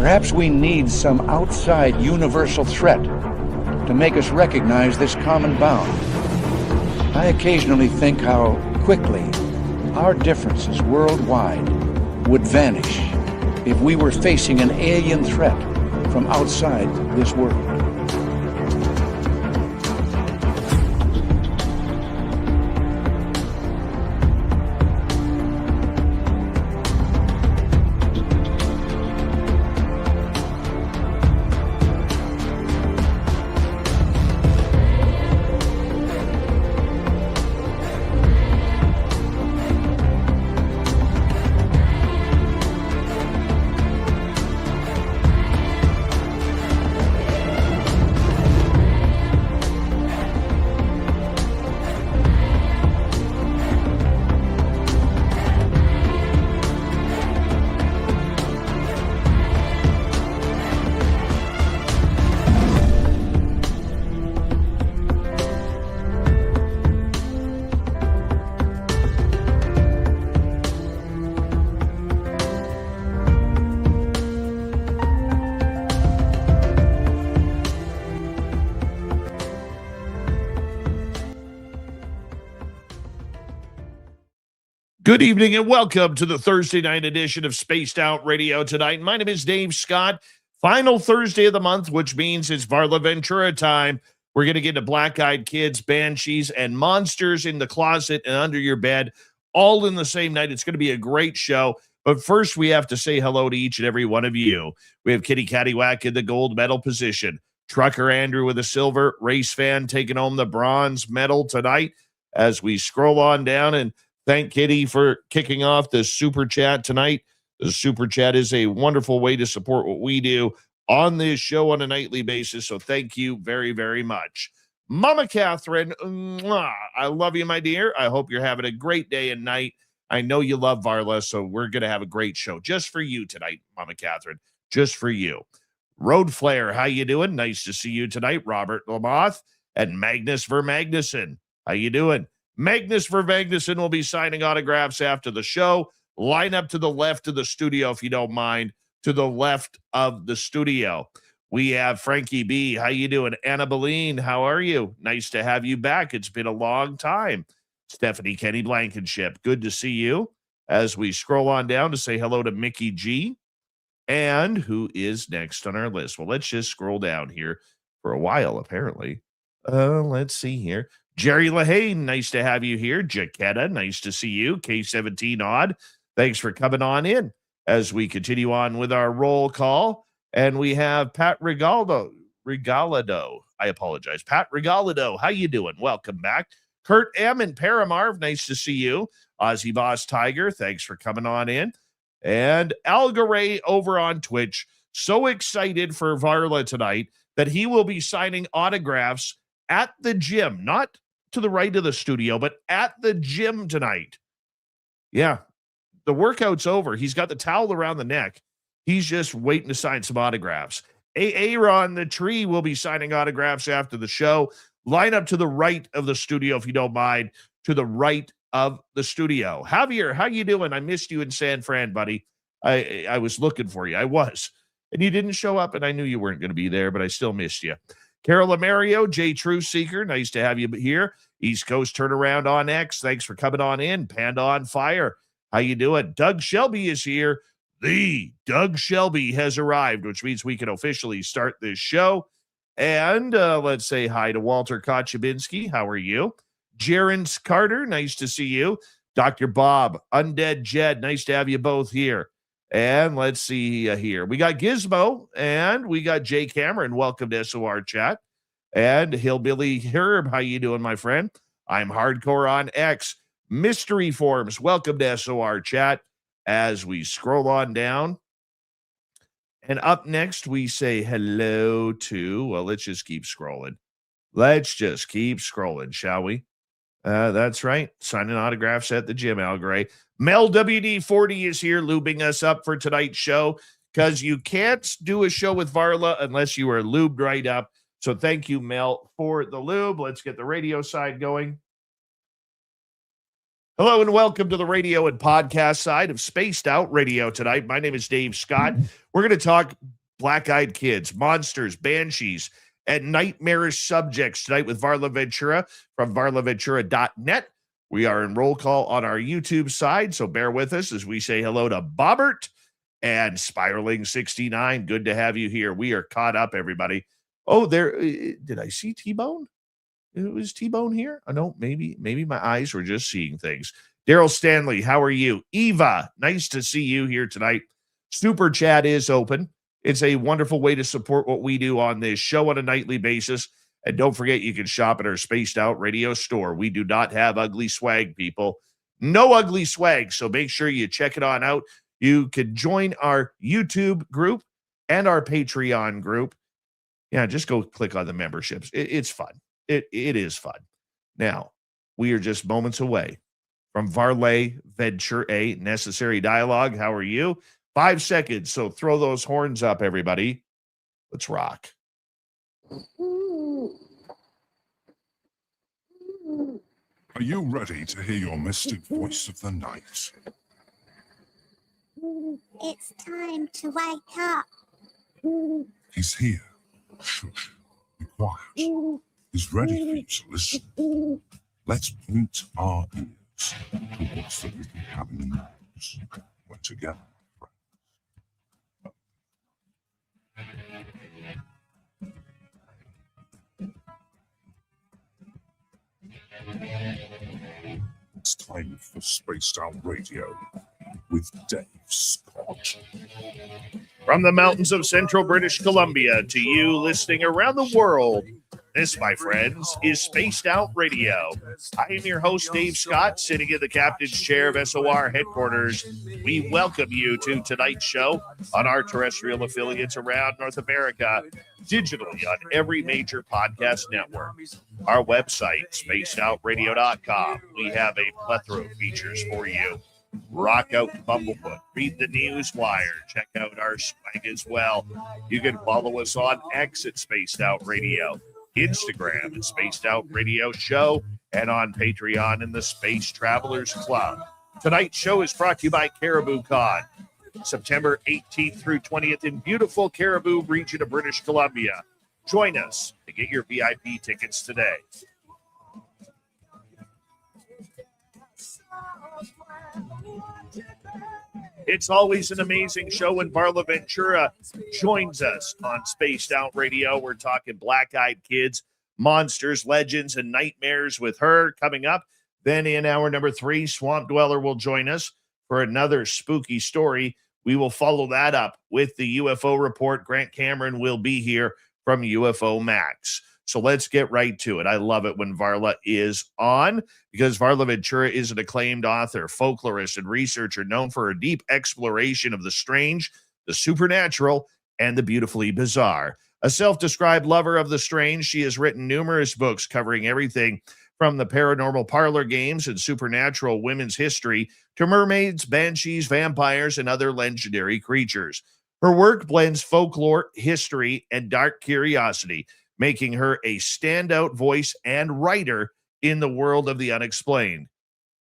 Perhaps we need some outside universal threat to make us recognize this common bound. I occasionally think how quickly our differences worldwide would vanish if we were facing an alien threat from outside this world. Good evening and welcome to the Thursday night edition of Spaced Out Radio tonight. My name is Dave Scott. Final Thursday of the month, which means it's Varla Ventura time. We're going to get into black-eyed kids, banshees, and monsters in the closet and under your bed, all in the same night. It's going to be a great show. But first, we have to say hello to each and every one of you. We have Kitty Caddywhack in the gold medal position. Trucker Andrew with a silver. Race fan taking home the bronze medal tonight as we scroll on down and thank Kitty for kicking off the Super Chat tonight. The Super Chat is a wonderful way to support what we do on this show on a nightly basis, so thank you very, very much. Mama Catherine, mwah, I love you, my dear. I hope you're having a great day and night. I know you love Varla, so we're going to have a great show just for you tonight, Mama Catherine, just for you. Road Flare, how you doing? Nice to see you tonight. Robert Lamoth and Magnus Vermagnuson, how you doing? Magnus Vermagnuson will be signing autographs after the show. Line up to the left of the studio, if you don't mind, to the left of the studio. We have Frankie B. How you doing? Anna Beline, how are you? Nice to have you back. It's been a long time. Stephanie Kenny Blankenship, good to see you. As we scroll on down to say hello to Mickey G. And who is next on our list? Well, let's just scroll down here for a while, apparently. Let's see here. Jerry Lahane, nice to have you here. Jaquetta, nice to see you. K17 Odd, thanks for coming on in as we continue on with our roll call. And we have Pat Regalado. I apologize. Pat Regalado, how you doing? Welcome back. Kurt M. and Paramarv, nice to see you. Ozzy Boss Tiger, thanks for coming on in. And Algaray over on Twitch, so excited for Varla tonight that he will be signing autographs at the gym, not to the right of the studio, but at the gym tonight. Yeah, the workout's over. He's got the towel around the neck. He's just waiting to sign some autographs. Aaron the Tree will be signing autographs after the show. Line up to the right of the studio, if you don't mind, to the right of the studio. Javier, how you doing? I missed you in San Fran, buddy. I was looking for you. I was. And you didn't show up, and I knew you weren't going to be there, but I still missed you. Carol Amario, J. True Seeker, nice to have you here. East Coast Turnaround on X, thanks for coming on in. Panda on Fire, how you doing? Doug Shelby is here. The Doug Shelby has arrived, which means we can officially start this show. And let's say hi to Walter Kochabinski. How are you? Jaron Carter, nice to see you. Dr. Bob, Undead Jed, nice to have you both here. And let's see here. We got Gizmo and we got Jay Cameron. Welcome to SOR Chat. And Hillbilly Herb, how you doing, my friend? I'm Hardcore on X. Mystery Forms, welcome to SOR Chat. As we scroll on down. And up next, we say hello to, well, let's just keep scrolling. Let's just keep scrolling, shall we? That's right. Signing autographs at the gym, Al Gray. Mel WD40 is here lubing us up for tonight's show because you can't do a show with Varla unless you are lubed right up. So thank you, Mel, for the lube. Let's get the radio side going. Hello and welcome to the radio and podcast side of Spaced Out Radio tonight. My name is Dave Scott. We're going to talk black-eyed kids, monsters, banshees, and nightmarish subjects tonight with Varla Ventura from varlaventura.net. We are in roll call on our YouTube side, so bear with us as we say hello to Bobbert and Spiraling69. Good to have you here. We are caught up, everybody. Oh, there, did I see T-Bone? Was T-Bone here? Oh, no, maybe my eyes were just seeing things. Daryl Stanley, how are you? Eva, nice to see you here tonight. Super Chat is open. It's a wonderful way to support what we do on this show on a nightly basis. And don't forget, you can shop at our Spaced Out Radio store. We do not have ugly swag, people. No ugly swag. So make sure you check it on out. You can join our YouTube group and our Patreon group. Yeah, just go click on the memberships. It's fun. It is fun. Now, we are just moments away from Varla Ventura, Necessary Dialogue. How are you? 5 seconds, so throw those horns up, everybody. Let's rock. Are you ready to hear your mystic voice of the night? It's time to wake up. He's here. Shush. Be quiet. He's ready for you to listen. Let's point our ears towards the little cabin walls. We're together. It's time for Spaced Out Radio with Dave Scott. From the mountains of central British Columbia to you listening around the world, this, my friends, is Spaced Out Radio. I am your host, Dave Scott, sitting in the captain's chair of SOR headquarters. We welcome you to tonight's show on our terrestrial affiliates around North America, digitally on every major podcast network. Our website, spacedoutradio.com. We have a plethora of features for you. Rock out Bumblefoot, read the news wire, check out our swag as well. You can follow us on X at Spaced Out Radio, Instagram at Spaced Out Radio Show, and on Patreon in the Space Travelers Club. Tonight's show is brought to you by Caribou Con, September 18th through 20th in beautiful Caribou region of British Columbia. Join us to get your VIP tickets today. It's always an amazing show when Varla Ventura joins us on Spaced Out Radio. We're talking black-eyed kids, monsters, legends, and nightmares with her coming up. Then in hour number 3, Swamp Dweller will join us for another spooky story. We will follow that up with the UFO report. Grant Cameron will be here from UFO Max. So let's get right to it. I love it when Varla is on because Varla Ventura is an acclaimed author, folklorist, and researcher known for her deep exploration of the strange, the supernatural, and the beautifully bizarre. A self-described lover of the strange, she has written numerous books covering everything from the paranormal parlor games and supernatural women's history to mermaids, banshees, vampires, and other legendary creatures. Her work blends folklore, history, and dark curiosity, making her a standout voice and writer in the world of the unexplained.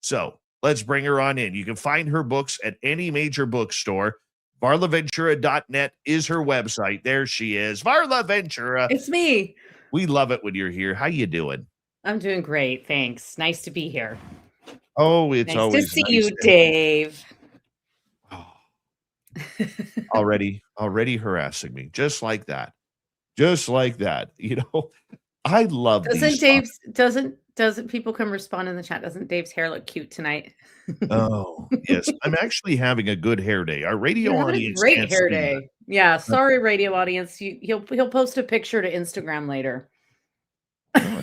So let's bring her on in. You can find her books at any major bookstore. varlaventura.net is her website. There she is. Varla Ventura. It's me. We love it when you're here. How you doing? I'm doing great. Thanks. Nice to be here. Oh, it's Nice always to see nice you, to- Dave. Oh, already harassing me. Just like that. Just like that. You know, I love Doesn't people come respond in the chat? Doesn't Dave's hair look cute tonight? Oh, yes. I'm actually having a good hair day. Our radio You're having a audience. great can't hair see day. that. Yeah, sorry, radio audience. He'll post a picture to Instagram later. I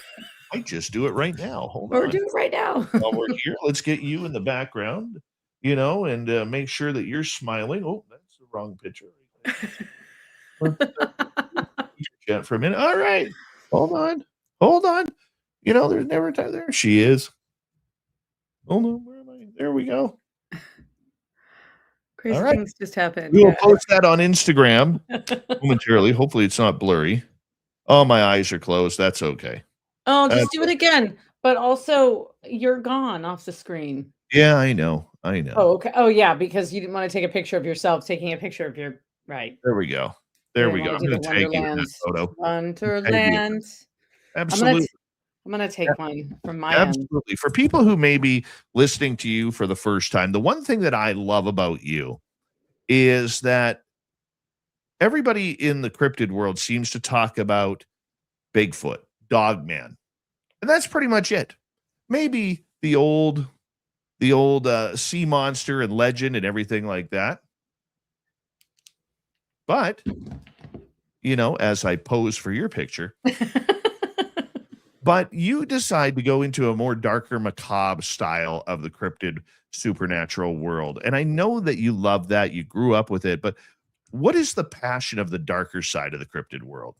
might just do it right now. Hold Or on. do it right now. While we're here, let's get you in the background, you know, and make sure that you're smiling. Oh, that's the wrong picture. Chat for a minute. All right. Hold on. You know, there's never time. There she is. Hold on. Where am I? There we go. Crazy All right. things just happened. We will Yeah. post that on Instagram momentarily. Hopefully it's not blurry. Oh, my eyes are closed. That's okay. Oh, just That's do it again. But also, you're gone off the screen. Yeah, I know. Oh, okay. Oh, yeah, because you didn't want to take a picture of yourself taking a picture of your right. There we go. There They we go. want I'm to do going the to tag you in that Wonderland. photo. Tag you. Wonderland. Absolutely. I'm gonna take one from my end. Absolutely. For people who may be listening to you for the first time, the one thing that I love about you is that everybody in the cryptid world seems to talk about Bigfoot, Dogman, and that's pretty much it. Maybe the old sea monster and legend and everything like that. But as I pose for your picture, but you decide to go into a more darker, macabre style of the cryptid supernatural world. And I know that you love that. You grew up with it. But what is the passion of the darker side of the cryptid world?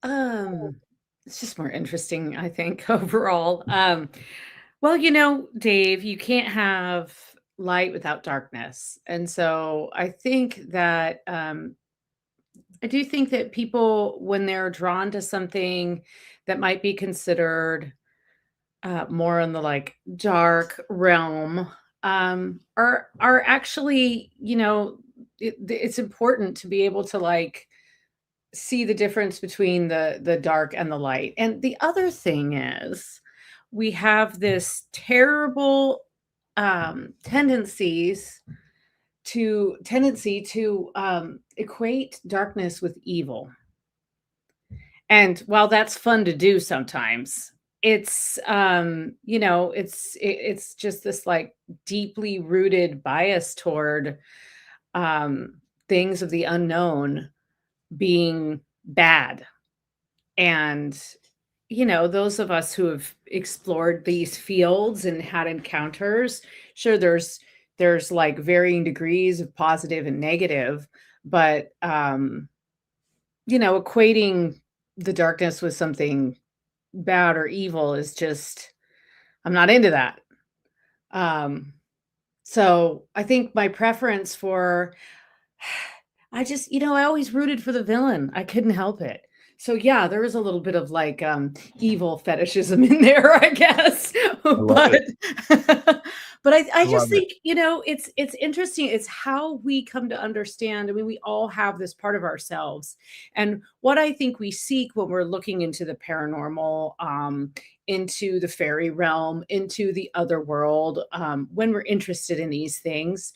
Um, it's just more interesting, I think, overall. Well, Dave, you can't have light without darkness. And so I do think that people, when they're drawn to something that might be considered more in the like dark realm, are actually, it's important to be able to like see the difference between the dark and the light. And the other thing is we have this terrible tendency to equate darkness with evil. And while that's fun to do sometimes, it's just this like deeply rooted bias toward things of the unknown being bad. And those of us who have explored these fields and had encounters, sure, there's like varying degrees of positive and negative, but equating the darkness with something bad or evil is just, I'm not into that. So I think my preference for I always rooted for the villain. I couldn't help it. So yeah, there is a little bit of like evil fetishism in there, I guess. I love but but I I just love it. think, it's interesting. It's how we come to understand. I mean, we all have this part of ourselves. And what I think we seek when we're looking into the paranormal, into the fairy realm, into the other world, when we're interested in these things,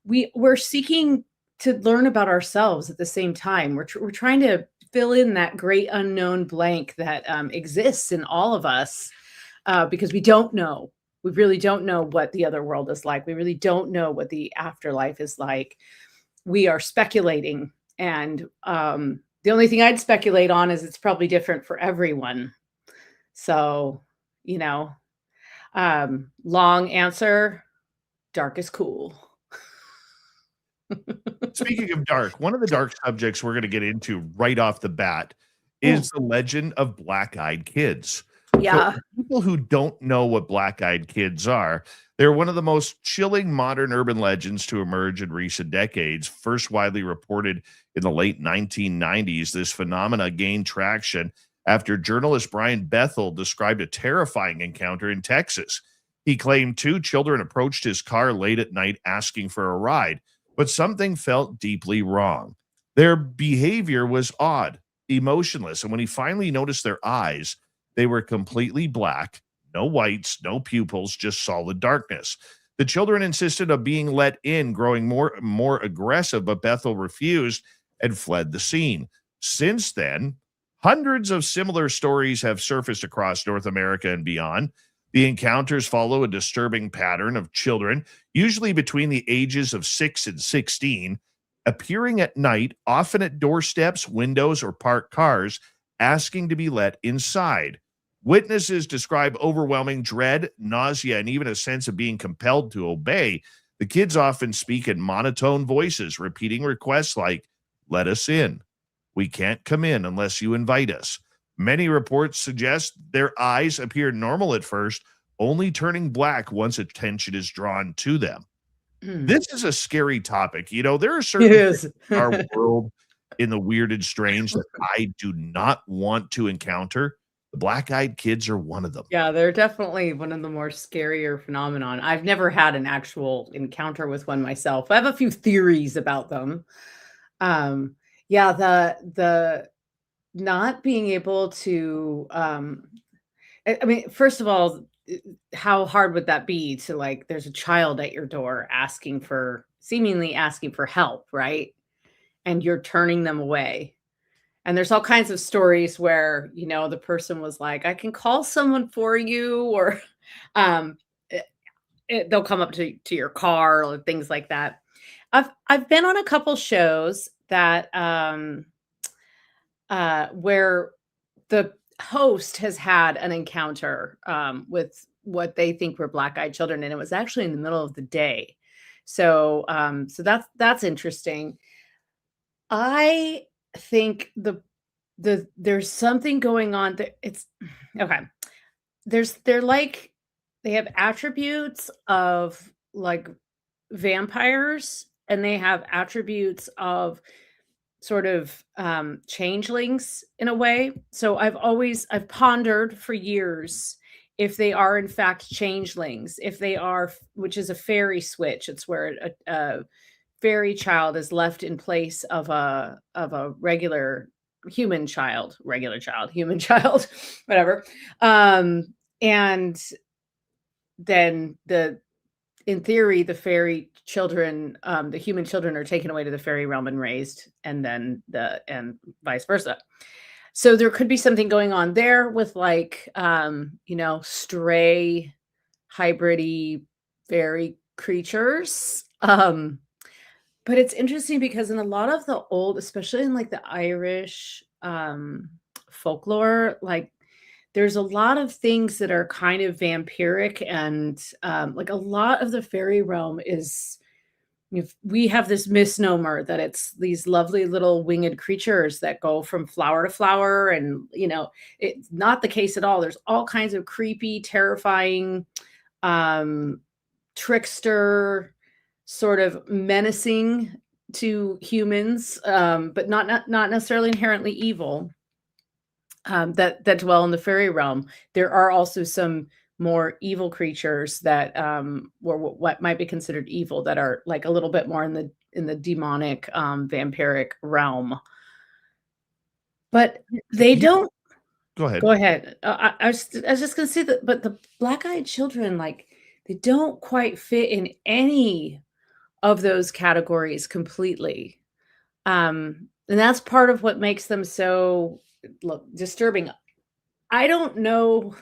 we're seeking to learn about ourselves at the same time. We're trying to fill in that great unknown blank that exists in all of us, because we don't know. We really don't know what the other world is like. We really don't know what the afterlife is like. We are speculating. And the only thing I'd speculate on is it's probably different for everyone. So, long answer, dark is cool. Speaking of dark, one of the dark subjects we're going to get into right off the bat is the legend of black-eyed kids. So Yeah. for people who don't know what black-eyed kids are, they're one of the most chilling modern urban legends to emerge in recent decades. First widely reported in the late 1990s, this phenomena gained traction after journalist Brian Bethel described a terrifying encounter in Texas. He claimed two children approached his car late at night asking for a ride, but something felt deeply wrong. Their behavior was odd, emotionless, and when he finally noticed their eyes, they were completely black, no whites, no pupils, just solid darkness. The children insisted on being let in, growing more aggressive, but Bethel refused and fled the scene. Since then, hundreds of similar stories have surfaced across North America and beyond. The encounters follow a disturbing pattern of children, usually between the ages of 6 and 16, appearing at night, often at doorsteps, windows, or parked cars, asking to be let inside. Witnesses describe overwhelming dread, nausea, and even a sense of being compelled to obey. The kids often speak in monotone voices, repeating requests like, "Let us in. We can't come in unless you invite us." Many reports suggest their eyes appear normal at first, only turning black once attention is drawn to them. This is a scary topic. There are It certain things is. in our world in the weird and strange that I do not want to encounter. The black-eyed kids are one of them. Yeah, they're definitely one of the more scarier phenomenon. I've never had an actual encounter with one myself. I have a few theories about them. Um, Yeah, the not being able to, I mean, first of all, how hard would that be to, like, there's a child at your door seemingly asking for help, right? And you're turning them away. And there's all kinds of stories where, the person was like, "I can call someone for you," or, um, they'll come up to your car or things like that. I've been on a couple shows that, where the host has had an encounter, with what they think were black-eyed children, and it was actually in the middle of the day. So that's interesting. I think there's something going on there. It's okay. They're like they have attributes of like vampires, and they have attributes of sort of changelings in a way. So I've pondered for years if they are in fact changelings, if they are, which is a fairy switch. It's where a fairy child is left in place of a human child, whatever. And then in theory, the fairy children, the human children are taken away to the fairy realm and raised, and vice versa. So there could be something going on there with like, stray hybridy fairy creatures. But it's interesting because in a lot of the old, especially in like the Irish folklore, like there's a lot of things that are kind of vampiric, and like a lot of the fairy realm is, we have this misnomer that it's these lovely little winged creatures that go from flower to flower, and it's not the case at all. There's all kinds of creepy, terrifying, um, trickster, sort of menacing to humans, but not necessarily inherently evil, that dwell in the fairy realm. There are also some more evil creatures that, or what might be considered evil, that are like a little bit more in the demonic, vampiric realm. But they You don't. go ahead. Go ahead. I was just gonna say that, but the black-eyed children, like, they don't quite fit in any of those categories completely. And that's part of what makes them so disturbing. I don't know.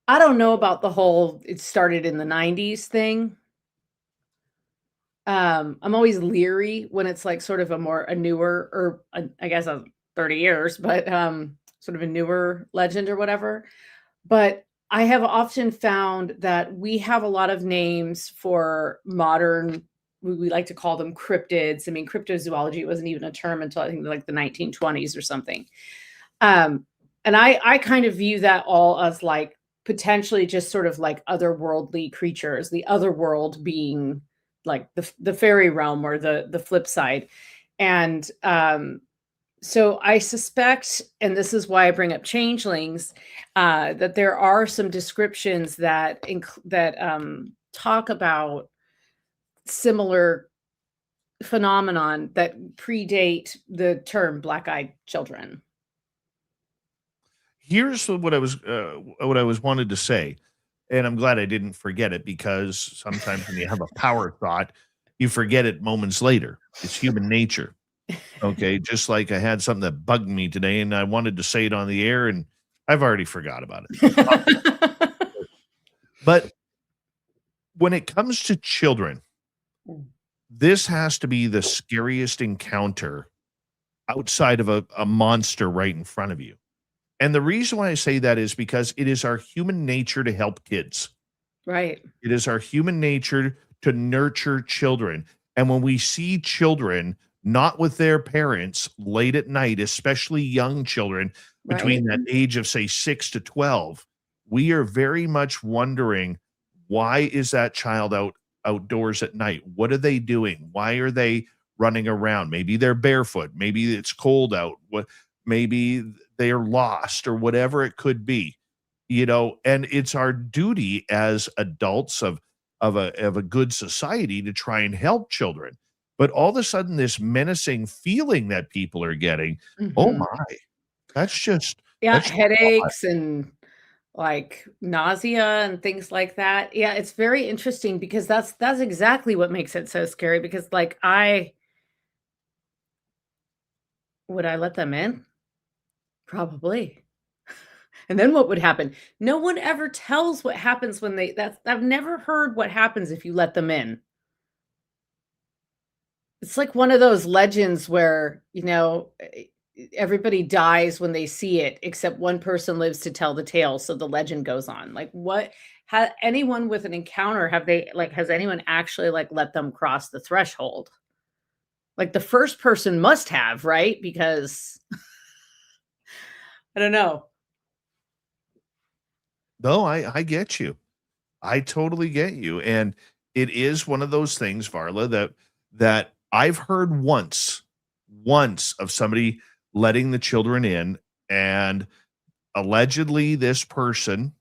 I don't know about the whole "it started in the '90s" thing. I'm always leery when it's like sort of a newer, or I guess 30 years, but sort of a newer legend or whatever. But I have often found that we have a lot of names for modern, we like to call them cryptids. I mean, cryptozoology wasn't even a term until I think like the 1920s or something. And I kind of view that all as like potentially just sort of like otherworldly creatures, the other world being like the fairy realm, or the flip side. And so I suspect, and this is why I bring up changelings, that there are some descriptions that talk about similar phenomenon that predate the term black-eyed children. Here's what I was wanted to say, and I'm glad I didn't forget it, because sometimes when you have a power thought, you forget it moments later. It's human nature. Okay, just like I had something that bugged me today, and I wanted to say it on the air, and I've already forgot about it. But when it comes to children, this has to be the scariest encounter outside of a monster right in front of you. And the reason why I say that is because it is our human nature to help kids. Right. It is our human nature to nurture children. And when we see children not with their parents late at night, especially young children between that age of, say, 6 to 12, we are very much wondering, why is that child outdoors at night? What are they doing? Why are they running around? Maybe they're barefoot. Maybe it's cold out. Maybe they are lost, or whatever it could be, and it's our duty as adults of a good society to try and help children. but all of a sudden this menacing feeling that people are getting, oh Mhm. my, that's just Yeah, that's just odd. headaches and like nausea and things like that. Yeah, it's very interesting because that's exactly what makes it so scary because like I would I let them in? Probably. And then what would happen? No one ever tells what happens when that's I've never heard what happens if you let them in. It's like one of those legends where, everybody dies when they see it, except one person lives to tell the tale, so the legend goes on. Like, what anyone with an encounter, has anyone actually, like, let them cross the threshold? Like, the first person must have, right? Because I don't know. No, I get you. I totally get you, and it is one of those things, Varla, that I've heard once of somebody letting the children in, and allegedly this person,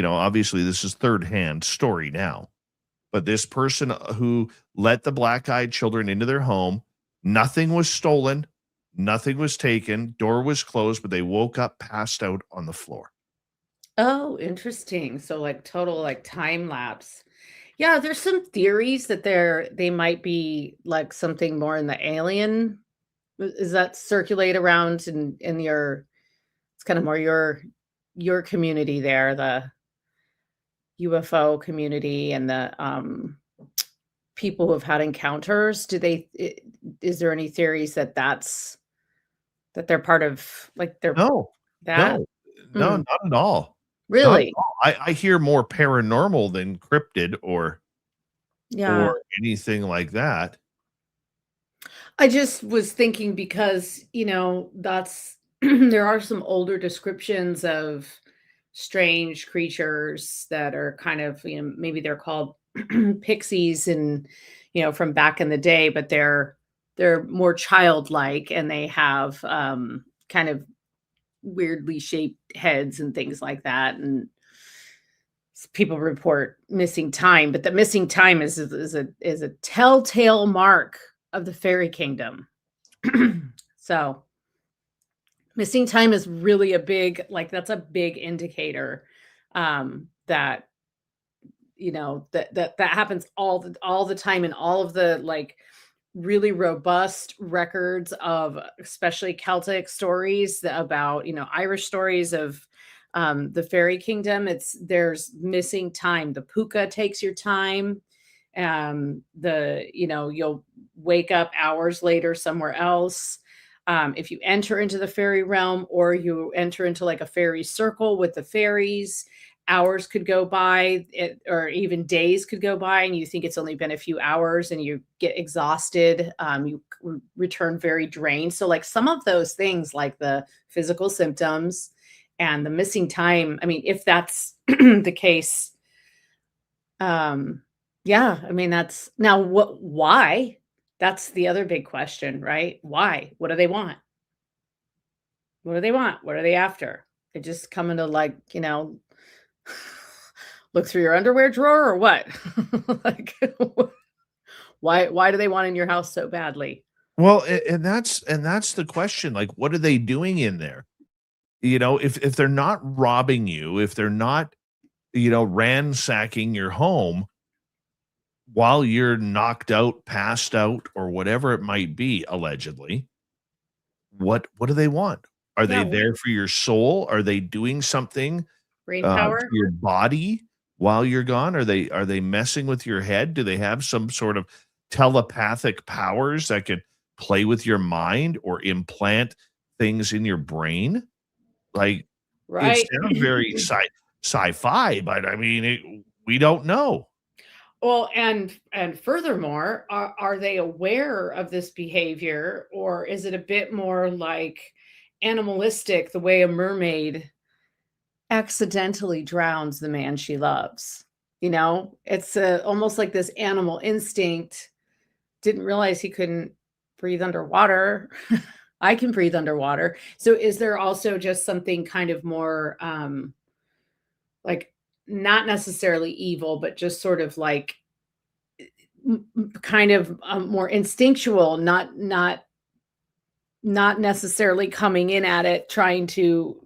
obviously this is third hand story now, but this person who let the black-eyed children into their home, nothing was stolen, nothing was taken, door was closed, but they woke up passed out on the floor. Oh, interesting. So, like, total, like, time lapse. Yeah, there's some theories that they might be, like, something more in the alien. Is that circulate around in your it's kind of more your community there, the UFO community and the, people who have had encounters? Is there any theories that they're part of, like, they're No, that? no, no, Hmm, not at all. Not at really? all. I hear more paranormal than cryptid or Yeah. anything like that. I just was thinking because, that's there are some older descriptions of strange creatures that are kind of, maybe they're called pixies and, from back in the day, but they're more childlike and they have kind of weirdly shaped heads and things like that. And people report missing time, but the missing time is a telltale mark of the fairy kingdom. So, missing time is really a big like, that's a big indicator, that, that happens all the time in all of the, like, really robust records of especially Celtic stories about, Irish stories of, the fairy kingdom. There's missing time. The puka takes your time. You'll wake up hours later somewhere else. If you enter into the fairy realm or you enter into like a fairy circle with the fairies, hours could go by, or even days could go by, and you think it's only been a few hours and you get exhausted. You return very drained. So, like, some of those things, like the physical symptoms and the missing time, I mean, if that's the case, um, yeah, I mean, that's now why? That's the other big question, right? Why? What do they want? What do they want? What are they after? They just coming to, like, look through your underwear drawer or what? Like, why do they want in your house so badly? Well, and that's the question, like, what are they doing in there? If they're not robbing you, if they're not, ransacking your home while you're knocked out, passed out, or whatever it might be, allegedly, what do they want? Are Yeah, they there for your soul? Are they doing something brain to power? your body while you're gone? Are they messing with your head? Do they have some sort of telepathic powers that could play with your mind or implant things in your brain? Like, it Right. sounds very sci-fi, but I mean, we don't know. Well, and furthermore, are they aware of this behavior, or is it a bit more like animalistic, the way a mermaid accidentally drowns the man she loves? It's almost like this animal instinct. Didn't realize he couldn't breathe underwater. I can breathe underwater. So is there also just something kind of more, like, not necessarily evil, but just sort of like kind of more instinctual, not necessarily coming in at it trying to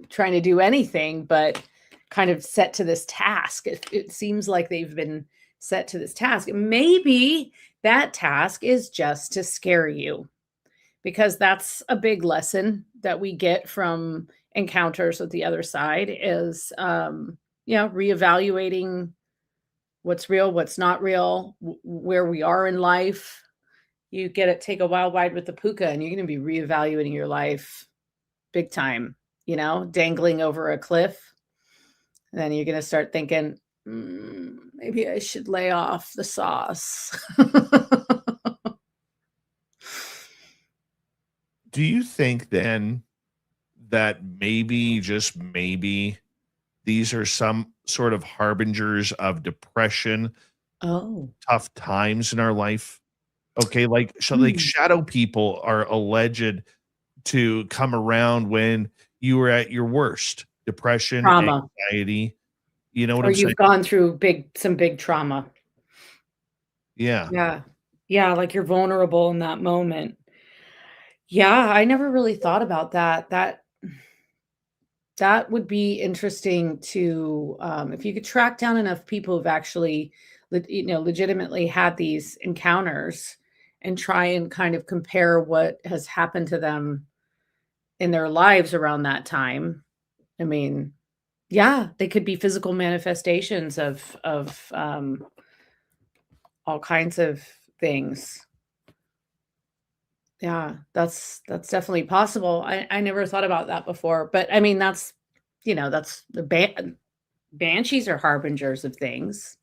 do anything, but kind of set to this task. It seems like they've been set to this task. Maybe that task is just to scare you, because that's a big lesson that we get from encounters with the other side is reevaluating what's real, what's not real, where we are in life. You take a wild ride with the puka, and you're going to be reevaluating your life big time, dangling over a cliff. And then you're going to start thinking, maybe I should lay off the sauce. Do you think then that maybe, just maybe, these are some sort of harbingers of depression, Oh. tough times in our life? Okay, like Hmm. shadow people are alleged to come around when you were at your worst, depression, Trauma. anxiety. You know what Or I'm saying? you've gone through some big trauma. Yeah. Yeah. Yeah, like you're vulnerable in that moment. Yeah, I never really thought about that. That would be interesting to, if you could track down enough people who've actually, legitimately had these encounters and try and kind of compare what has happened to them in their lives around that time. I mean, yeah, they could be physical manifestations of all kinds of things. Yeah, that's definitely possible. I never thought about that before, but I mean, that's the banshees are harbingers of things.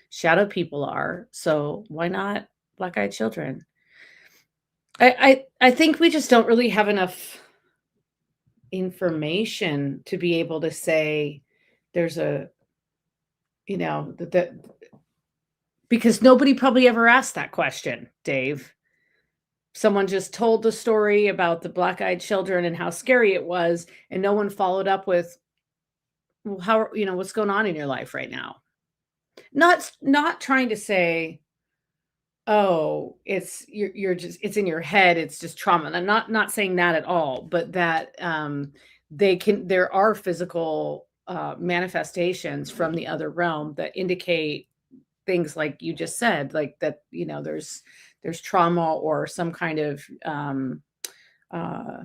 Shadow people are. So why not black-eyed children? I think we just don't really have enough information to be able to say there's a, that because nobody probably ever asked that question, Dave. Someone just told the story about the black-eyed children and how scary it was, and no one followed up with, "Well, what's going on in your life right now?" Not trying to say, "Oh, you're just it's in your head, it's just trauma." And I'm not saying that at all, but that, there are physical, manifestations from the other realm that indicate things like you just said, like that, there's trauma or some kind of, uh,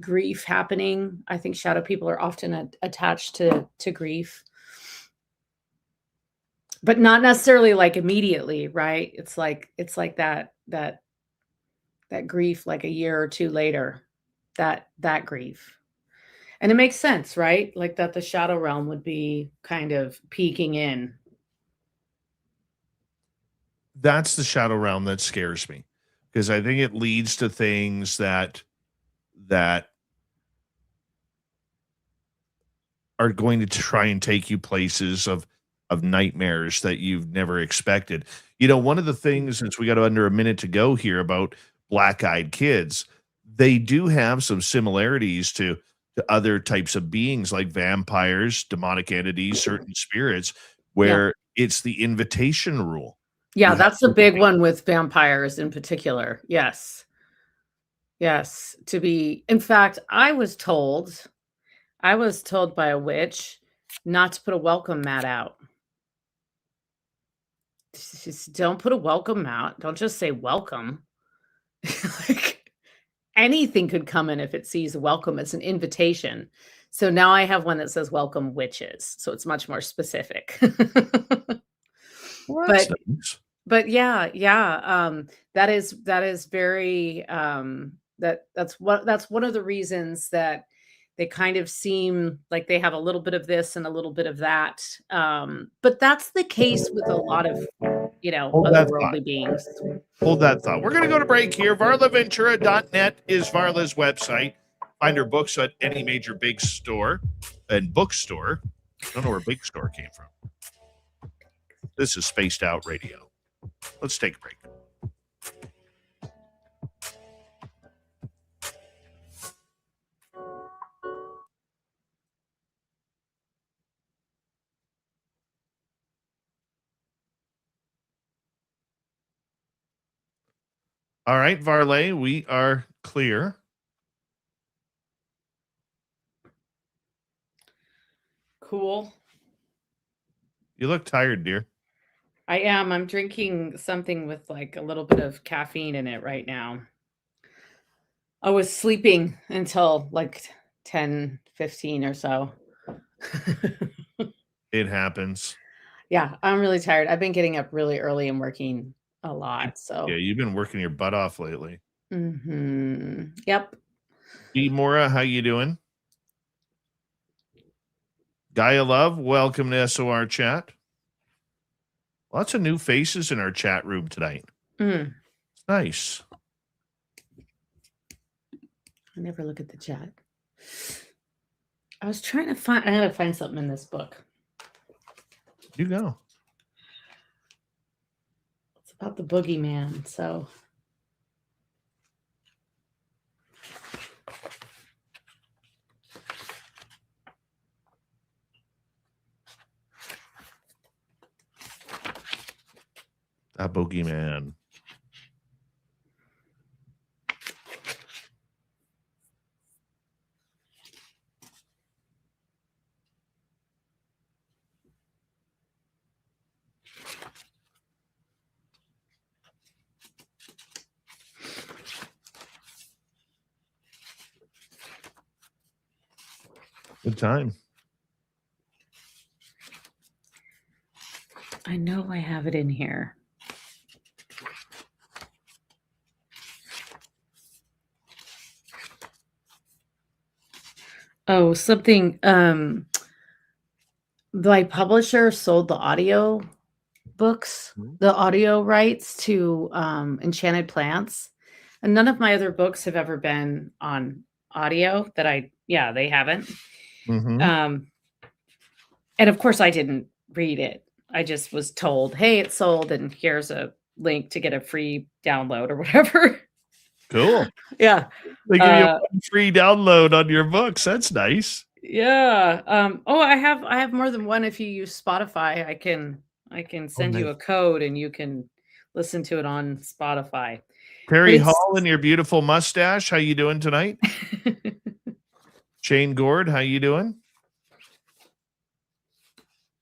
grief happening. I think shadow people are often attached to grief, but not necessarily like immediately, right? It's like that grief like a year or two later, that grief. And it makes sense, right? Like that the shadow realm would be kind of peeking in. That's the shadow realm that scares me, because I think it leads to things that are going to try and take you places of nightmares that you've never expected. One of the things, since we got under a minute to go here, about black-eyed kids, they do have some similarities to other types of beings like vampires, demonic entities, certain spirits, Yeah. where it's the invitation rule. Yeah, You have that's a big one with vampires in particular. Yes. Yes, to be in fact, I was told by a witch not to put a welcome mat out. She said, "Don't put a welcome mat. Don't just say welcome." Like, anything could come in if it sees welcome. It's an invitation. So now I have one that says welcome witches. So it's much more specific. well, that's But nice. But yeah, yeah, that is very, that's one of the reasons that they kind of seem like they have a little bit of this and a little bit of that, but that's the case with a lot of, Hold that thought. otherworldly beings. Hold that thought. We're going to go to break here. VarlaVentura.net is Varla's website. Find her books at any major big store and bookstore. I don't know where big store came from. This is Spaced Out Radio. Let's take a break. All right, Varla, we are clear. Cool. You look tired, dear. I am. I'm drinking something with like a little bit of caffeine in it right now. I was sleeping until like 10:15 or so. It happens. Yeah, I'm really tired. I've been getting up really early and working a lot. Yeah, So, you've been working your butt off lately. Yep. D. Mora, how you doing? Gaia Love, welcome to SOR chat. Lots of new faces in our chat room tonight. Mm. It's nice. I never look at the chat. I was trying to find. I gotta find something in this book. You go. It's about the boogeyman. So. That boogeyman. Good time. I know I have it in here. Oh, something. My publisher sold the audio books, the audio rights to Enchanted Plants, and none of my other books have ever been on audio. They haven't. Mm-hmm. And of course, I didn't read it. I just was told, "Hey, it's sold, and here's a link to get a free download or whatever." Cool. Yeah. They give you a free download on your books. That's nice. Yeah. I have more than one. If you use Spotify, I can send you a code and you can listen to it on Spotify. Perry Hall and your beautiful mustache. How you doing tonight? Shane Gord, how you doing?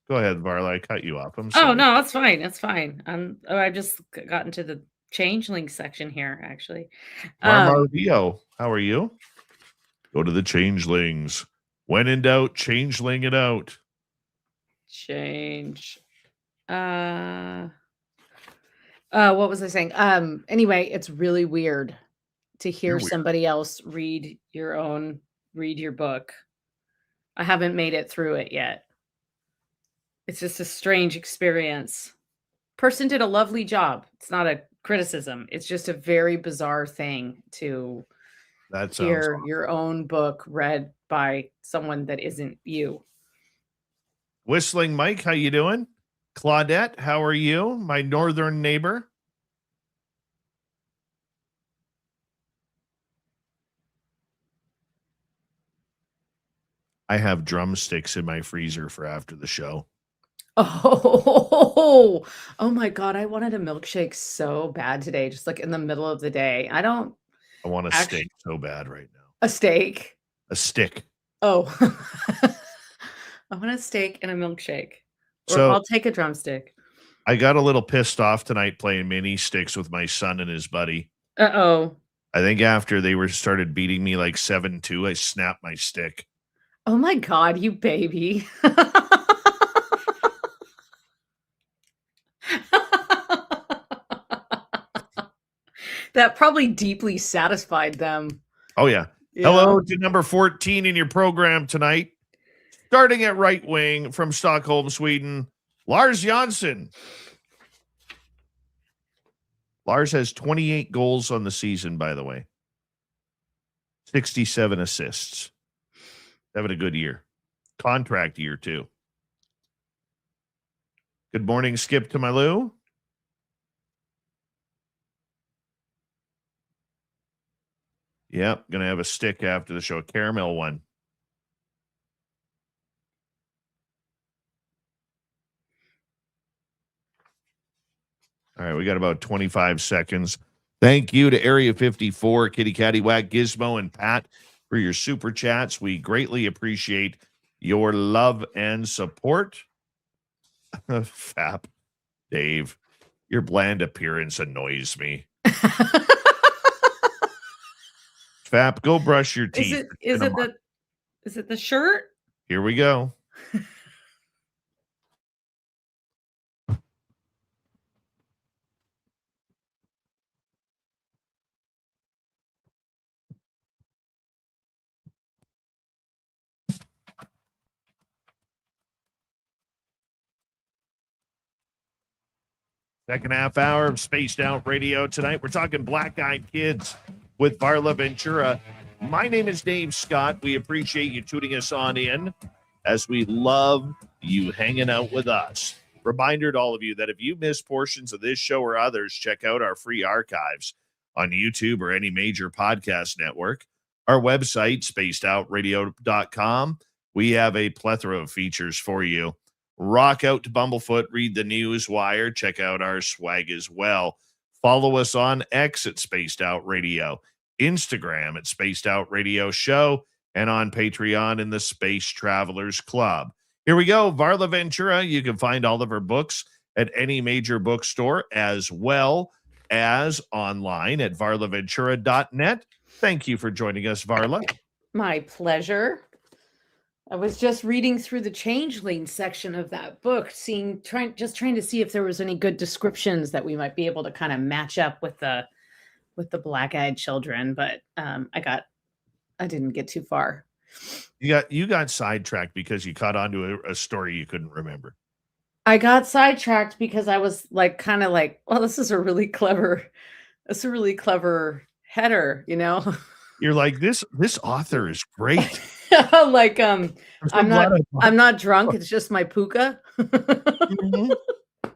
Go ahead, Varla. I cut you off. I'm sorry. Oh no, that's fine. That's fine. I just got into the Changeling section here, actually. Marmardio, how are you? Go to the Changelings. When in doubt, changeling it out. Change. What was I saying? Anyway, it's really weird to hear somebody else read your book. I haven't made it through it yet. It's just a strange experience. Person did a lovely job. It's not a criticism. It's just a very bizarre thing to hear your own book read by someone that isn't you. Whistling Mike, how you doing? Claudette, how are you? My northern neighbor. I have drumsticks in my freezer for after the show. Oh my God. I wanted a milkshake so bad today, just like in the middle of the day. I want a steak so bad right now. A steak? A stick. Oh. I want a steak and a milkshake. So I'll take a drumstick. I got a little pissed off tonight playing mini sticks with my son and his buddy. Uh-oh. I think after they started beating me like 7-2, I snapped my stick. Oh my God, you baby. That probably deeply satisfied them. Oh, yeah. Hello to number 14 in your program tonight. Starting at right wing from Stockholm, Sweden, Lars Jansson. Lars has 28 goals on the season, by the way. 67 assists. Having a good year. Contract year, too. Good morning, Skip to my Lou. Yep, going to have a stick after the show. A caramel one. All right, we got about 25 seconds. Thank you to Area 54, Kitty Cattywhack, Gizmo, and Pat for your super chats. We greatly appreciate your love and support. Fap, Dave, your bland appearance annoys me. Fap, go brush your teeth. Is it the shirt? Here we go. Second half hour of Spaced Out Radio tonight. We're talking black-eyed kids with Varla Ventura. My name is Dave Scott. We appreciate you tuning us on in as we love you hanging out with us. Reminder to all of you that if you miss portions of this show or others, check out our free archives on YouTube or any major podcast network. Our website, spacedoutradio.com. We have a plethora of features for you. Rock out to Bumblefoot, read the news wire, check out our swag as well. Follow us on X at Spaced Out Radio, Instagram at Spaced Out Radio Show, and on Patreon in the Space Travelers Club. Here we go. Varla Ventura. You can find all of her books at any major bookstore as well as online at varlaventura.net. Thank you for joining us, Varla. My pleasure. I was just reading through the Changeling section of that book, trying to see if there was any good descriptions that we might be able to kind of match up with the black-eyed children, but I didn't get too far. You got sidetracked because you caught on to a story you couldn't remember. I got sidetracked because I was kind of like, well, this is a really clever header, you know. You're like, this author is great. Like, I'm not drunk. It's just my puka. Mm-hmm.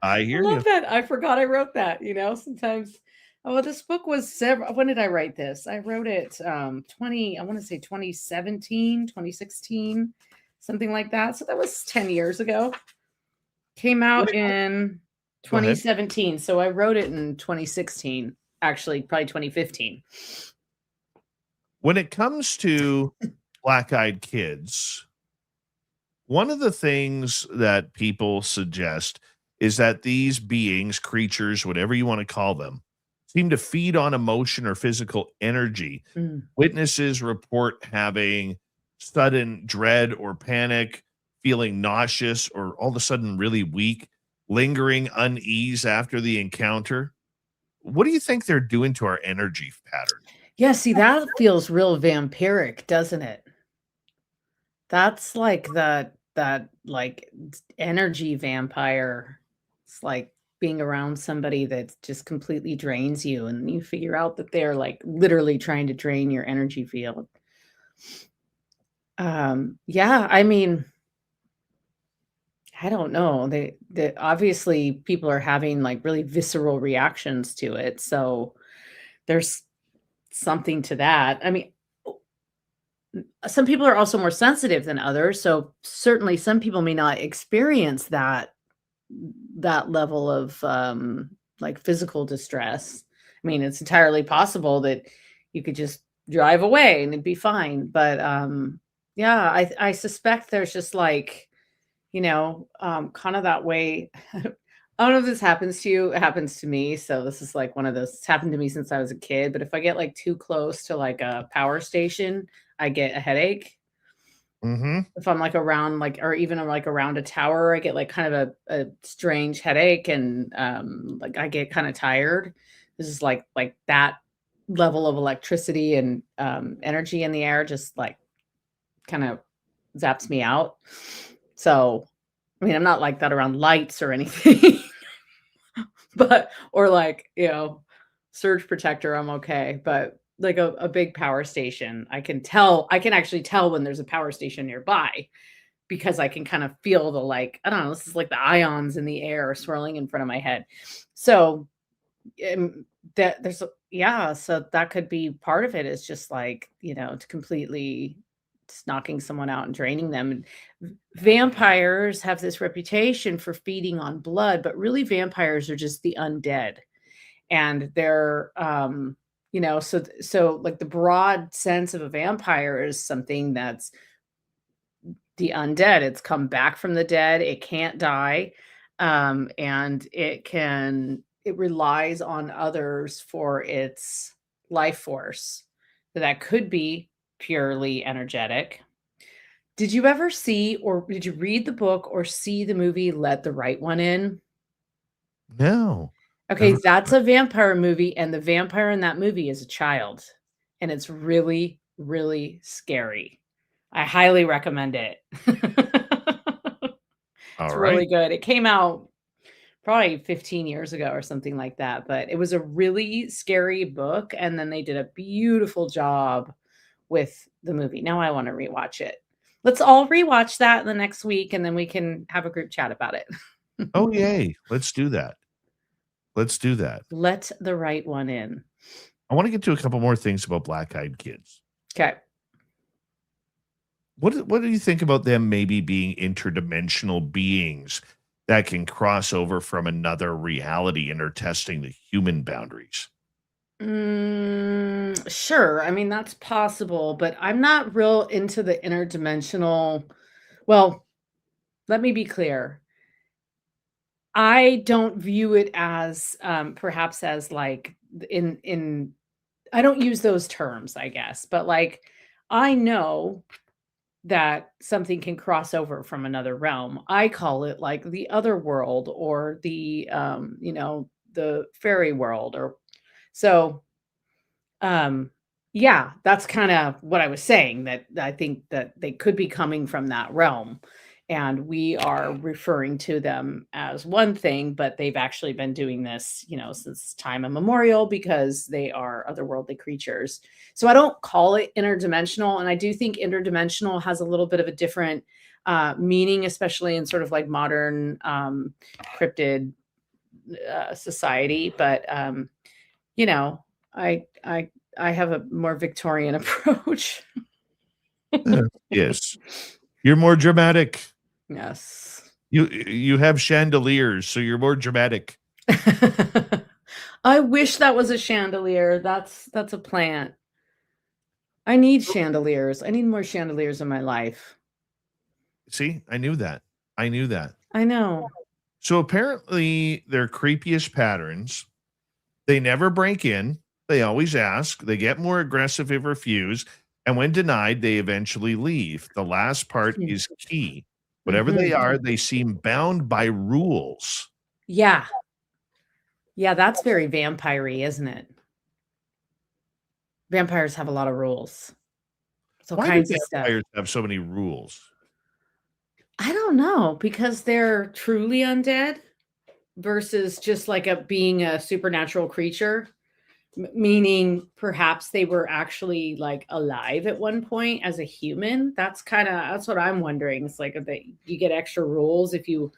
I hear love that. I forgot I wrote that, you know, sometimes. Oh, well, this book was when did I write this? I wrote it, I want to say 2017, 2016, something like that. So that was 10 years ago. Came out in 2017. So I wrote it in 2016, actually, probably 2015. When it comes to black-eyed kids, one of the things that people suggest is that these beings, creatures, whatever you want to call them, seem to feed on emotion or physical energy. Witnesses report having sudden dread or panic, feeling nauseous or all of a sudden really weak, lingering unease after the encounter. What do you think they're doing to our energy pattern? Yeah, see, that feels real vampiric, doesn't it? That's like that like energy vampire. It's like being around somebody that just completely drains you, and you figure out that they're like literally trying to drain your energy field. Yeah, I mean, I don't know. They obviously people are having like really visceral reactions to it, so there's something to that. I mean, some people are also more sensitive than others, so certainly some people may not experience that level of like physical distress. I mean, it's entirely possible that you could just drive away and it'd be fine, but yeah, I suspect there's just like, you know, kind of that way. I don't know if this happens to you. It happens to me. So this is like one of those. It's happened to me since I was a kid. But if I get like too close to like a power station, I get a headache. If I'm like around or even like around a tower, I get like kind of a strange headache, and like I get kind of tired. This is like that level of electricity and energy in the air just like kind of zaps me out. So, I mean, I'm not like that around lights or anything. Or like, you know, surge protector, I'm okay. But like a big power station, I can actually tell when there's a power station nearby because I can kind of feel the like, I don't know, this is like the ions in the air swirling in front of my head. So so that could be part of it, is just like, you know, to completely just knocking someone out and draining them. And vampires have this reputation for feeding on blood, but really vampires are just the undead. and they're so like the broad sense of a vampire is something that's the undead. It's come back from the dead. It can't die. And it relies on others for its life force. That could be purely energetic. Did you ever see, or did you read the book or see the movie Let the Right One In? No. Okay, that's a vampire movie, and the vampire in that movie is a child, and it's really, really scary. I highly recommend it. All It's right. really good. It came out probably 15 years ago or something like that, but it was a really scary book, and then they did a beautiful job with the movie. Now I want to rewatch it. Let's all rewatch that in the next week, and then we can have a group chat about it. Oh, yay. Let's do that. Let's do that. Let the Right One In. I want to get to a couple more things about black-eyed kids. Okay. What do you think about them maybe being interdimensional beings that can cross over from another reality and are testing the human boundaries? Sure. I mean, that's possible, but I'm not real into the interdimensional. Well, let me be clear. I don't view it as perhaps as like in I don't use those terms, I guess, but like I know that something can cross over from another realm. I call it like the other world or the fairy world or so yeah, that's kind of what I was saying, that I think that they could be coming from that realm. And we are referring to them as one thing, but they've actually been doing this, since time immemorial because they are otherworldly creatures. So I don't call it interdimensional. And I do think interdimensional has a little bit of a different meaning, especially in sort of like modern cryptid society. But, I have a more Victorian approach. Yes. You're more dramatic. Yes. You have chandeliers, so you're more dramatic. I wish that was a chandelier. That's a plant. I need chandeliers. I need more chandeliers in my life. See, I knew that. I knew that. I know. So apparently their creepiest patterns, they never break in. They always ask. They get more aggressive if refused. And when denied, they eventually leave. The last part is key. Whatever they are, they seem bound by rules. Yeah. Yeah, that's very vampire-y, isn't it? Vampires have a lot of rules. So Why do kinds of stuff. vampires have so many rules? I don't know, because they're truly undead versus just like being a supernatural creature. Meaning perhaps they were actually like alive at one point as a human. That's what I'm wondering. It's like that you get extra rules if you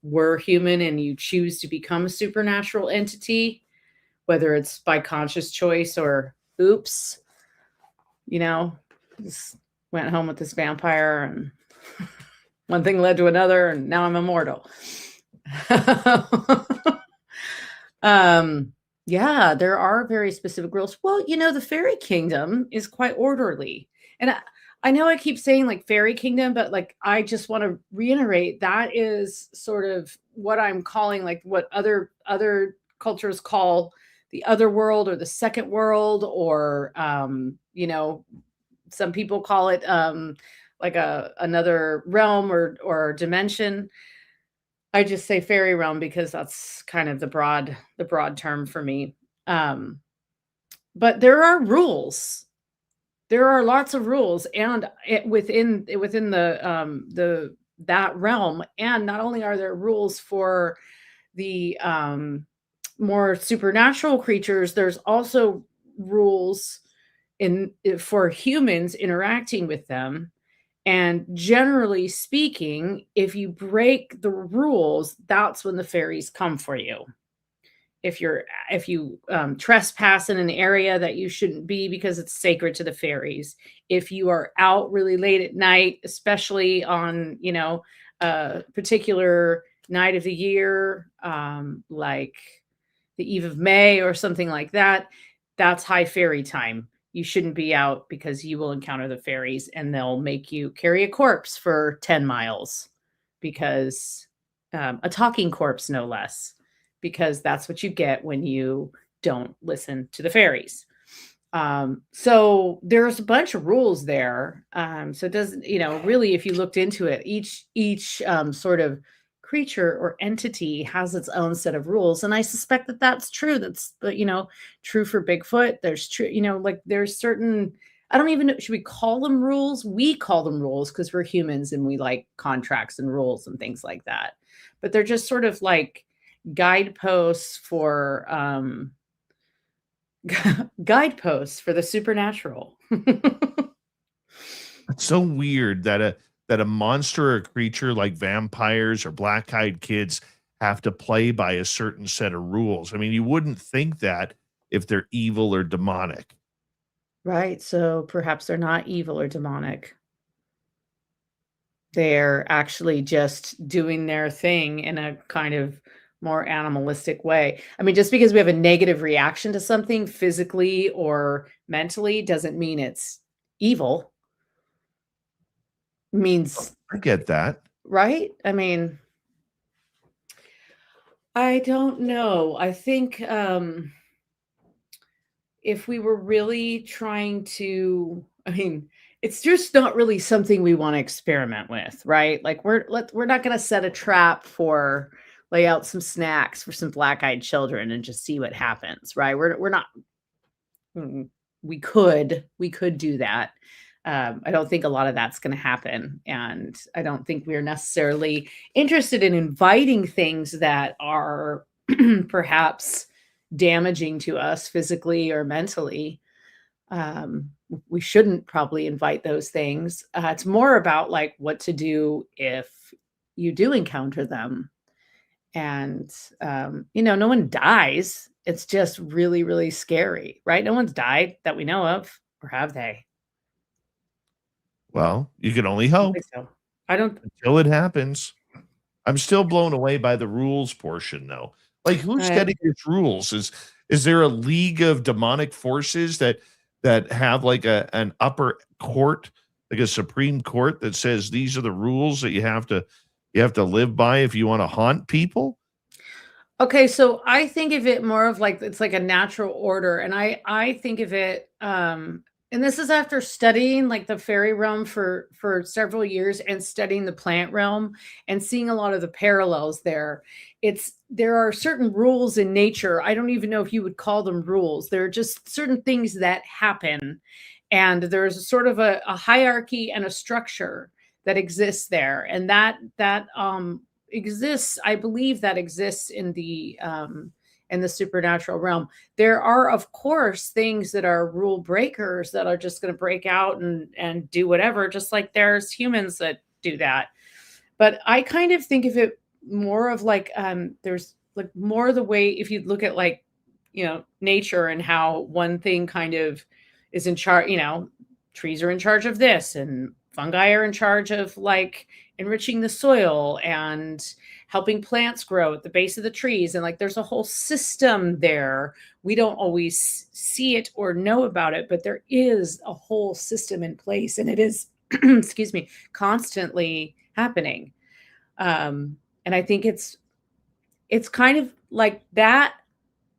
were human and you choose to become a supernatural entity, whether it's by conscious choice or oops, just went home with this vampire and one thing led to another and now I'm immortal. Yeah, there are very specific rules. Well, the fairy kingdom is quite orderly. And I know I keep saying like fairy kingdom, but like I just want to reiterate that is sort of what I'm calling like what other cultures call the other world or the second world, or some people call it like another realm or dimension. I just say fairy realm because that's kind of the broad term for me. But there are rules. There are lots of rules, and within that realm. And not only are there rules for the more supernatural creatures, there's also rules for humans interacting with them. And generally speaking, if you break the rules, that's when the fairies come for you. If you trespass in an area that you shouldn't be because it's sacred to the fairies, if you are out really late at night, especially on a particular night of the year, like the eve of May or something like that, that's high fairy time. You shouldn't be out because you will encounter the fairies and they'll make you carry a corpse for 10 miles because a talking corpse, no less, because that's what you get when you don't listen to the fairies. So there's a bunch of rules there. So it doesn't, really, if you looked into it, each sort of creature or entity has its own set of rules. And I suspect that that's true. That's, true for Bigfoot. There's true, like there's certain, I don't even know, should we call them rules? We call them rules because we're humans and we like contracts and rules and things like that. But they're just sort of like guideposts for, guideposts for the supernatural. It's so weird that a monster or a creature like vampires or black-eyed kids have to play by a certain set of rules. I mean, you wouldn't think that if they're evil or demonic. Right. So perhaps they're not evil or demonic. They're actually just doing their thing in a kind of more animalistic way. I mean, just because we have a negative reaction to something physically or mentally doesn't mean it's evil. Means, I get that. right? I mean, I don't know. I think if we were really trying to, I mean, it's just not really something we want to experiment with, right? Like we're not going to set a trap for lay out some snacks for some black-eyed children and just see what happens, right? We're not. We could do that. I don't think a lot of that's going to happen, and I don't think we're necessarily interested in inviting things that are perhaps damaging to us physically or mentally. We shouldn't probably invite those things. It's more about like what to do if you do encounter them. And, no one dies. It's just really, really scary, right? No one's died that we know of, or have they? Well, you can only I don't hope think so. I don't. until it happens. I'm still blown away by the rules portion, though. Like, who's I, getting these rules? Is there a league of demonic forces that have like an upper court, like a Supreme Court that says these are the rules that you have to live by if you want to haunt people? Okay, so I think of it more of like it's like a natural order, and I think of it, and this is after studying like the fairy realm for several years and studying the plant realm and seeing a lot of the parallels there. There are certain rules in nature. I don't even know if you would call them rules. There are just certain things that happen, and there's a sort of a hierarchy and a structure that exists there, and that exists, I believe that exists in the supernatural realm. There are, of course, things that are rule breakers that are just going to break out and do whatever, just like there's humans that do that. But I kind of think of it more of like there's like more the way if you look at like nature and how one thing kind of is in charge, trees are in charge of this and fungi are in charge of like enriching the soil and helping plants grow at the base of the trees. And like there's a whole system there. We don't always see it or know about it, but there is a whole system in place and it is, excuse me, constantly happening. And I think it's kind of like that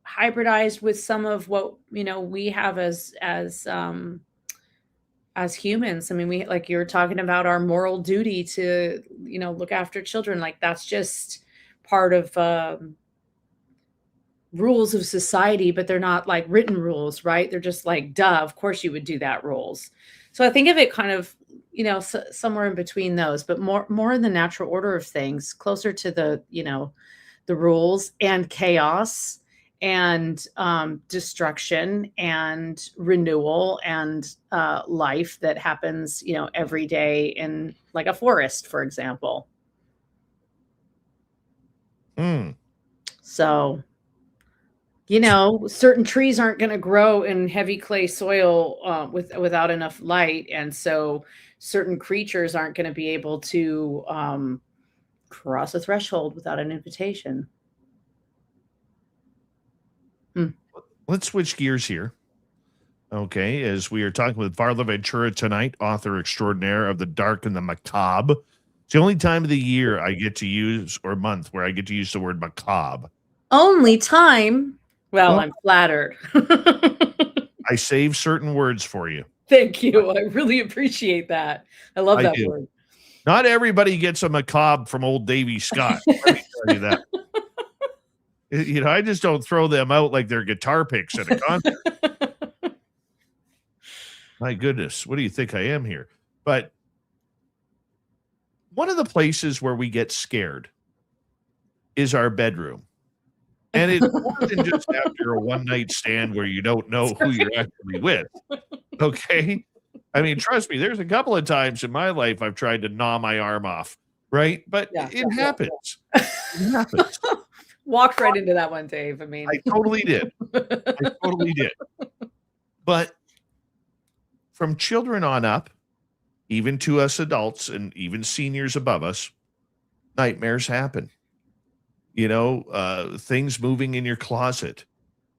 hybridized with some of what, we have as humans. I mean, we, like you were talking about our moral duty to, look after children. Like that's just part of rules of society, but they're not like written rules, right? They're just like, duh, of course you would do that rules. So I think of it kind of, somewhere in between those, but more in the natural order of things, closer to the, the rules and chaos and destruction and renewal and life that happens, every day in like a forest, for example. So, certain trees aren't going to grow in heavy clay soil without enough light. And so certain creatures aren't going to be able to cross a threshold without an invitation. Let's switch gears here. Okay, as we are talking with Varla Ventura tonight, author extraordinaire of The Dark and the Macabre. It's the only time of the year I get to use, or month, where I get to use the word macabre. Only time. Well, Well, I'm flattered. I save certain words for you. Thank you. I really appreciate that. I love that word. Not everybody gets a macabre from old Davy Scott. Let me tell you that. You know, I just don't throw them out like they're guitar picks at a concert. My goodness, what do you think I am here? But one of the places where we get scared is our bedroom. And it's more than just after a one-night stand where you don't know who you're actually with. Okay? I mean, trust me, there's a couple of times in my life I've tried to gnaw my arm off, right? But it happens. It happens. Walked right into that one, Dave. I mean, I totally did. I totally did. But from children on up, even to us adults and even seniors above us, nightmares happen. You know, things moving in your closet.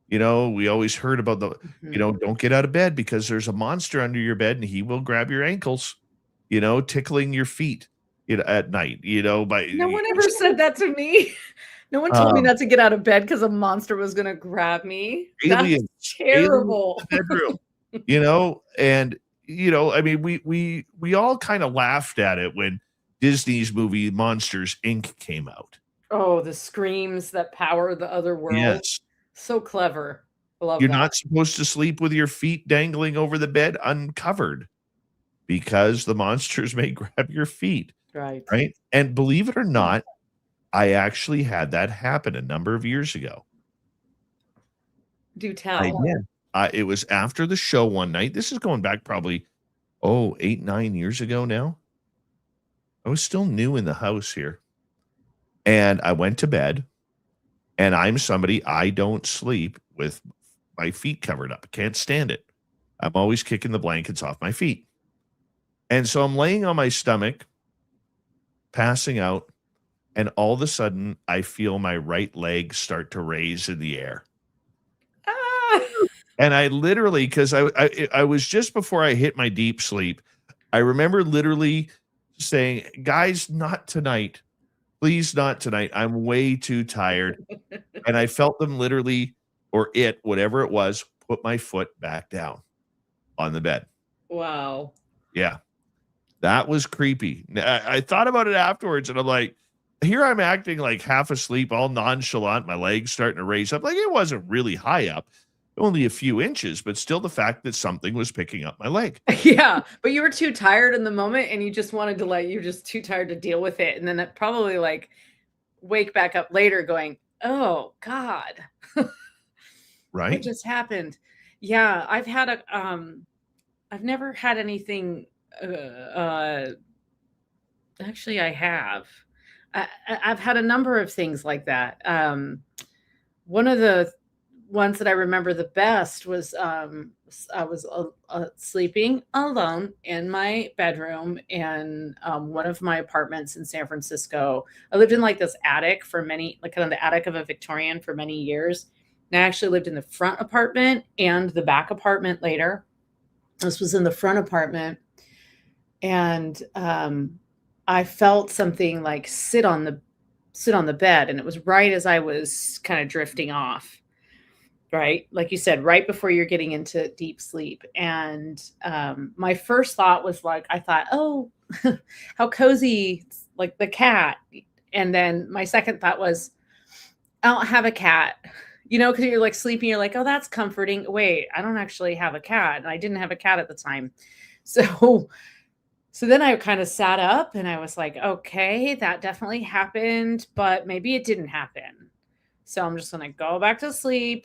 You know, we always heard about don't get out of bed because there's a monster under your bed and he will grab your ankles, tickling your feet at night, no one ever said that to me. No one told me not to get out of bed because a monster was going to grab me. Aliens, That's terrible. Bedroom, and I mean, we all kind of laughed at it when Disney's movie Monsters Inc. came out. Oh, the screams that power the other world. Yes. So clever. Love You're that. not supposed to sleep with your feet dangling over the bed uncovered because the monsters may grab your feet. Right. Right. And believe it or not, I actually had that happen a number of years ago. Do tell. I did. It was after the show one night. This is going back probably, 8-9 years ago now. I was still new in the house here. And I went to bed. And I'm somebody, I don't sleep with my feet covered up. I can't stand it. I'm always kicking the blankets off my feet. And so I'm laying on my stomach, passing out. And all of a sudden, I feel my right leg start to raise in the air. Ah. And I literally, because I was just before I hit my deep sleep, I remember literally saying, guys, not tonight. Please, not tonight. I'm way too tired. And I felt them literally, or whatever it was, put my foot back down on the bed. Wow. Yeah. That was creepy. I thought about it afterwards and I'm like, here I'm acting like half asleep, all nonchalant, my legs starting to raise up. Like it wasn't really high up, only a few inches, but still the fact that something was picking up my leg. Yeah, but you were too tired in the moment and you just wanted to you're just too tired to deal with it. And then it probably wake back up later going, oh God. Right. What just happened? Yeah, I've had I've never had anything, actually I have. I've had a number of things like that. One of the ones that I remember the best was I was sleeping alone in my bedroom in one of my apartments in San Francisco. I lived in this attic for kind of the attic of a Victorian for many years. And I actually lived in the front apartment and the back apartment later. This was in the front apartment. And I felt something sit on the bed. And it was right as I was kind of drifting off. Right. Like you said, right before you're getting into deep sleep. And my first thought was I thought, oh, how cozy, like the cat. And then my second thought was, I don't have a cat, because you're sleeping. You're like, oh, that's comforting. Wait, I don't actually have a cat. And I didn't have a cat at the time. So then I kind of sat up and I was like, okay, that definitely happened, but maybe it didn't happen. So I'm just going to go back to sleep.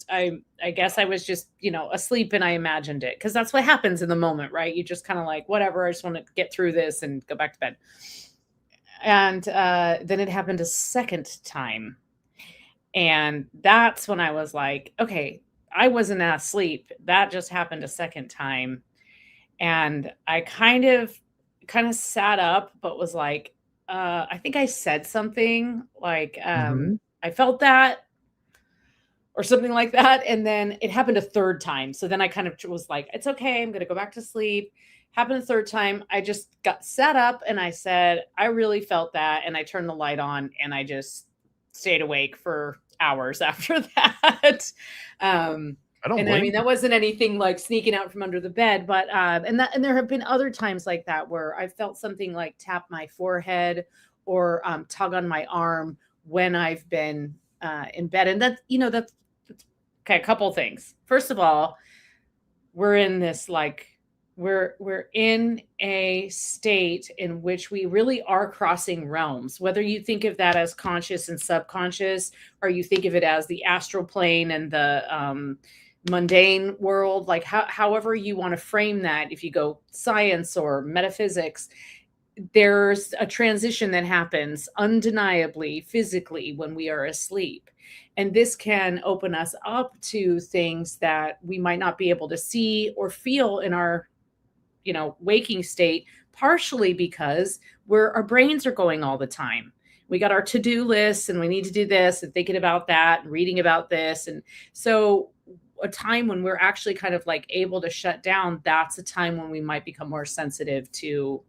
I guess I was just, asleep and I imagined it because that's what happens in the moment, right? You just kind of whatever, I just want to get through this and go back to bed. And then it happened a second time. And that's when I was like, okay, I wasn't asleep. That just happened a second time. And I kind of sat up, but was I think I said something I felt that. or something like that. And then it happened a third time. So then I kind of was like, it's okay. I'm going to go back to sleep. Happened a third time. I just got sat up and I said, I really felt that. And I turned the light on and I just stayed awake for hours after that. I don't And blame I mean, you. that wasn't anything like sneaking out from under the bed, but and there have been other times like that where I felt something like tap my forehead or tug on my arm when I've been in bed. And that's, that's okay. A couple things. First of all, we're in this like we're in a state in which we really are crossing realms, whether you think of that as conscious and subconscious, or you think of it as the astral plane and the mundane world, like however you want to frame that. If you go science or metaphysics, there's a transition that happens undeniably physically when we are asleep. And this can open us up to things that we might not be able to see or feel in our, waking state, partially because our brains are going all the time. We got our to-do lists and we need to do this and thinking about that and reading about this. And so a time when we're actually kind of like able to shut down, that's a time when we might become more sensitive to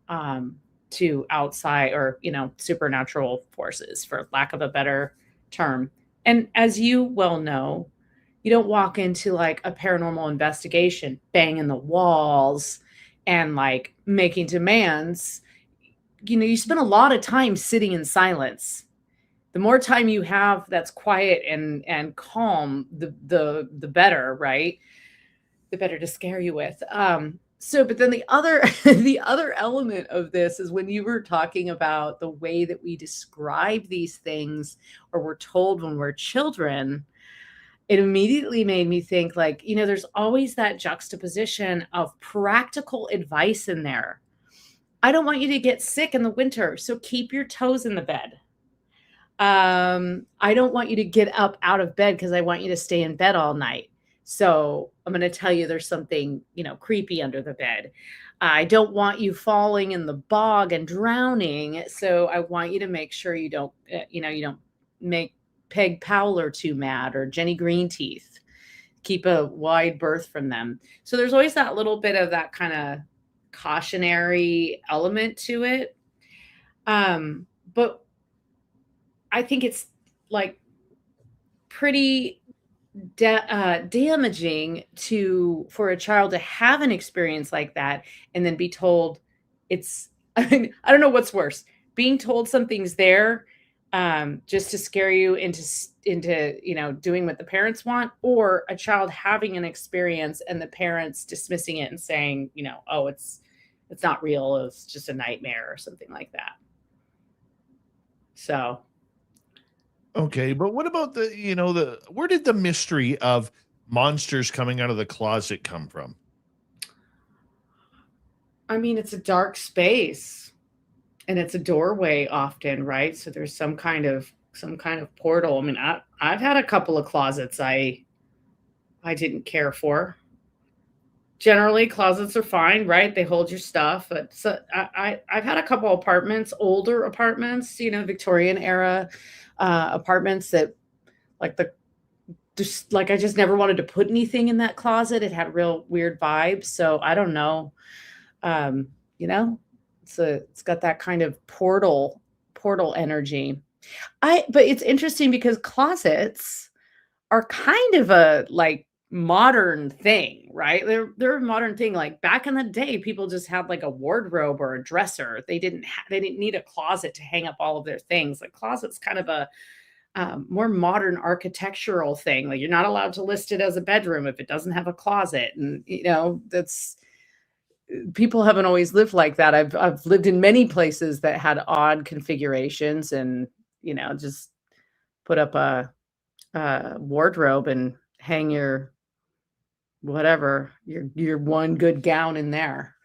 outside or, supernatural forces, for lack of a better term. And as you well know, you don't walk into like a paranormal investigation, banging the walls and like making demands. You spend a lot of time sitting in silence. The more time you have that's quiet and calm, the better, right? The better to scare you with. But then the other the other element of this is when you were talking about the way that we describe these things or we're told when we're children, it immediately made me think like, there's always that juxtaposition of practical advice in there. I don't want you to get sick in the winter, so keep your toes in the bed. I don't want you to get up out of bed because I want you to stay in bed all night. So I'm going to tell you there's something, creepy under the bed. I don't want you falling in the bog and drowning. So I want you to make sure you don't, you don't make Peg Powler too mad or Jenny Greenteeth. Keep a wide berth from them. So there's always that little bit of that kind of cautionary element to it. But I think it's like pretty damaging for a child to have an experience like that and then be told I don't know what's worse, being told something's there just to scare you into doing what the parents want, or a child having an experience and the parents dismissing it and saying, oh, it's not real, it's just a nightmare or something like that. So Okay, but what about where did the mystery of monsters coming out of the closet come from? I mean, it's a dark space and it's a doorway often, right? So there's some kind of portal. I mean, I've had a couple of closets I didn't care for. Generally, closets are fine, right? They hold your stuff. But I've had a couple apartments, older apartments, Victorian era apartments that I just never wanted to put anything in that closet. It had real weird vibes. So I don't know. It's got that kind of portal energy. But it's interesting because closets are kind of a like modern thing, right? They're a modern thing. Like back in the day, people just had like a wardrobe or a dresser. They didn't need a closet to hang up all of their things. Like closet's kind of a more modern architectural thing. Like you're not allowed to list it as a bedroom if it doesn't have a closet. And that's, people haven't always lived like that. I've lived in many places that had odd configurations and, just put up a wardrobe and hang your whatever, your one good gown in there.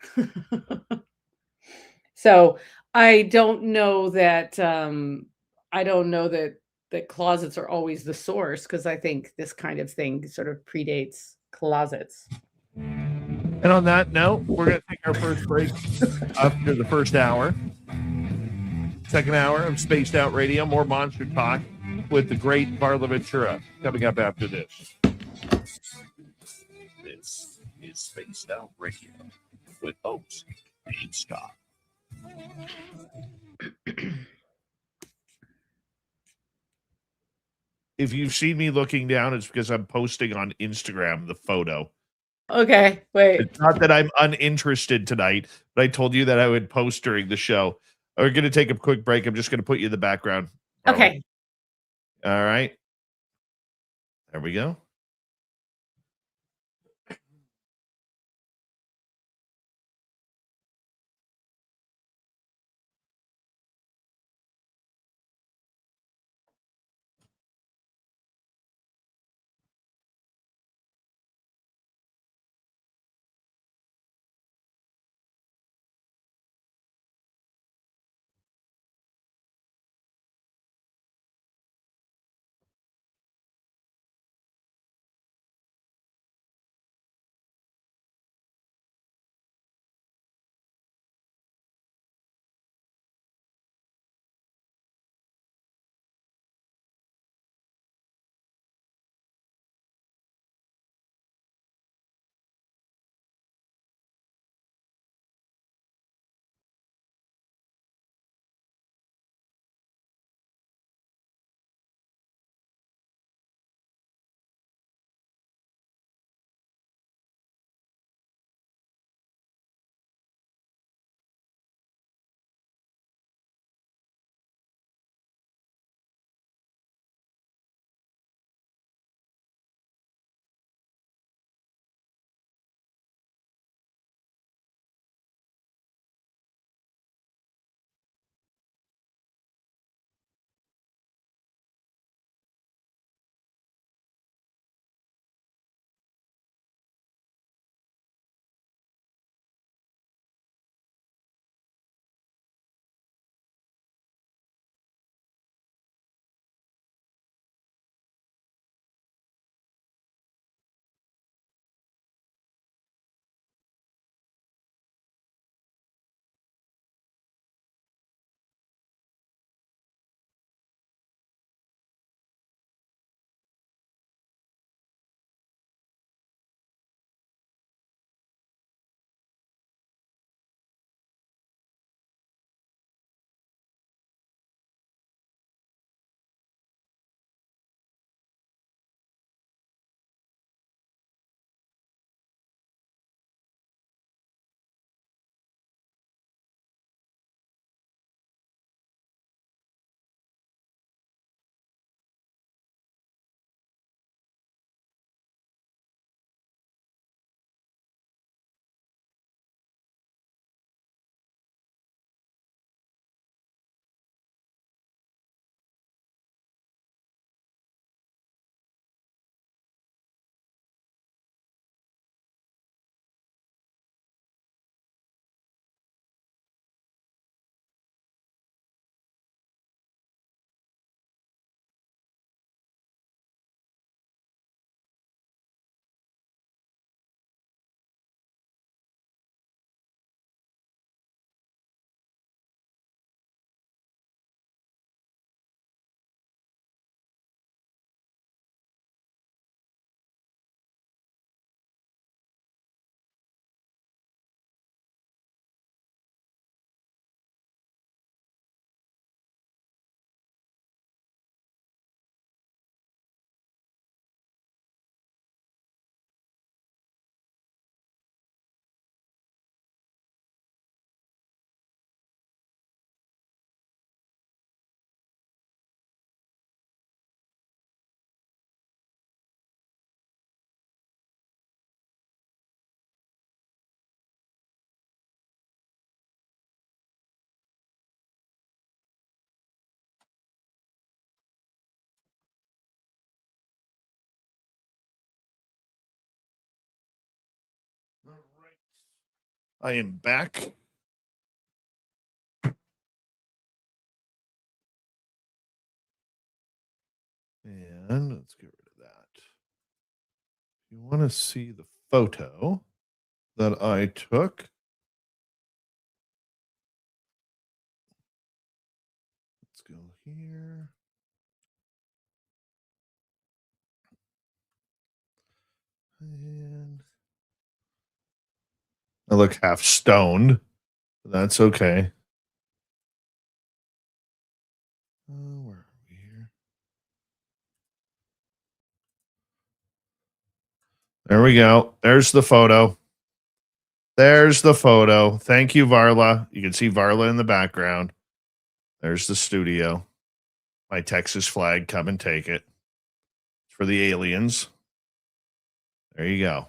So I don't know that that closets are always the source, because I think this kind of thing sort of predates closets. And on that note, we're going to take our first break after the first hour. Second hour of Spaced Out Radio, more monster talk. with the great Varla Ventura coming up after this. This is Spaced Out Radio with host Dave Scott. If you've seen me looking down, it's because I'm posting on Instagram the photo. Okay, wait. It's not that I'm uninterested tonight, but I told you that I would post during the show. We're going to take a quick break. I'm just going to put you in the background. Okay. All right. There we go. All right. I am back. And let's get rid of that. If you want to see the photo that I took, let's go here. And I look half stoned. That's okay. Where are we here? There we go. There's the photo. There's the photo. Thank you, Varla. You can see Varla in the background. There's the studio. My Texas flag. Come and take it. It's for the aliens. There you go.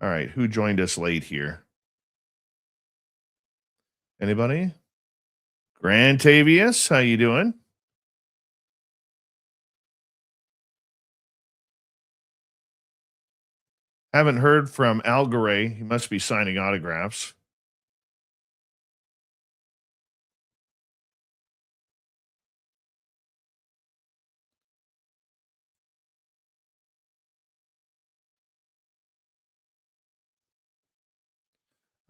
All right. Who joined us late here? Anybody? Grantavius, how you doing? Haven't heard from Algaray. He must be signing autographs.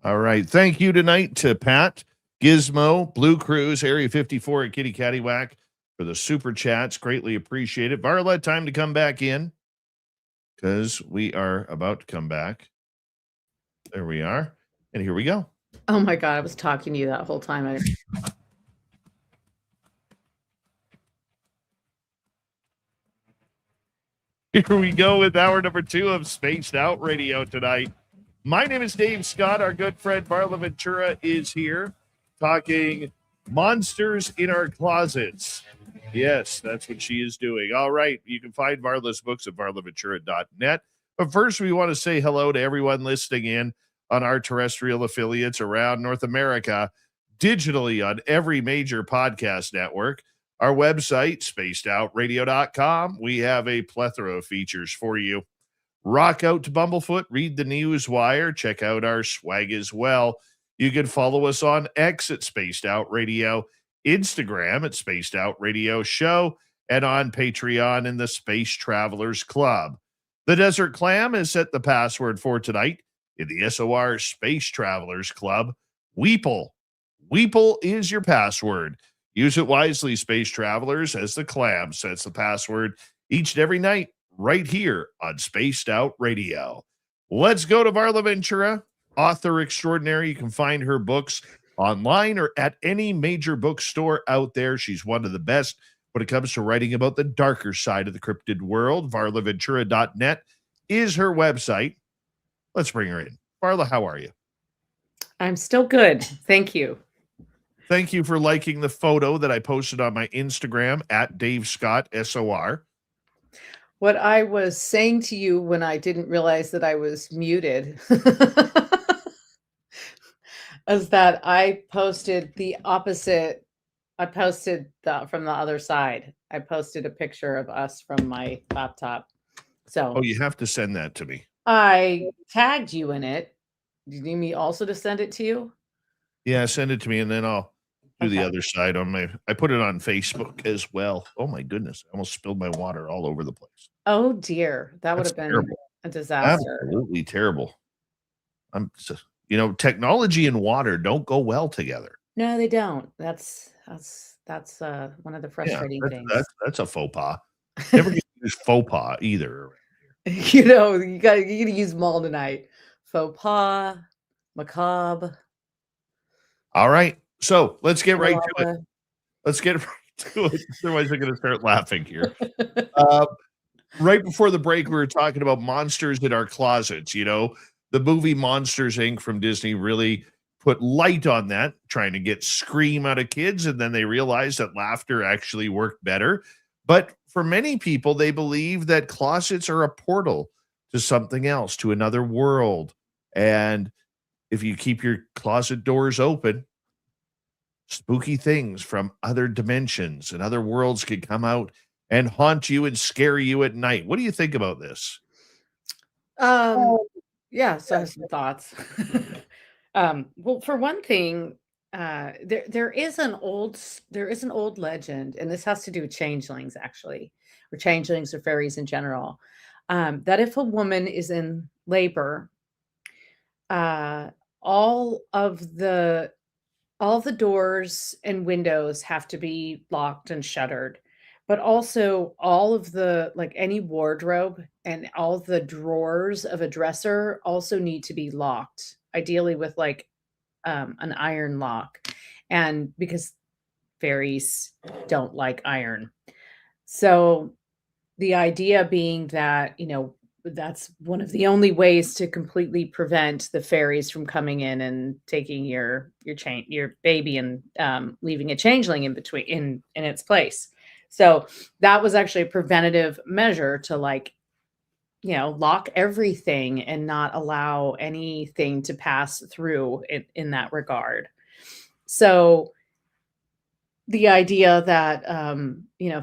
All right. Thank you tonight to Pat, Gizmo, Blue Cruise, Area 54 at Kitty Cattywhack for the super chats. Greatly appreciate it. Varla, time to come back in because we are about to come back. There we are. And here we go. Oh my God, I was talking to you that whole time. Here we go with hour number 2 of Spaced Out Radio tonight. My name is Dave Scott. Our good friend Varla Ventura is here talking monsters in our closets. Yes, that's what she is doing. All right. You can find Varla's books at varlaventura.net. But first, we want to say hello to everyone listening in on our terrestrial affiliates around North America, digitally on every major podcast network. Our website, spacedoutradio.com. We have a plethora of features for you. Rock out to Bumblefoot, read the news wire, check out our swag as well. You can follow us on X at Spaced Out Radio, Instagram at Spaced Out Radio Show, and on Patreon in the Space Travelers Club. The Desert Clam has set the password for tonight in the SOR Space Travelers Club. Weeple. Weeple is your password. Use it wisely, Space Travelers, as the Clam sets the password each and every night right here on Spaced Out Radio. Let's go to Varla Ventura, author extraordinary. You can find her books online or at any major bookstore out there. She's one of the best when it comes to writing about the darker side of the cryptid world. varlaventura.net is her website. Let's bring her in. Varla, how are you? I'm still good. Thank you. Thank you for liking the photo that I posted on my Instagram at Dave Scott SOR. What I was saying to you when I didn't realize that I was muted is that I posted the opposite. I posted from the other side. I posted a picture of us from my laptop. So Oh, you have to send that to me. I tagged you in it. Do you need me also to send it to you? Yeah, send it to me and then I'll do the Okay. other side on I put it on Facebook as well. Oh my goodness. I almost spilled my water all over the place. Oh dear. That would That's have been terrible. a disaster. Absolutely terrible. Technology and water don't go well together. No, they don't. That's one of the frustrating things. That's a faux pas. Never gonna use faux pas either. You gotta use them all tonight. Faux pas, macabre. All right. So let's get right to it. macabre. Let's get right to it. Otherwise, I'm going to start laughing here. Right before the break, we were talking about monsters in our closets. The movie Monsters, Inc. from Disney really put light on that, trying to get scream out of kids. And then they realized that laughter actually worked better. But for many people, they believe that closets are a portal to something else, to another world. And if you keep your closet doors open, spooky things from other dimensions and other worlds can come out and haunt you and scare you at night. What do you think about this? Yeah, so I have some thoughts. Well, for one thing, there is an old legend, and this has to do with changelings, actually, or changelings or fairies in general. That if a woman is in labor, all of the doors and windows have to be locked and shuttered. but also all of the like any wardrobe and all the drawers of a dresser also need to be locked, ideally with like an iron lock. And because fairies don't like iron. So the idea being that, that's one of the only ways to completely prevent the fairies from coming in and taking your baby and leaving a changeling in between in its place. So that was actually a preventative measure to like, lock everything and not allow anything to pass through in that regard. So the idea that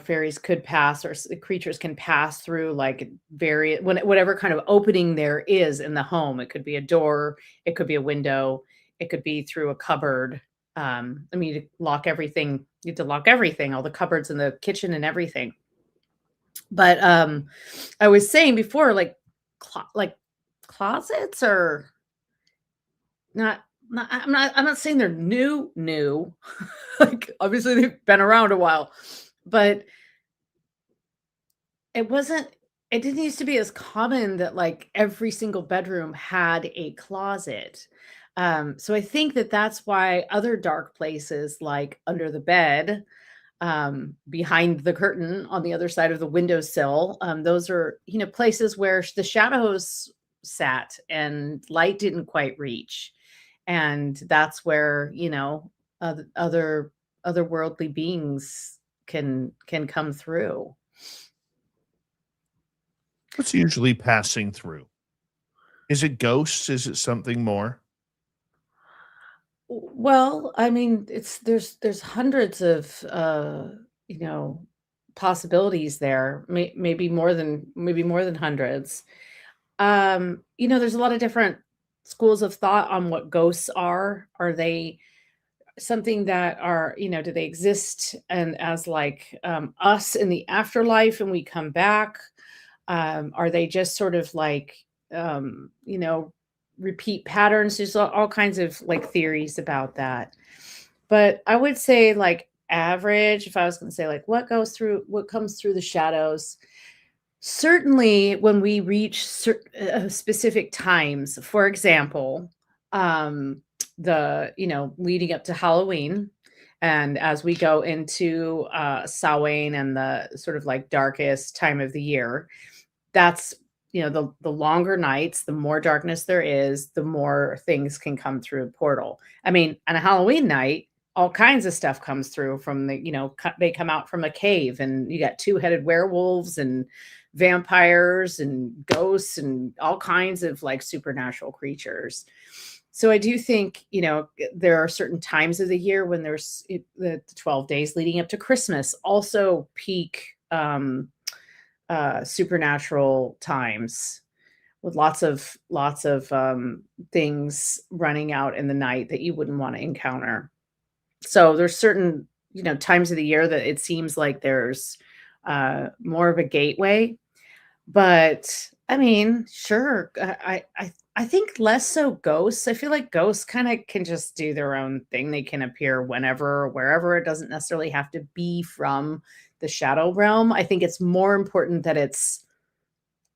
fairies could pass or creatures can pass through like whatever kind of opening there is in the home. It could be a door, it could be a window, it could be through a cupboard. I mean, you have to lock everything, all the cupboards in the kitchen and everything. But I was saying before, like like closets are not I'm not saying they're new. Like, obviously, they've been around a while, but it wasn't it didn't used to be as common that, like, every single bedroom had a closet. So I think that that's why other dark places, like under the bed, behind the curtain on the other side of the windowsill, those are, places where the shadows sat and light didn't quite reach. And that's where, otherworldly beings can come through. What's usually passing through? Is it ghosts? Is it something more? Well, I mean, there's hundreds of you know possibilities there. Maybe more than hundreds. There's a lot of different schools of thought on what ghosts are. Are they something that are, do they exist and as like us in the afterlife and we come back? Are they just sort of like repeat patterns? There's all kinds of like theories about that. But I would say like average, if I was going to say like what comes through the shadows, certainly when we reach specific times, for example, leading up to Halloween, and as we go into Samhain and the sort of like darkest time of the year, that's the longer nights, the more darkness there is, the more things can come through a portal. I mean, on a Halloween night, all kinds of stuff comes through from they come out from a cave, and you got two-headed werewolves and vampires and ghosts and all kinds of like supernatural creatures. So I do think, there are certain times of the year when the 12 days leading up to Christmas also peak supernatural times with lots of things running out in the night that you wouldn't want to encounter. So there's certain, times of the year that it seems like there's more of a gateway. But I mean, sure, I think less so ghosts. I feel like ghosts kind of can just do their own thing. They can appear whenever, wherever. It doesn't necessarily have to be from the shadow realm. I think it's more important that it's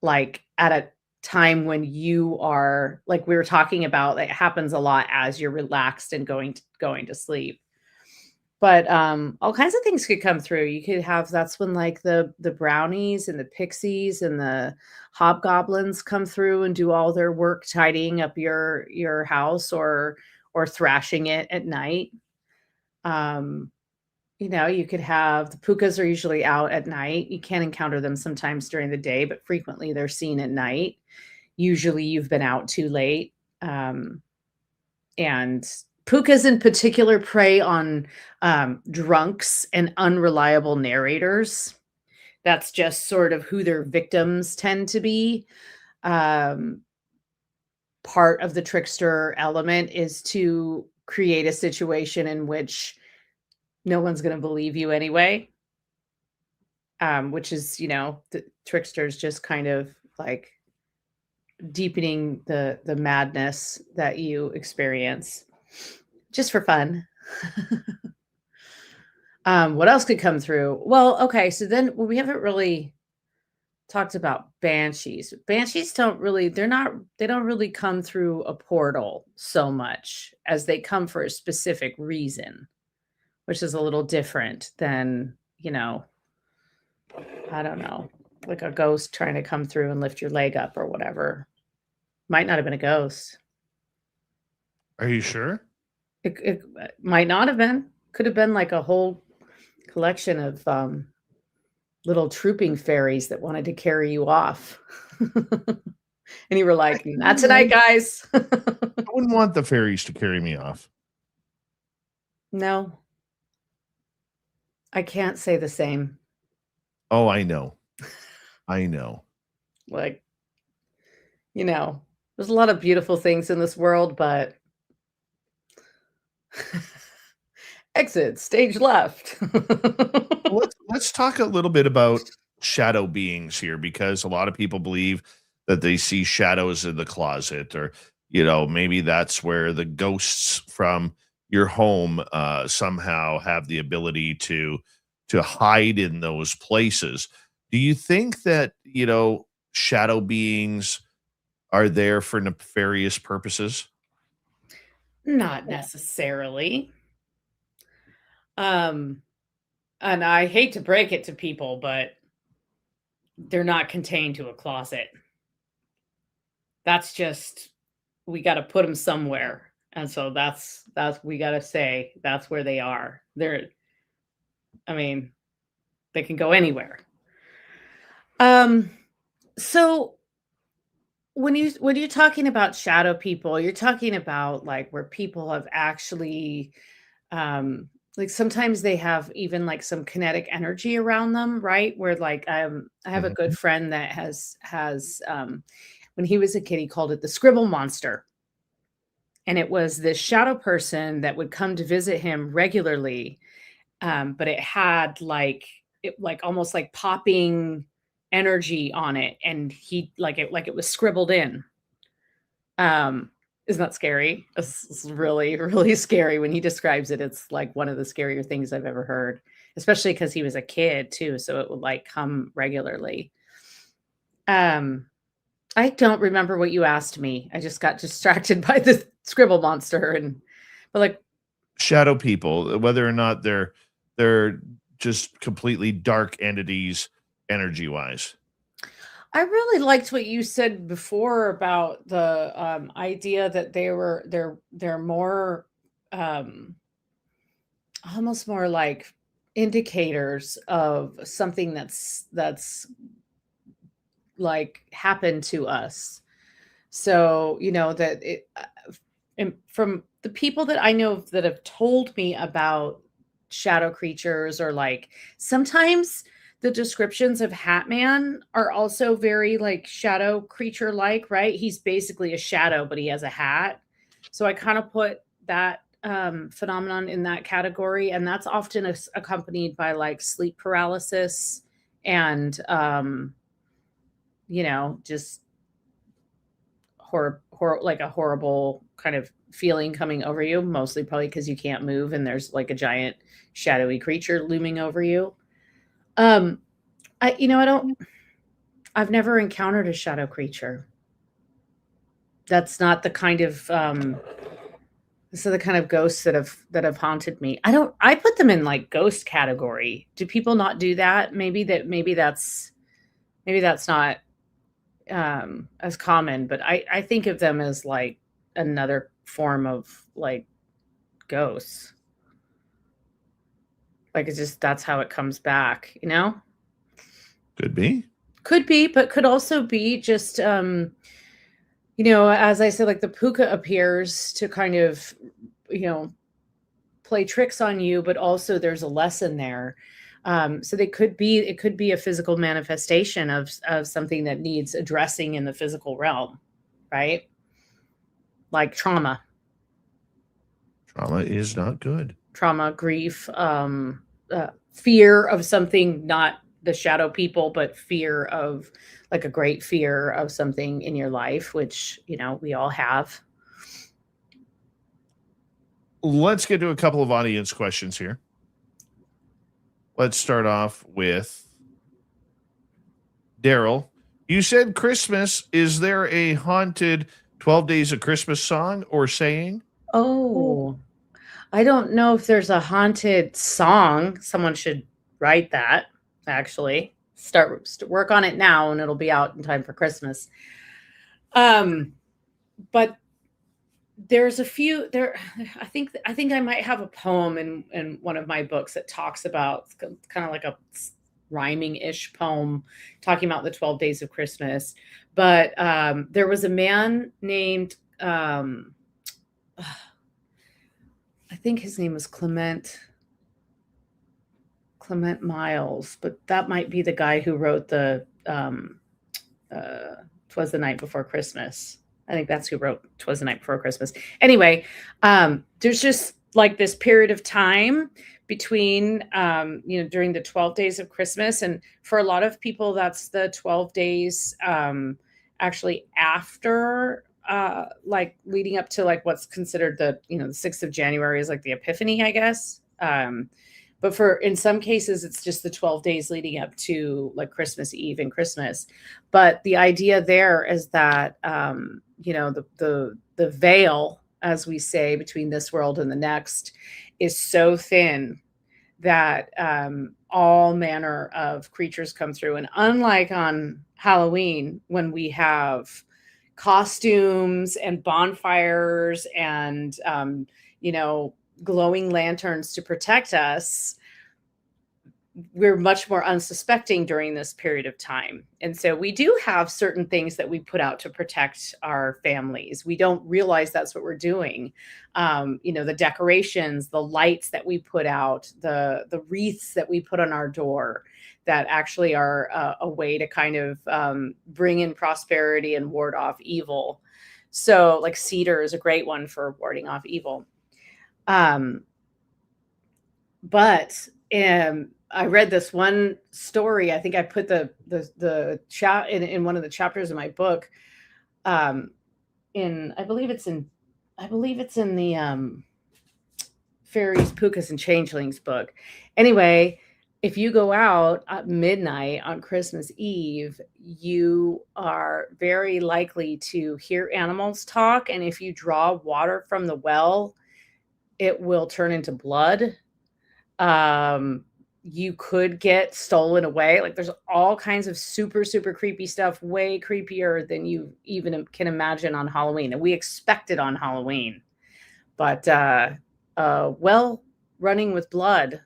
like at a time when you are like we were talking about, it happens a lot as you're relaxed and going to sleep. But all kinds of things could come through. You could have that's when like the brownies and the pixies and the hobgoblins come through and do all their work tidying up your house or thrashing it at night. Um, you could have the pukas are usually out at night. You can encounter them sometimes during the day, but frequently they're seen at night. Usually you've been out too late. And pukas in particular prey on drunks and unreliable narrators. That's just sort of who their victims tend to be. Um, Part of the trickster element is to create a situation in which no one's going to believe you anyway, which is, the tricksters just kind of like deepening the madness that you experience just for fun. What else could come through? Well, okay, so then we haven't really talked about banshees. Banshees they don't really come through a portal so much as they come for a specific reason, which is a little different than, I don't know, like a ghost trying to come through and lift your leg up or whatever. Might not have been a ghost. Are you sure? It might not have been. Could have been like a whole collection of little trooping fairies that wanted to carry you off. And you were like, not tonight, guys. I wouldn't want the fairies to carry me off. No, I can't say the same. Oh, I know. I know. Like, there's a lot of beautiful things in this world, but exit, stage left. Well, let's talk a little bit about shadow beings here, because a lot of people believe that they see shadows in the closet, or maybe that's where the ghosts from your home somehow have the ability to hide in those places. Do you think that shadow beings are there for nefarious purposes? Not necessarily. And I hate to break it to people, but they're not contained to a closet. That's just, we got to put them somewhere. And so that's we got to say that's where they are. They can go anywhere. So when you're talking about shadow people, you're talking about like where people have actually, like sometimes they have even like some kinetic energy around them, right? Where like I have a good friend that has when he was a kid, he called it the scribble monster. And it was this shadow person that would come to visit him regularly. But it had almost like popping energy on it. And he like it was scribbled in. Isn't that scary? It's really, really scary when he describes it. It's like one of the scarier things I've ever heard, especially because he was a kid too. So it would like come regularly. I don't remember what you asked me. I just got distracted by the scribble monster but like Shadow people, whether or not they're just completely dark entities energy wise. I really liked what you said before about the idea that they're more almost more like indicators of something that's like happened to us. So, that and from the people that I know that have told me about shadow creatures, or like sometimes the descriptions of Hatman are also very like shadow creature like, right? He's basically a shadow, but he has a hat. So I kind of put that phenomenon in that category. And that's often accompanied by like sleep paralysis and, just like a horrible kind of feeling coming over you, mostly probably because you can't move and there's like a giant shadowy creature looming over you. I've never encountered a shadow creature. That's not the kind of so the kind of ghosts that have haunted me. I put them in like ghost category. Do people not do that? Maybe that's not as common, but I think of them as like another form of like ghosts. Like it's just, that's how it comes back, Could be, but could also be just, as I said, like the puka appears to kind of, play tricks on you, but also there's a lesson there. So it could be a physical manifestation of something that needs addressing in the physical realm, right? Like trauma. Trauma is not good. Trauma, grief, fear of something, not the shadow people, but fear of like a great fear of something in your life, which, we all have. Let's get to a couple of audience questions here. let's start off with Daryl. You said Christmas. Is there a haunted 12 Days of Christmas song or saying? Oh, I don't know if there's a haunted song. Someone should write that, actually. Work on it now and it'll be out in time for Christmas. But there's a few there. I think I might have a poem in one of my books that talks about kind of like a rhyming-ish poem talking about the 12 days of Christmas. But there was a man named I think his name was Clement Miles, but that might be the guy who wrote the 'Twas the Night Before Christmas. I think that's who wrote 'Twas the Night Before Christmas. Anyway, there's just like this period of time between, during the 12 days of Christmas. And for a lot of people, that's the 12 days actually after, like leading up to like what's considered the 6th of January is like the Epiphany, I guess. But in some cases, it's just the 12 days leading up to like Christmas Eve and Christmas. But the idea there is that, the veil, as we say, between this world and the next is so thin that all manner of creatures come through. And unlike on Halloween, when we have costumes and bonfires and, glowing lanterns to protect us, we're much more unsuspecting during this period of time. And so we do have certain things that we put out to protect our families. We don't realize that's what we're doing. The decorations, the lights that we put out, the wreaths that we put on our door that actually are a way to kind of bring in prosperity and ward off evil. So like cedar is a great one for warding off evil. But I read this one story. I think I put the chat in one of the chapters of my book. I believe it's in the Fairies, Pukas, and Changelings book. Anyway, if you go out at midnight on Christmas Eve, you are very likely to hear animals talk. And if you draw water from the well, it will turn into blood. You could get stolen away. Like there's all kinds of super, super creepy stuff, way creepier than you even can imagine on Halloween. And we expect it on Halloween. But well running with blood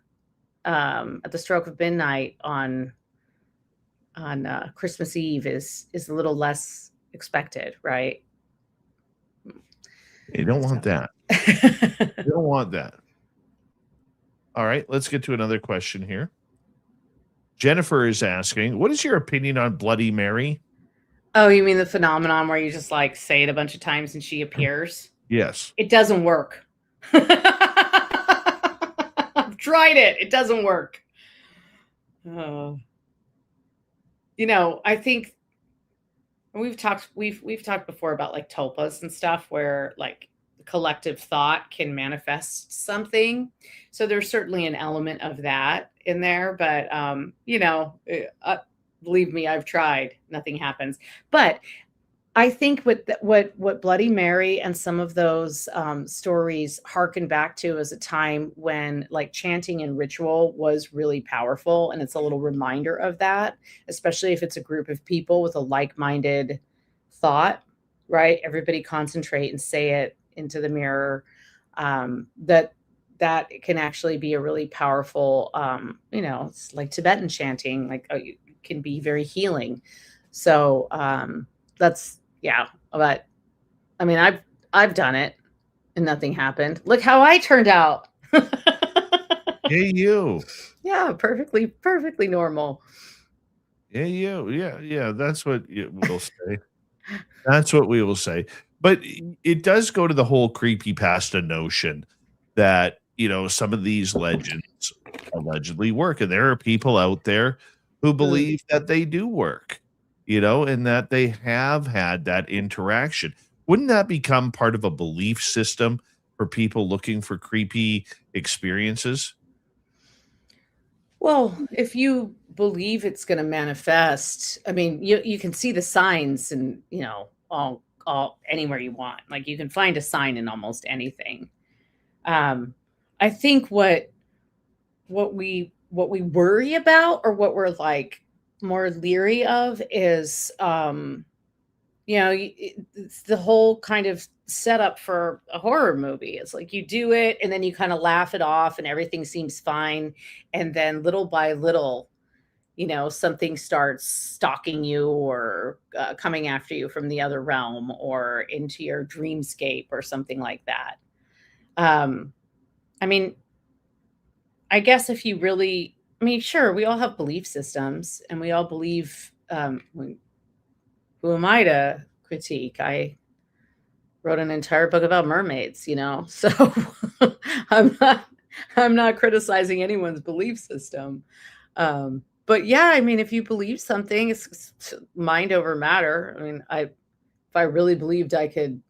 at the stroke of midnight on Christmas Eve is a little less expected, right? You don't want that. You don't want that. All right, let's get to another question here. Jennifer is asking, what is your opinion on Bloody Mary? Oh, you mean the phenomenon where you just like say it a bunch of times and she appears? Yes. It doesn't work. I've tried it. It doesn't work. I think we've talked before about like tulpas and stuff where like collective thought can manifest something. So there's certainly an element of that in there, but believe me, I've tried. Nothing happens. But I think what Bloody Mary and some of those stories harken back to is a time when like chanting and ritual was really powerful, and it's a little reminder of that, especially if it's a group of people with a like-minded thought, right? Everybody concentrate and say it into the mirror. That can actually be a really powerful, it's like Tibetan chanting, like it can be very healing. So that's, yeah. But I mean, I've done it and nothing happened. Look how I turned out. Hey, you. Yeah, perfectly normal. Hey, you. Yeah. That's what we'll say. That's what we will say. But it does go to the whole creepypasta notion that, some of these legends allegedly work. And there are people out there who believe that they do work, and that they have had that interaction. Wouldn't that become part of a belief system for people looking for creepy experiences? Well, if you believe it's going to manifest, I mean, you can see the signs and, all anywhere you want. Like you can find a sign in almost anything. Um, I think what we worry about or what we're like more leery of is it's the whole kind of setup for a horror movie. It's like you do it and then you kind of laugh it off and everything seems fine, and then little by little, something starts stalking you or coming after you from the other realm or into your dreamscape or something like that. um I mean, I guess if you really, I mean, sure, we all have belief systems and we all believe. Who am I to critique? I wrote an entire book about mermaids, so I'm not I'm not criticizing anyone's belief system. But yeah, I mean, if you believe something, it's mind over matter. I mean, if I really believed I could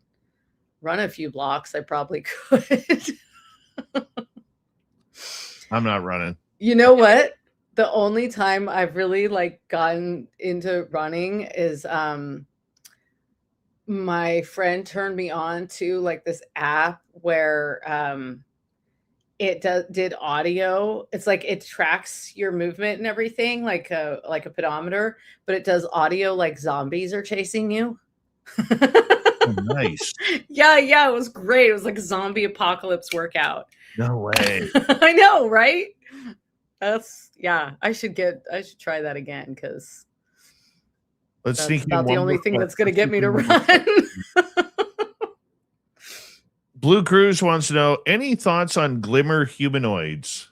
run a few blocks, I probably could. I'm not running. You know what? The only time I've really like gotten into running is my friend turned me on to like this app where it did audio. It's like it tracks your movement and everything like a pedometer, but it does audio like zombies are chasing you. Oh, nice. Yeah, it was great. It was like a zombie apocalypse workout. No way. I know, right? I should try that again because Let's that's sneak in about the one only more thing that's question. going to get me to run. Blue Cruise wants to know any thoughts on Glimmer humanoids?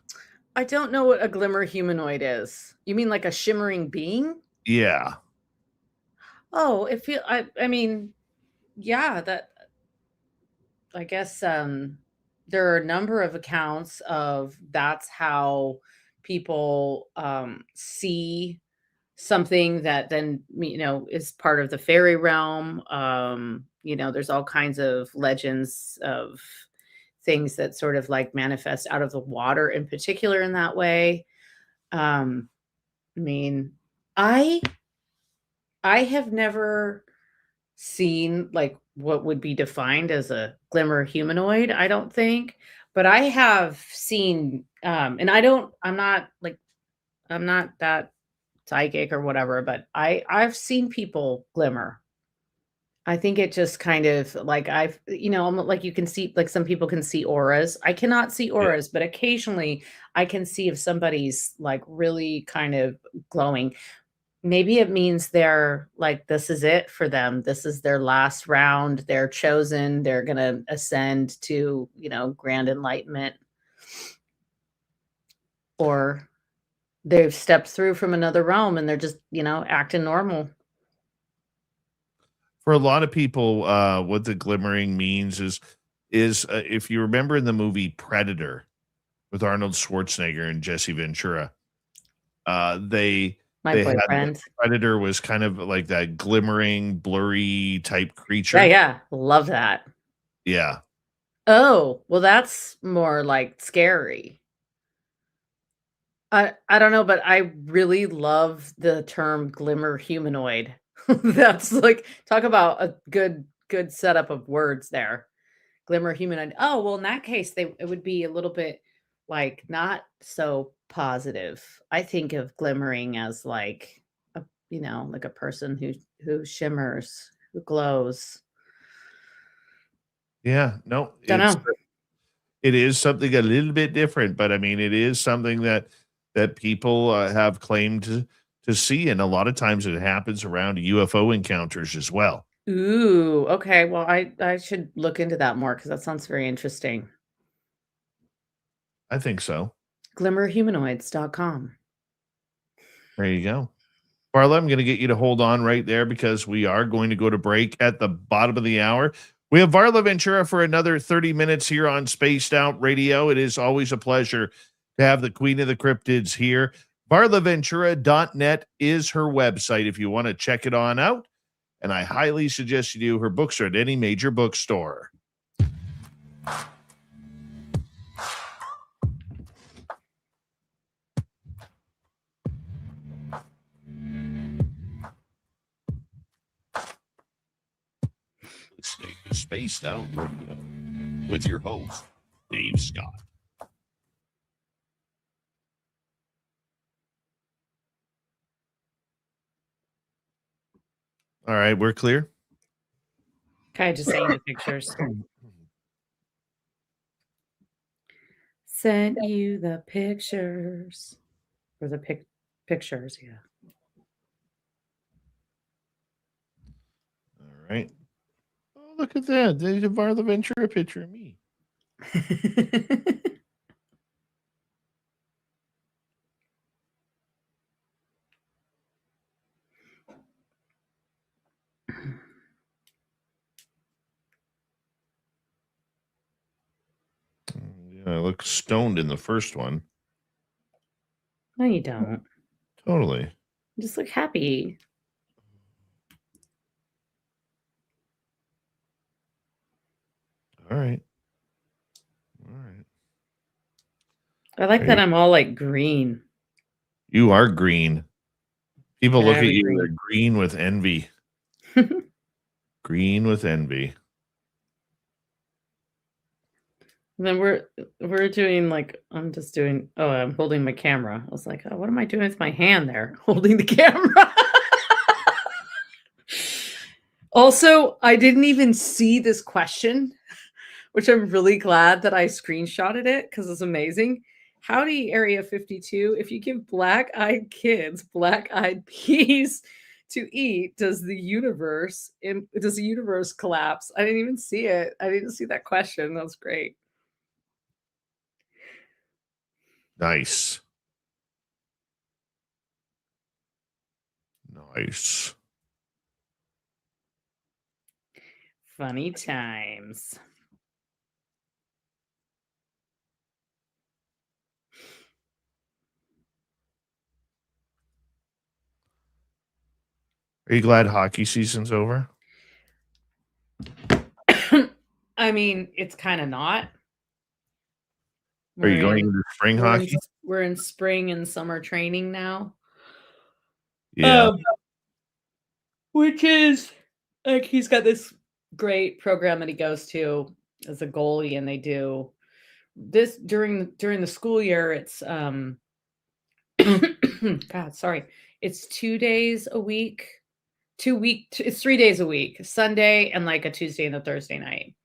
I don't know what a glimmer humanoid is. You mean like a shimmering being? Yeah. Oh, I mean, yeah, that I guess there are a number of accounts of that's how people see something that then is part of the fairy realm. There's all kinds of legends of things that sort of like manifest out of the water in particular in that way. I mean, I I have never seen like what would be defined as a glimmer humanoid, I don't think, but I have seen and I'm not that psychic or whatever, but I've seen people glimmer. I think it just kind of like like you can see, like some people can see auras. I cannot see Yeah. auras, but occasionally I can see if somebody's like really kind of glowing. Maybe it means they're like, this is it for them. This is their last round. They're chosen. They're going to ascend to, grand enlightenment. Or they've stepped through from another realm and they're just, acting normal. For a lot of people, what the glimmering means is if you remember in the movie Predator with Arnold Schwarzenegger and Jesse Ventura, they My they had the boyfriend. Predator was kind of like that glimmering, blurry type Yeah, creature. yeah. Love that. Yeah. Oh, well, that's more like scary. I don't know, but I really love the term glimmer humanoid. That's like, talk about a good setup of words there. Glimmer humanoid. Oh, well, in that case, it would be a little bit like not so positive. I think of glimmering as like like a person who shimmers, who glows. Yeah. No, Don't know. it is something a little bit different, but I mean, it is something that people have claimed to see, and a lot of times it happens around UFO encounters as well. Ooh, okay. Well, I should look into that more because that sounds very interesting. I think so. Glimmerhumanoids.com. There you go. Varla, I'm going to get you to hold on right there because we are going to go to break at the bottom of the hour. We have Varla Ventura for another 30 minutes here on Spaced Out Radio. It is always a pleasure to have the Queen of the Cryptids here. VarlaVentura.net is her website if you want to check it on out. And I highly suggest you do. Her books are at any major bookstore. listening to Spaced Out Radio with your host, Dave Scott. All right, we're clear. Okay, just send you the pictures. Sent you the pictures. Or the pictures, yeah. All right. Oh, look at that. There's a Varla Ventura picture of me. Yeah, I look stoned in the first one. No, you don't. Totally. You just look happy. All right. All right. I like that I'm all like green. You are green. People look at Very you, green. they're green with envy. Green with envy. And then we're doing like I'm holding my camera. I was like, oh, what am I doing with my hand there? Holding the camera. Also, I didn't even see this question, which I'm really glad that I screenshotted it because it's amazing. Howdy, Area 52. If you give black-eyed kids black-eyed peas to eat, does the universe collapse? I didn't even see it. I didn't see that question. That was great. Nice. Nice. Funny times. Are you glad hockey season's over? I mean, it's kind of not. Are you going into spring hockey? We're in spring and summer training now. Yeah. Which is like he's got this great program that he goes to as a goalie, and they do this during the school year. It's God, sorry. It's 2 days a week. It's 3 days a week, Sunday and like a Tuesday and a Thursday night.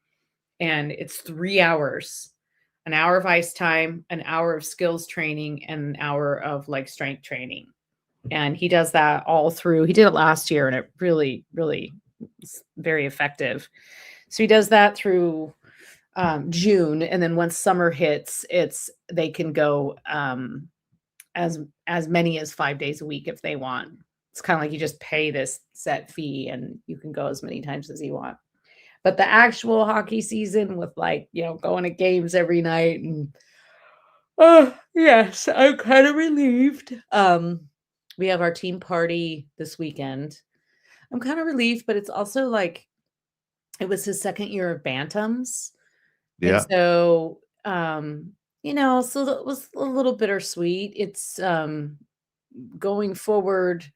And it's 3 hours, an hour of ice time, an hour of skills training, and an hour of like strength training. And he does that all through. He did it last year, and it really, really is very effective. So he does that through June, and then once summer hits, they can go as many as 5 days a week if they want. It's kind of like you just pay this set fee, and you can go as many times as you want. But the actual hockey season with like, going to games every night and yes, I'm kind of relieved. We have our team party this weekend. I'm kind of relieved, but it's also like it was his second year of Bantams. Yeah. And so so it was a little bittersweet. It's going forward.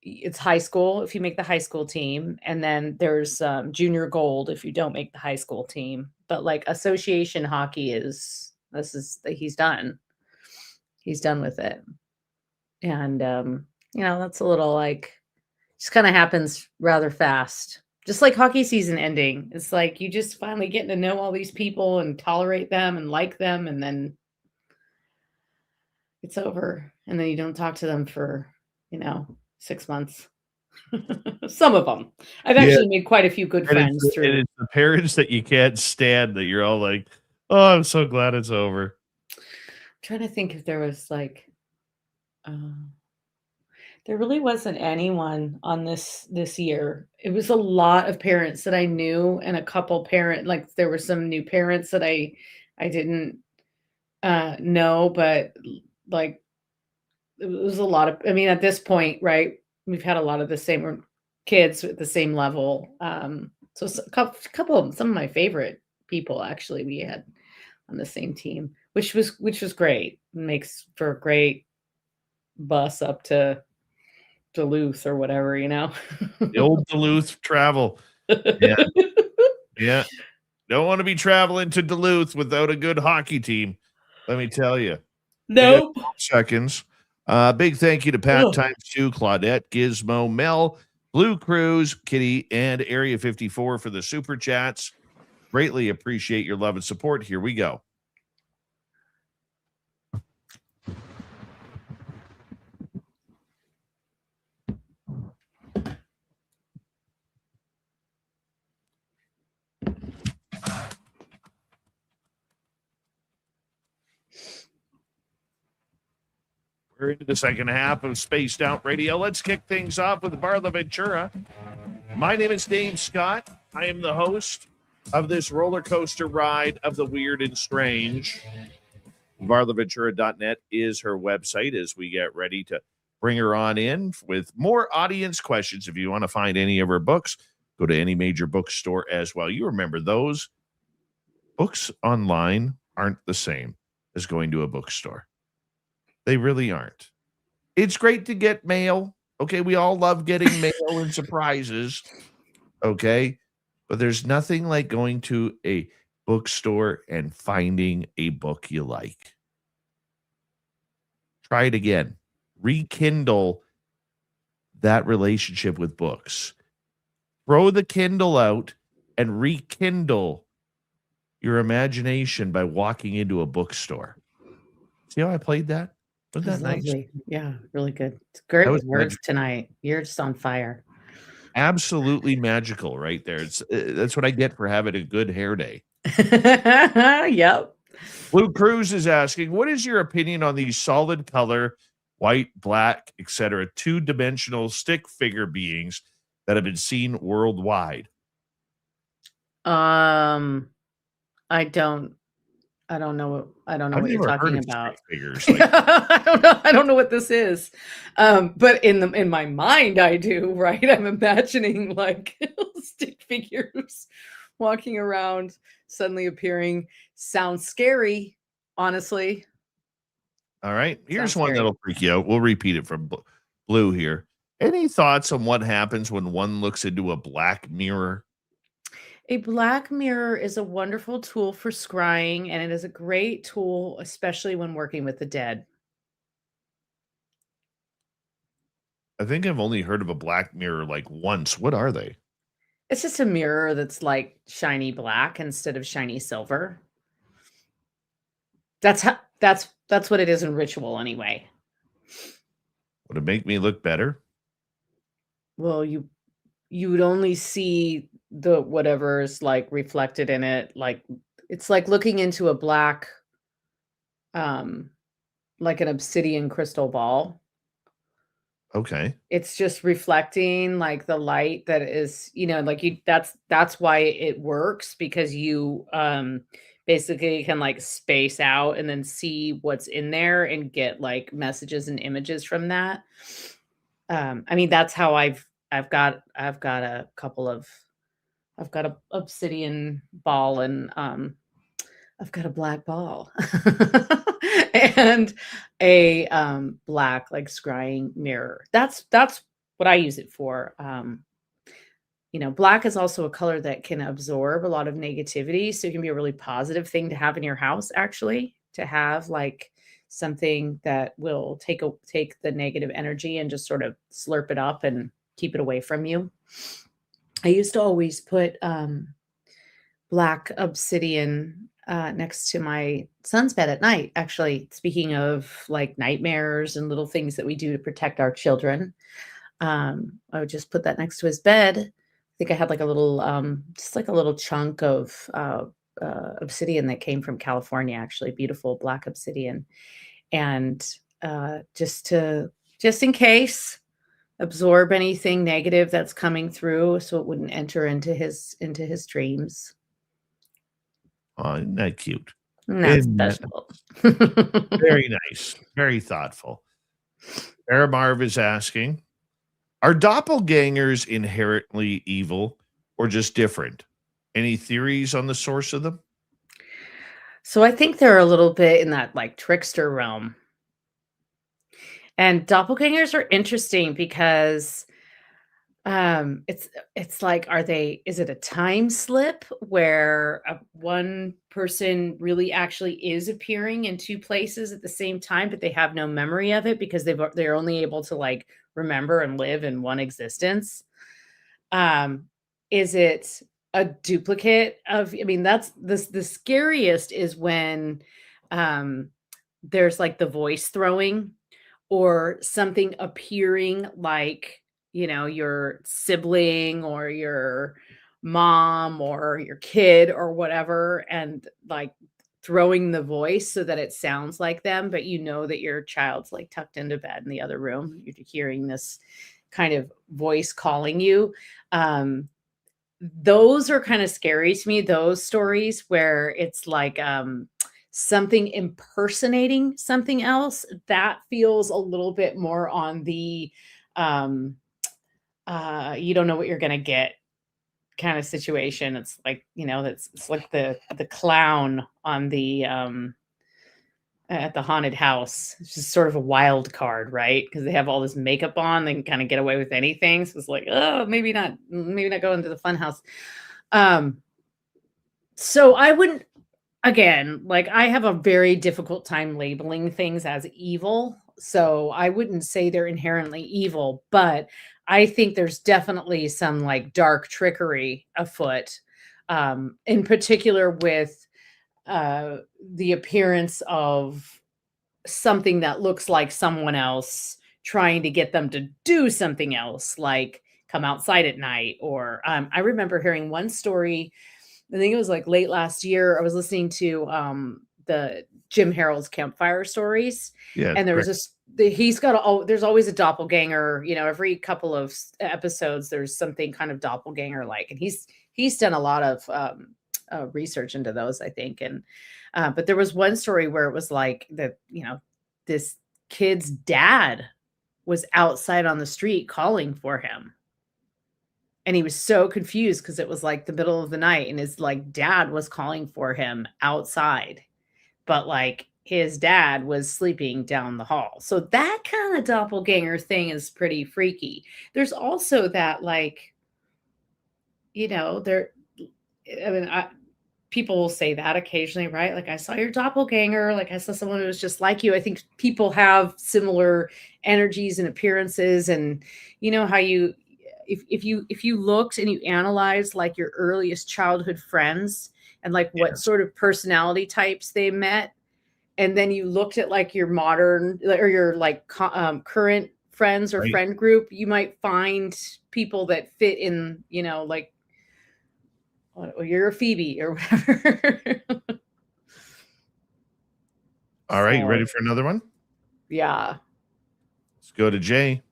It's high school if you make the high school team, and then there's junior gold if you don't make the high school team. But like association hockey he's done with it. And that's a little like just kind of happens rather fast, just like hockey season ending. It's like you just finally getting to know all these people and tolerate them and like them, and then it's over, and then you don't talk to them for 6 months. Some of them. I've actually made quite a few good friends through. And it's the parents that you can't stand that you're all like, oh, I'm so glad it's over. I'm trying to think if there was like, there really wasn't anyone on this year. It was a lot of parents that I knew, and a couple like there were some new parents that I didn't know, but like it was a lot of, at this point, right? We've had a lot of the same kids at the same level. So some of my favorite people actually we had on the same team, which was great. Makes for a great bus up to Duluth or whatever, The old Duluth travel. Yeah. Yeah. Don't want to be traveling to Duluth without a good hockey team. Let me tell you. We got Nope. 12 seconds. Big thank you to Pat Ugh. times 2, Claudette, Gizmo, Mel, Blue Cruise, Kitty, and Area 54 for the super chats. Greatly appreciate your love and support. Here we go. We're into the second half of Spaced Out Radio. Let's kick things off with Varla Ventura. My name is Dave Scott. I am the host of this roller coaster ride of the weird and strange. VarlaVentura.net is her website as we get ready to bring her on in with more audience questions. If you want to find any of her books, go to any major bookstore as well. You remember those books online aren't the same as going to a bookstore. They really aren't. It's great to get mail. Okay, we all love getting mail and surprises. Okay, but there's nothing like going to a bookstore and finding a book you like. Try it again. Rekindle that relationship with books. Throw the Kindle out and rekindle your imagination by walking into a bookstore. See how I played that? Wasn't that nice? Lovely. Yeah, really good. It's great That was words magic. tonight. You're just on fire. Absolutely magical right there. It's that's what I get for having a good hair day. Yep. Blue Cruz is asking, what is your opinion on these solid color, white, black, etc., two-dimensional stick figure beings that have been seen worldwide? I don't know I've what you're never heard talking of about. stick figures. Like, I don't know what this is. But in my mind I do, right? I'm imagining like stick figures walking around, suddenly appearing. Sounds scary, honestly. all right, here's Sounds one scary. that'll freak you out. We'll repeat it from Blue here. Any thoughts on what happens when one looks into a black mirror? A black mirror is a wonderful tool for scrying, and it is a great tool, especially when working with the dead. I think I've only heard of a black mirror like once. What are they? It's just a mirror that's like shiny black instead of shiny silver. That's what it is in ritual anyway. Would it make me look better? Well, you would only see the whatever is like reflected in it. Like it's like looking into a black, like an obsidian crystal ball. Okay. It's just reflecting like the light that is, like that's why it works, because you basically can like space out and then see what's in there and get like messages and images from that. I mean, that's how I've got a couple of I've got a obsidian ball, and I've got a black ball and a black like scrying mirror. That's what I use it for. Black is also a color that can absorb a lot of negativity, so it can be a really positive thing to have in your house, actually, to have like something that will take the negative energy and just sort of slurp it up and keep it away from you. I used to always put black obsidian next to my son's bed at night. Actually, speaking of like nightmares and little things that we do to protect our children, I would just put that next to his bed. I think I had like a little, just like a little chunk of obsidian that came from California, actually, beautiful black obsidian, and just in case, absorb anything negative that's coming through, so it wouldn't enter into his dreams. Oh, isn't that cute? Not Isn't that special. very nice? Very thoughtful. Aramarv is asking, are doppelgangers inherently evil or just different? Any theories on the source of them? So I think they're a little bit in that like trickster realm. And doppelgangers are interesting because It's like, is it a time slip where one person really actually is appearing in two places at the same time, but they have no memory of it because they're only able to like remember and live in one existence? Um, is it a duplicate of, I mean, that's the scariest is when um there's like the voice throwing or something appearing like, your sibling or your mom or your kid or whatever, and like throwing the voice so that it sounds like them, but you know that your child's like tucked into bed in the other room. You're hearing this kind of voice calling you. Um, those are kind of scary to me, those stories where it's like something impersonating something else. That feels a little bit more on the um you don't know what you're gonna get kind of situation. It's like, it's like the clown on the at the haunted house. It's just sort of a wild card, right? Because they have all this makeup on, they can kind of get away with anything. So it's like, oh, maybe not go into the fun house. Um, so I wouldn't, again, like I have a very difficult time labeling things as evil. So I wouldn't say they're inherently evil, but I think there's definitely some like dark trickery afoot. In particular with the appearance of something that looks like someone else trying to get them to do something else, like come outside at night. Or I remember hearing one story, I think it was like late last year. I was listening to the Jim Harold's campfire stories, Yeah, and there was great. this. He's got there's always a doppelganger. Every couple of episodes, there's something kind of doppelganger like, and he's done a lot of research into those, I think. And but there was one story where it was like that, this kid's dad was outside on the street calling for him. And he was so confused because it was like the middle of the night and his like dad was calling for him outside. But like his dad was sleeping down the hall. So that kind of doppelganger thing is pretty freaky. There's also that like, there, I mean, people will say that occasionally, right? Like, I saw your doppelganger. Like, I saw someone who was just like you. I think people have similar energies and appearances. And you know how if you looked and you analyzed like your earliest childhood friends and like what Yes. sort of personality types they met, and then you looked at like your modern or your like current friends or Right. friend group, you might find people that fit in, like, or you're a Phoebe or whatever. All right. You ready So, for another one? yeah. Let's go to Jay.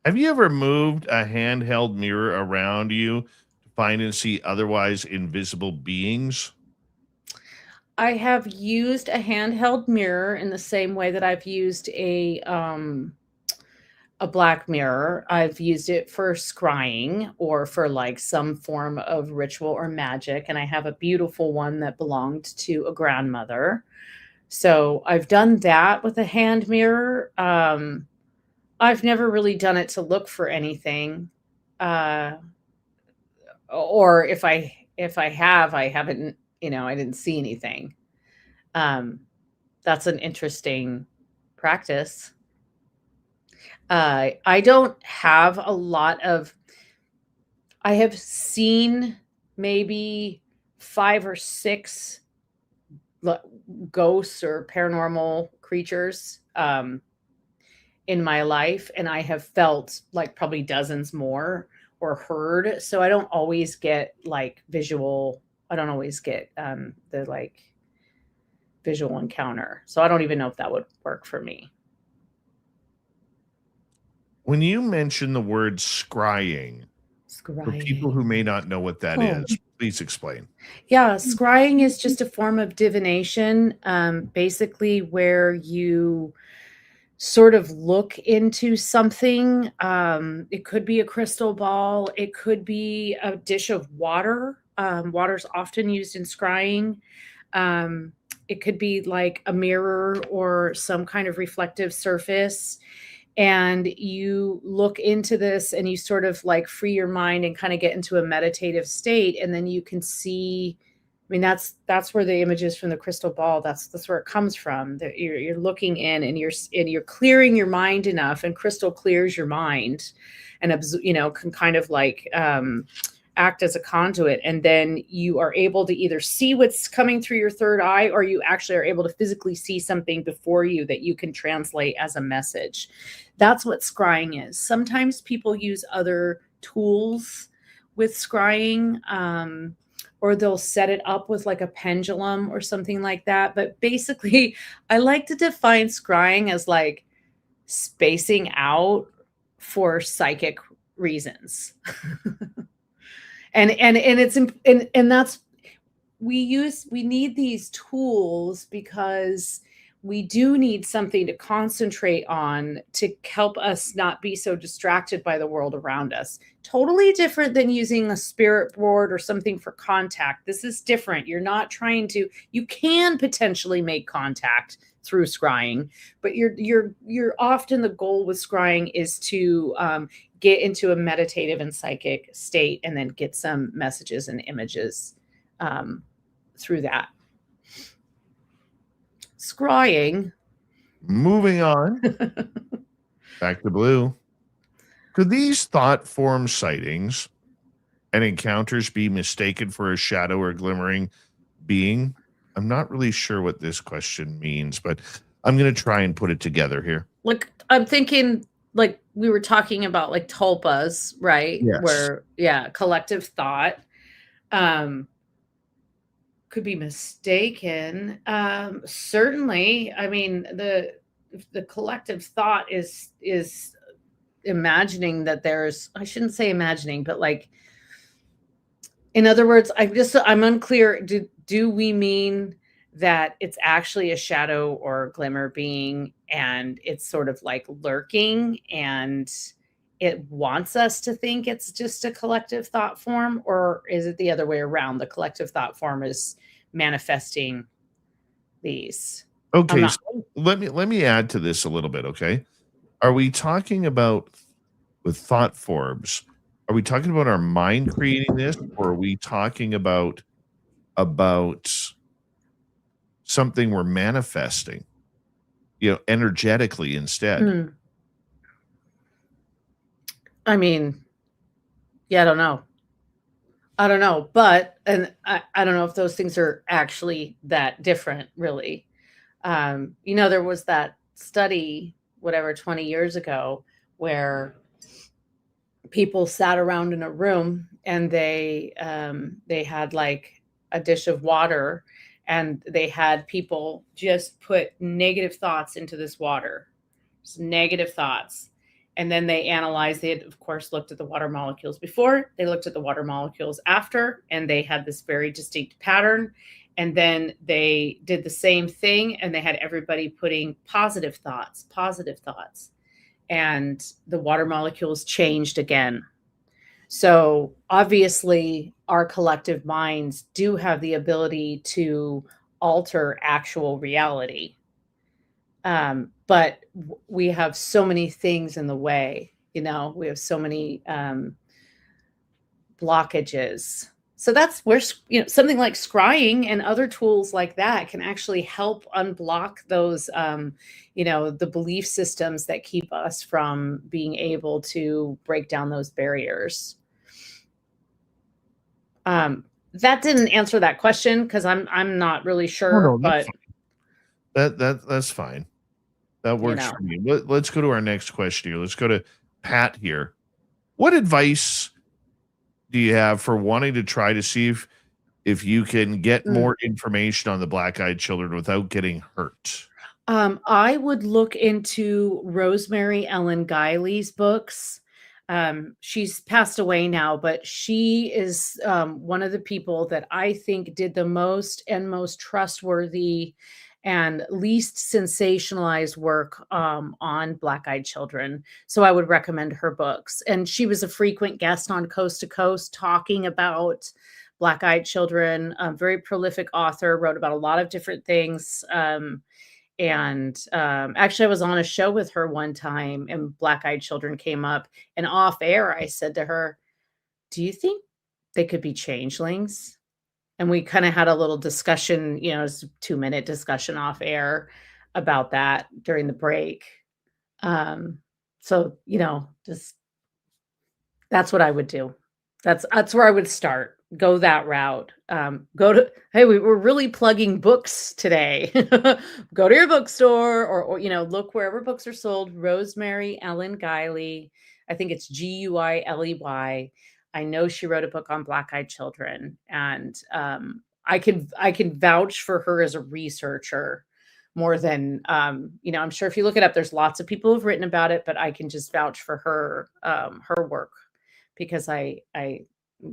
Have you ever moved a handheld mirror around you to find and see otherwise invisible beings? I have used a handheld mirror in the same way that I've used a black mirror. I've used it for scrying or for like some form of ritual or magic. And I have a beautiful one that belonged to a grandmother. So I've done that with a hand mirror. I've never really done it to look for anything. Uh, or if I have, I haven't, I didn't see anything. Um, that's an interesting practice. I don't have a lot of, I have seen maybe 5 or 6 ghosts or paranormal creatures in my life, and I have felt like probably dozens more or heard. So I don't always get like visual. I don't always get the like visual encounter. So I don't even know if that would work for me. When you mention the word scrying, for people who Scrying. may not know what that Oh, is, please explain. yeah. Scrying is just a form of divination, basically where you sort of look into something. It could be a crystal ball. It could be a dish of water. Water's often used in scrying. Um, it could be like a mirror or some kind of reflective surface. and you look into this and you sort of like free your mind and kind of get into a meditative state, and then you can see, I mean, that's where the images from the crystal ball, that's where it comes from. That you're looking in, and you're clearing your mind enough, and crystal clears your mind and can kind of like act as a conduit, and then you are able to either see what's coming through your third eye, or you actually are able to physically see something before you that you can translate as a message. That's what scrying is. Sometimes people use other tools with scrying, or they'll set it up with like a pendulum or something like that. But basically, I like to define scrying as like spacing out for psychic reasons. and that's, we need these tools because we do need something to concentrate on to help us not be so distracted by the world around us. Totally different than using a spirit board or something for contact. This is different. You're not trying to, you can potentially make contact through scrying, but you're often, the goal with scrying is to get into a meditative and psychic state, and then get some messages and images through that. Scrying. Moving on. Back to blue. Could these thought form sightings and encounters be mistaken for a shadow or glimmering being? I'm not really sure what this question means, but I'm going to try and put it together here. Like, I'm thinking, like we were talking about, like tulpas, right? Yes. Where, collective thought could be mistaken. Certainly. I mean, the collective thought is imagining that there's, I shouldn't say imagining, but like, in other words, I'm unclear. Do we mean that it's actually a shadow or glimmer being, and it's sort of like lurking, and it wants us to think it's just a collective thought form? Or is it the other way around? The collective thought form is manifesting these. Okay, so let me add to this a little bit, okay? Are we talking about, with thought forms, are we talking about our mind creating this, or are we talking about something we're manifesting, energetically instead? I mean, I don't know. But, and I don't know if those things are actually that different, really. There was that study, 20 years ago, where people sat around in a room, and they had like a dish of water, and they had people just put negative thoughts into this water, just negative thoughts. And then they analyzed, they had, of course, looked at the water molecules before, they looked at the water molecules after, and they had this very distinct pattern. And then they did the same thing, and they had everybody putting positive thoughts. And the water molecules changed again. So obviously, our collective minds do have the ability to alter actual reality. But we have so many things in the way, we have so many blockages. So that's where, something like scrying and other tools like that can actually help unblock those, the belief systems that keep us from being able to break down those barriers. That didn't answer that question, because I'm not really sure, that's but fine. That's fine. That works for me. Let's go to our next question here. Let's go to Pat here. What advice do you have for wanting to try to see if you can get more information on the black-eyed children without getting hurt? I would look into Rosemary Ellen Guiley's books. She's passed away now, but she is one of the people that I think did the most and most trustworthy and least sensationalized work on black-eyed children. So I would recommend her books. And she was a frequent guest on Coast to Coast talking about black-eyed children. A very prolific author, wrote about a lot of different things. And actually, I was on a show with her one time, and black-eyed children came up, and off air, I said to her, "Do you think they could be changelings?" And we kind of had a little discussion, it was a 2-minute discussion off air about that during the break. So, just that's what I would do. That's where I would start. Go that route. Hey, we're really plugging books today. Go to your bookstore or look wherever books are sold. Rosemary Ellen Guiley. I think it's Guiley. I know she wrote a book on black-eyed children, and I can vouch for her as a researcher more than I'm sure if you look it up, there's lots of people who've written about it, but I can just vouch for her work because I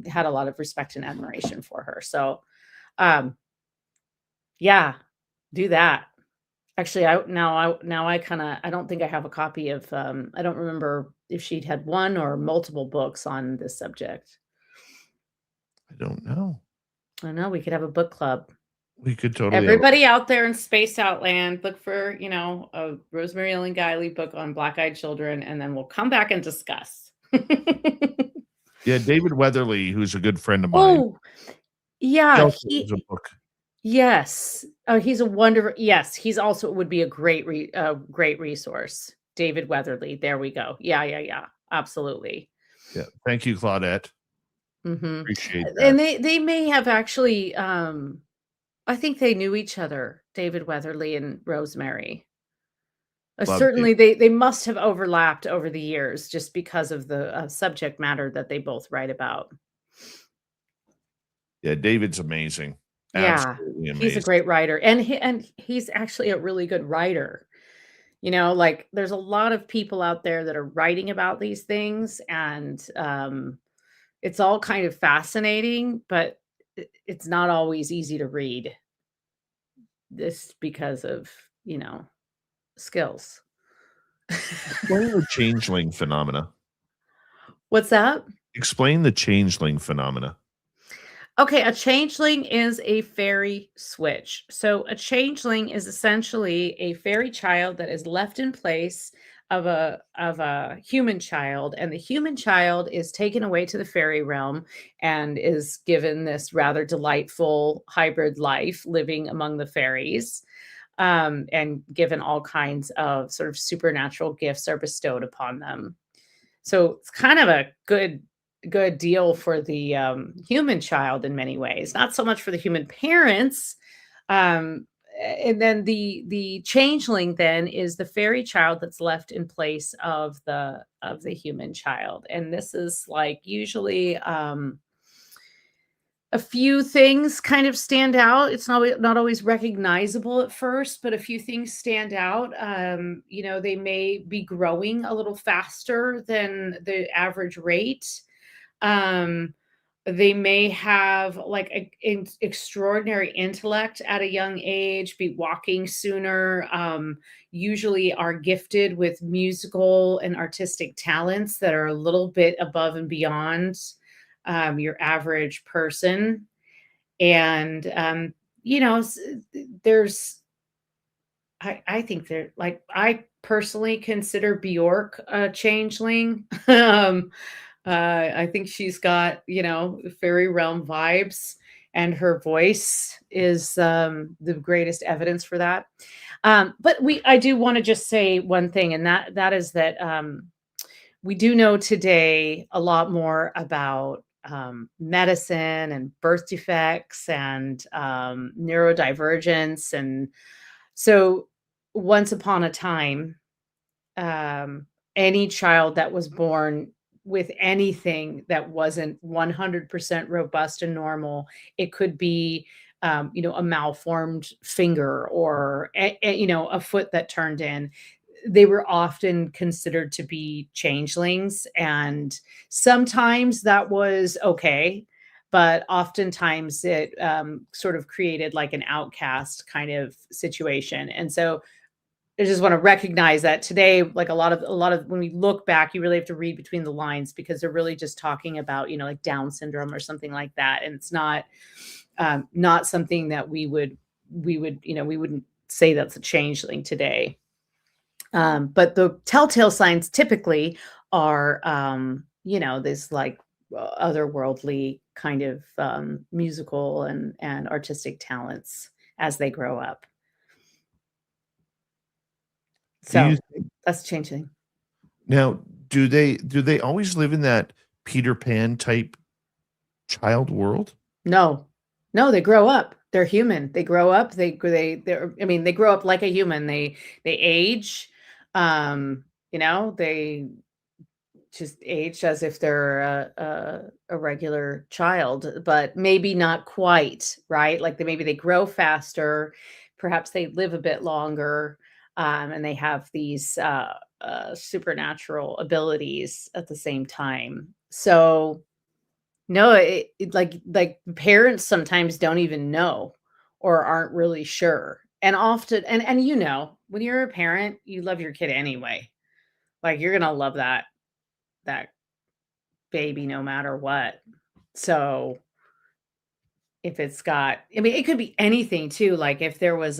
had a lot of respect and admiration for her. So yeah, do that. Actually, I don't think I have a copy of I don't remember if she'd had one or multiple books on this subject. I don't know. I know we could have a book club. We could totally. Everybody out there in Spaced Out Land, look for, a Rosemary Ellen Guiley book on black-eyed children, and then we'll come back and discuss. Yeah, David Weatherly, who's a good friend of mine. Oh, yeah. He a book. Yes. Oh, he's a wonderful. Yes, he's also would be a great resource. David Weatherly. There we go. Yeah. Absolutely. Yeah. Thank you, Claudette. Mm-hmm. Appreciate that. And they may have actually. I think they knew each other, David Weatherly and Rosemary. Certainly, they must have overlapped over the years just because of the subject matter that they both write about. Yeah, David's amazing. Absolutely amazing. He's a great writer, and he's actually a really good writer. Like there's a lot of people out there that are writing about these things, and it's all kind of fascinating, but it's not always easy to read. This because of skills. Explain the changeling phenomena. What's that? Explain the changeling phenomena. Okay, a changeling is a fairy switch. So a changeling is essentially a fairy child that is left in place of a human child, and the human child is taken away to the fairy realm and is given this rather delightful hybrid life living among the fairies, and given all kinds of sort of supernatural gifts are bestowed upon them. So it's kind of a good deal for the human child in many ways, not so much for the human parents. And then the changeling then is the fairy child that's left in place of the human child. And this is like usually a few things kind of stand out. It's not always recognizable at first, but a few things stand out. They may be growing a little faster than the average rate. They may have like an extraordinary intellect at a young age, be walking sooner, usually are gifted with musical and artistic talents that are a little bit above and beyond your average person. And, I think they're like, I personally consider Bjork a changeling. I think she's got, fairy realm vibes, and her voice is the greatest evidence for that. But I do want to just say one thing, and that is that we do know today a lot more about medicine and birth defects and neurodivergence. And so once upon a time, any child that was born with anything that wasn't 100% robust and normal, it could be, a malformed finger or, a foot that turned in. They were often considered to be changelings. And sometimes that was okay, but oftentimes it sort of created like an outcast kind of situation. And so I just want to recognize that today, like a lot of when we look back, you really have to read between the lines because they're really just talking about, like Down syndrome or something like that. And it's not something that we wouldn't say that's a changeling today. But the telltale signs typically are, this like otherworldly kind of musical and artistic talents as they grow up. Do you So that's changing. now do they always live in that Peter Pan type child world? No, no, they grow up. They're human. They grow up. They're. I mean, they grow up like a human. They age. They just age as if they're a regular child, but maybe not quite, right? Like maybe they grow faster, perhaps they live a bit longer, and they have these supernatural abilities at the same time. So no, like parents sometimes don't even know or aren't really sure. And often, and when you're a parent, you love your kid anyway. Like you're gonna love that baby no matter what. So if it's got, I mean, it could be anything too. Like if there was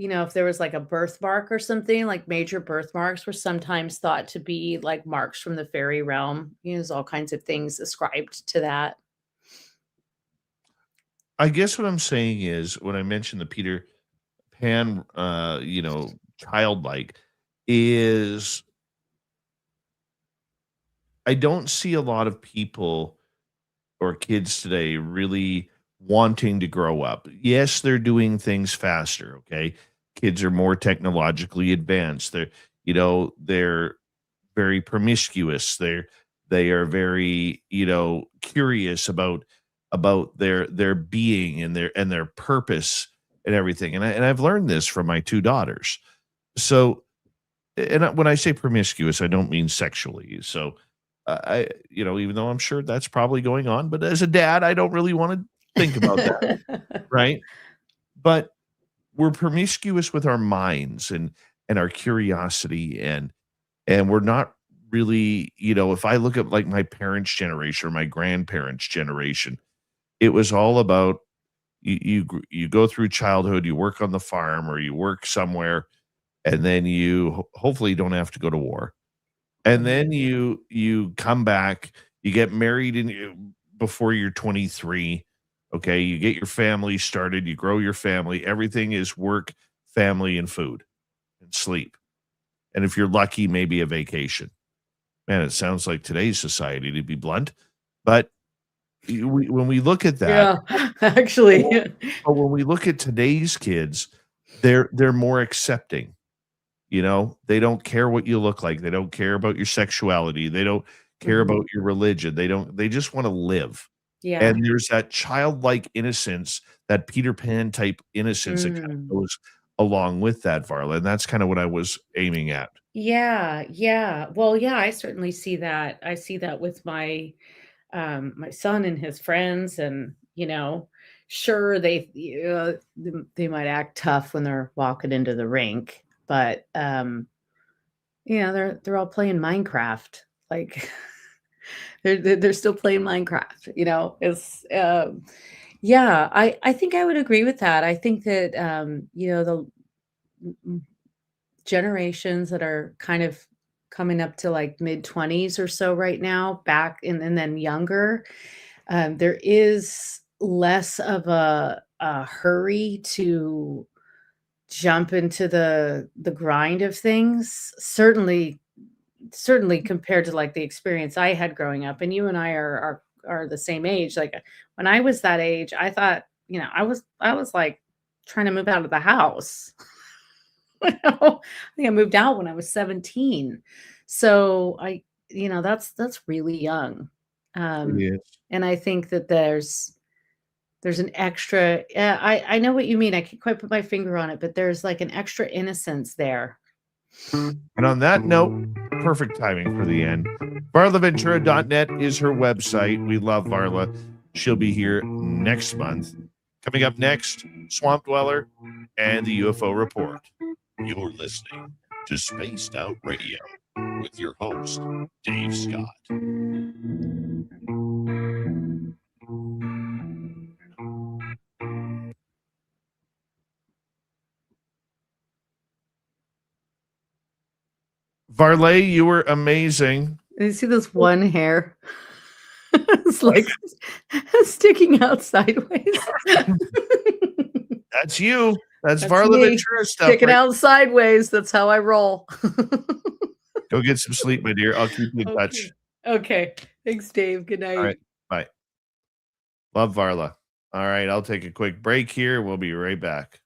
if there was like a birthmark or something, like major birthmarks were sometimes thought to be like marks from the fairy realm. There's all kinds of things ascribed to that. I guess what I'm saying is when I mentioned the Peter Pan, childlike, is I don't see a lot of people or kids today really wanting to grow up. Yes, they're doing things faster. Okay. Kids are more technologically advanced. They're very promiscuous. They are very, curious about their being and their purpose and everything. And I've learned this from my two daughters. So, when I say promiscuous, I don't mean sexually. So, even though I'm sure that's probably going on, but as a dad, I don't really want to think about that, right? But we're promiscuous with our minds and our curiosity and we're not really, if I look at like my parents' generation or my grandparents' generation, it was all about you go through childhood, you work on the farm or you work somewhere, and then you hopefully don't have to go to war. And then you come back, you get married before you're 23. Okay, you get your family started, you grow your family. Everything is work, family, and food and sleep. And if you're lucky, maybe a vacation. Man, it sounds like today's society, to be blunt. But when we look at that, Yeah, actually. but when we look at today's kids, they're more accepting. They don't care what you look like. They don't care about your sexuality. They don't care Mhm. about your religion. They just want to live. Yeah. And there's that childlike innocence, that Peter Pan type innocence that kind of Mm. goes along with that, Varla. And that's kind of what I was aiming at. Yeah, yeah. Well, yeah, I certainly see that. I see that with my son and his friends, and sure they might act tough when they're walking into the rink, but they're all playing Minecraft. Like they're still playing Minecraft, It's yeah, I think I would agree with that. I think that the generations that are kind of coming up to like mid-20s or so right now, back and then younger, there is less of a hurry to jump into the grind of things. Certainly compared to like the experience I had growing up, and you and I are the same age. Like when I was that age, I thought, I was like trying to move out of the house. I think I moved out when I was 17. So that's really young. It Um, is. and I think that there's an extra, I know what you mean. I can't quite put my finger on it, but there's like an extra innocence there. And on that note, perfect timing for the end. VarlaVentura.net is her website. We love Varla. She'll be here next month. Coming up next, Swamp Dweller and the UFO Report. You're listening to Spaced Out Radio with your host, Dave Scott. Varley, you were amazing. You see this one hair? It's like sticking out sideways. That's you. That's That's Varla me, Ventura stuff. sticking Right? out sideways. That's how I roll. Go get some sleep, my dear. I'll keep you in touch. Okay. Thanks, Dave. Good night. All right. Bye. Love Varla. All right. I'll take a quick break here. We'll be right back.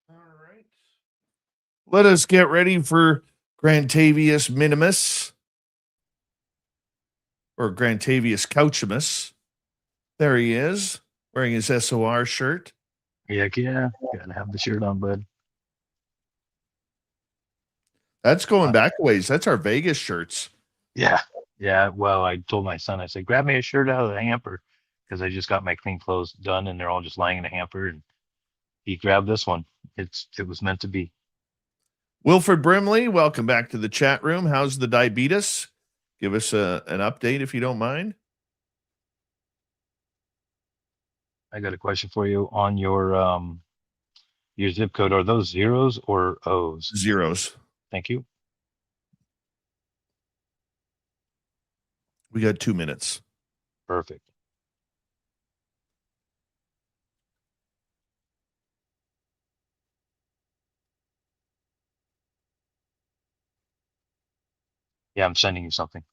All right. Let us get ready for Grantavius Minimus or Grantavius Couchimus. There he is, wearing his SOR shirt. Heck yeah. Gotta have the shirt on, bud. That's going back a ways. That's our Vegas shirts. Yeah. Yeah. Well, I told my son, I said, grab me a shirt out of the hamper because I just got my clean clothes done and they're all just lying in the hamper. And he grabbed this one. It was meant to be. Wilfred Brimley, welcome back to the chat room. How's the diabetes? Give us an update if you don't mind. I got a question for you on your zip code. Are those zeros or O's? Zeros. Thank you. We got 2 minutes. Perfect. Yeah, I'm sending you something.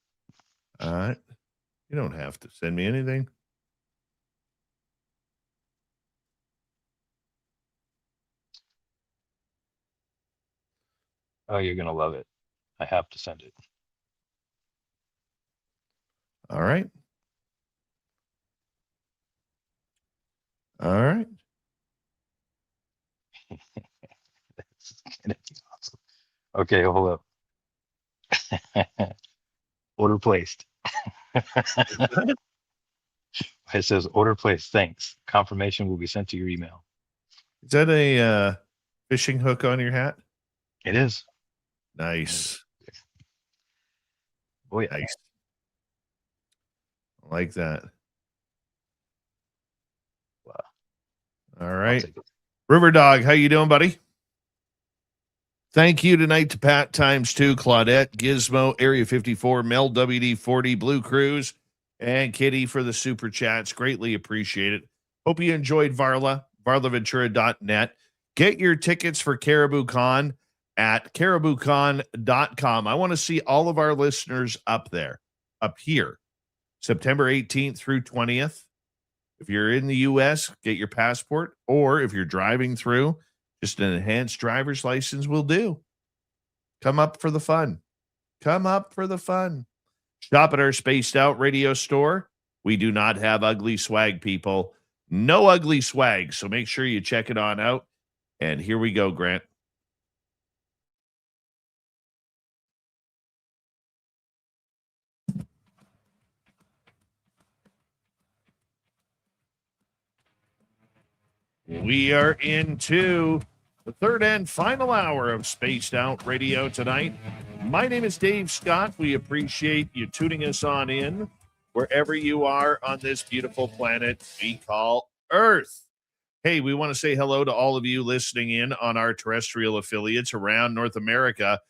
All right. You don't have to send me anything. Oh, you're gonna love it. I have to send it. All right. All right. That's gonna be awesome. Okay, hold up. Order placed. It says order placed. Thanks. Confirmation will be sent to your email. Is that a fishing hook on your hat? It is. Nice. Oh yeah. Nice. I like that. Wow. All I'll right. take it. River Dog, how you doing, buddy? Thank you tonight to Pat ×2, Claudette, Gizmo, Area 54, Mel WD40, Blue Cruise, and Kitty for the super chats. Greatly appreciate it. Hope you enjoyed Varla, varlaventura.net. Get your tickets for Caribou Con at cariboucon.com. I want to see all of our listeners up there, up here, September 18th through 20th. If you're in the U.S., get your passport, or if you're driving through, just an enhanced driver's license will do. Come up for the fun. Come up for the fun. Shop at our Spaced Out Radio store. We do not have ugly swag, people. No ugly swag. So make sure you check it on out. And here we go, Grant. We are into the third and final hour of Spaced Out Radio tonight. My name is Dave Scott. We appreciate you tuning us on in wherever you are on this beautiful planet we call Earth. Hey, we want to say hello to all of you listening in on our terrestrial affiliates around North America,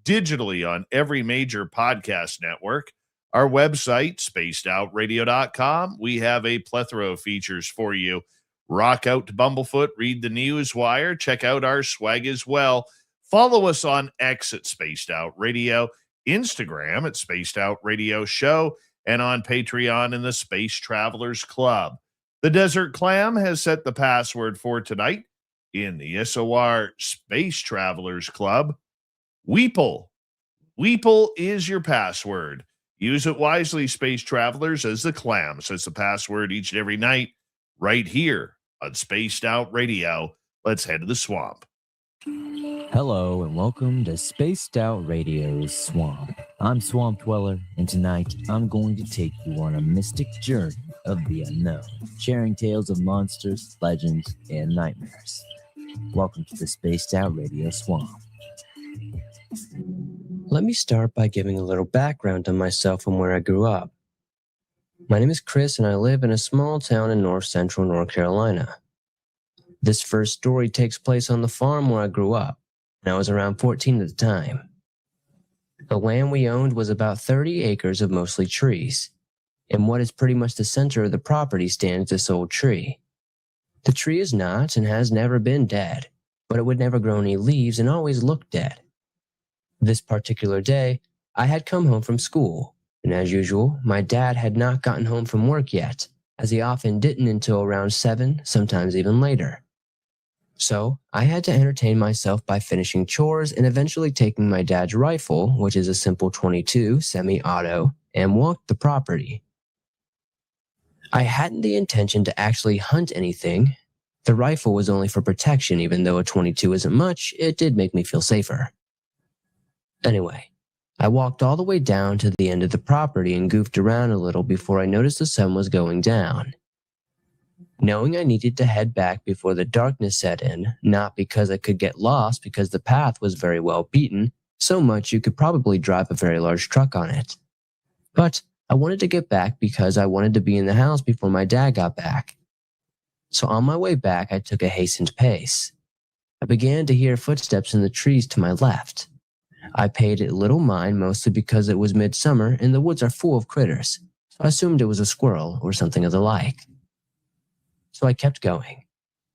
digitally on every major podcast network. Our website, spacedoutradio.com. We have a plethora of features for you. Rock out to Bumblefoot, read the news wire, check out our swag as well. Follow us on X at Spaced Out Radio, Instagram at Spaced Out Radio Show, and on Patreon in the Space Travelers Club. The Desert Clam has set the password for tonight in the SOR Space Travelers Club. Weeple. Weeple is your password. Use it wisely, Space Travelers, as the Clam sets the password each and every night right here on Spaced Out Radio. Let's head to the swamp. Hello and welcome to Spaced Out Radio's Swamp. I'm Swamp Dweller, and tonight I'm going to take you on a mystic journey of the unknown, sharing tales of monsters, legends, and nightmares. Welcome to the Spaced Out Radio Swamp. Let me start by giving a little background on myself and where I grew up. My name is Chris, and I live in a small town in north-central North Carolina. This first story takes place on the farm where I grew up, and I was around 14 at the time. The land we owned was about 30 acres of mostly trees. In what is pretty much the center of the property stands this old tree. The tree is not and has never been dead, but it would never grow any leaves and always looked dead. This particular day, I had come home from school. And as usual, my dad had not gotten home from work yet, as he often didn't until around 7, sometimes even later. So I had to entertain myself by finishing chores and eventually taking my dad's rifle, which is a simple .22 semi-auto, and walked the property. I hadn't the intention to actually hunt anything. The rifle was only for protection, even though a .22 isn't much, it did make me feel safer. Anyway, I walked all the way down to the end of the property and goofed around a little before I noticed the sun was going down. Knowing I needed to head back before the darkness set in, not because I could get lost because the path was very well beaten, so much you could probably drive a very large truck on it. But I wanted to get back because I wanted to be in the house before my dad got back. So on my way back, I took a hastened pace. I began to hear footsteps in the trees to my left. I paid it little mind, mostly because it was midsummer and the woods are full of critters, so I assumed it was a squirrel or something of the like. So I kept going.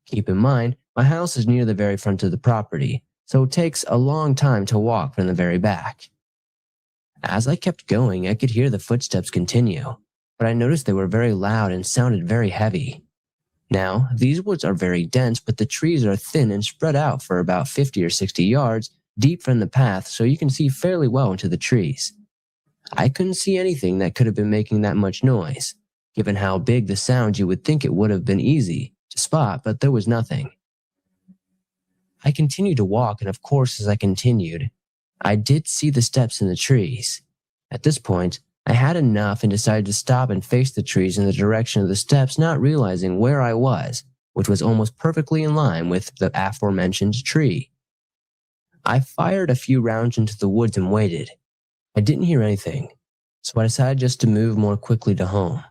Keep in mind, my house is near the very front of the property, so it takes a long time to walk from the very back. As I kept going, I could hear the footsteps continue, but I noticed they were very loud and sounded very heavy. Now, these woods are very dense, but the trees are thin and spread out for about 50 or 60 yards, deep from the path, so you can see fairly well into the trees. I couldn't see anything that could have been making that much noise. Given how big the sound, you would think it would have been easy to spot, but there was nothing. I continued to walk, and of course, as I continued, I did see the steps in the trees. At this point, I had enough and decided to stop and face the trees in the direction of the steps, not realizing where I was, which was almost perfectly in line with the aforementioned tree. I fired a few rounds into the woods and waited. I didn't hear anything, so I decided just to move more quickly to home.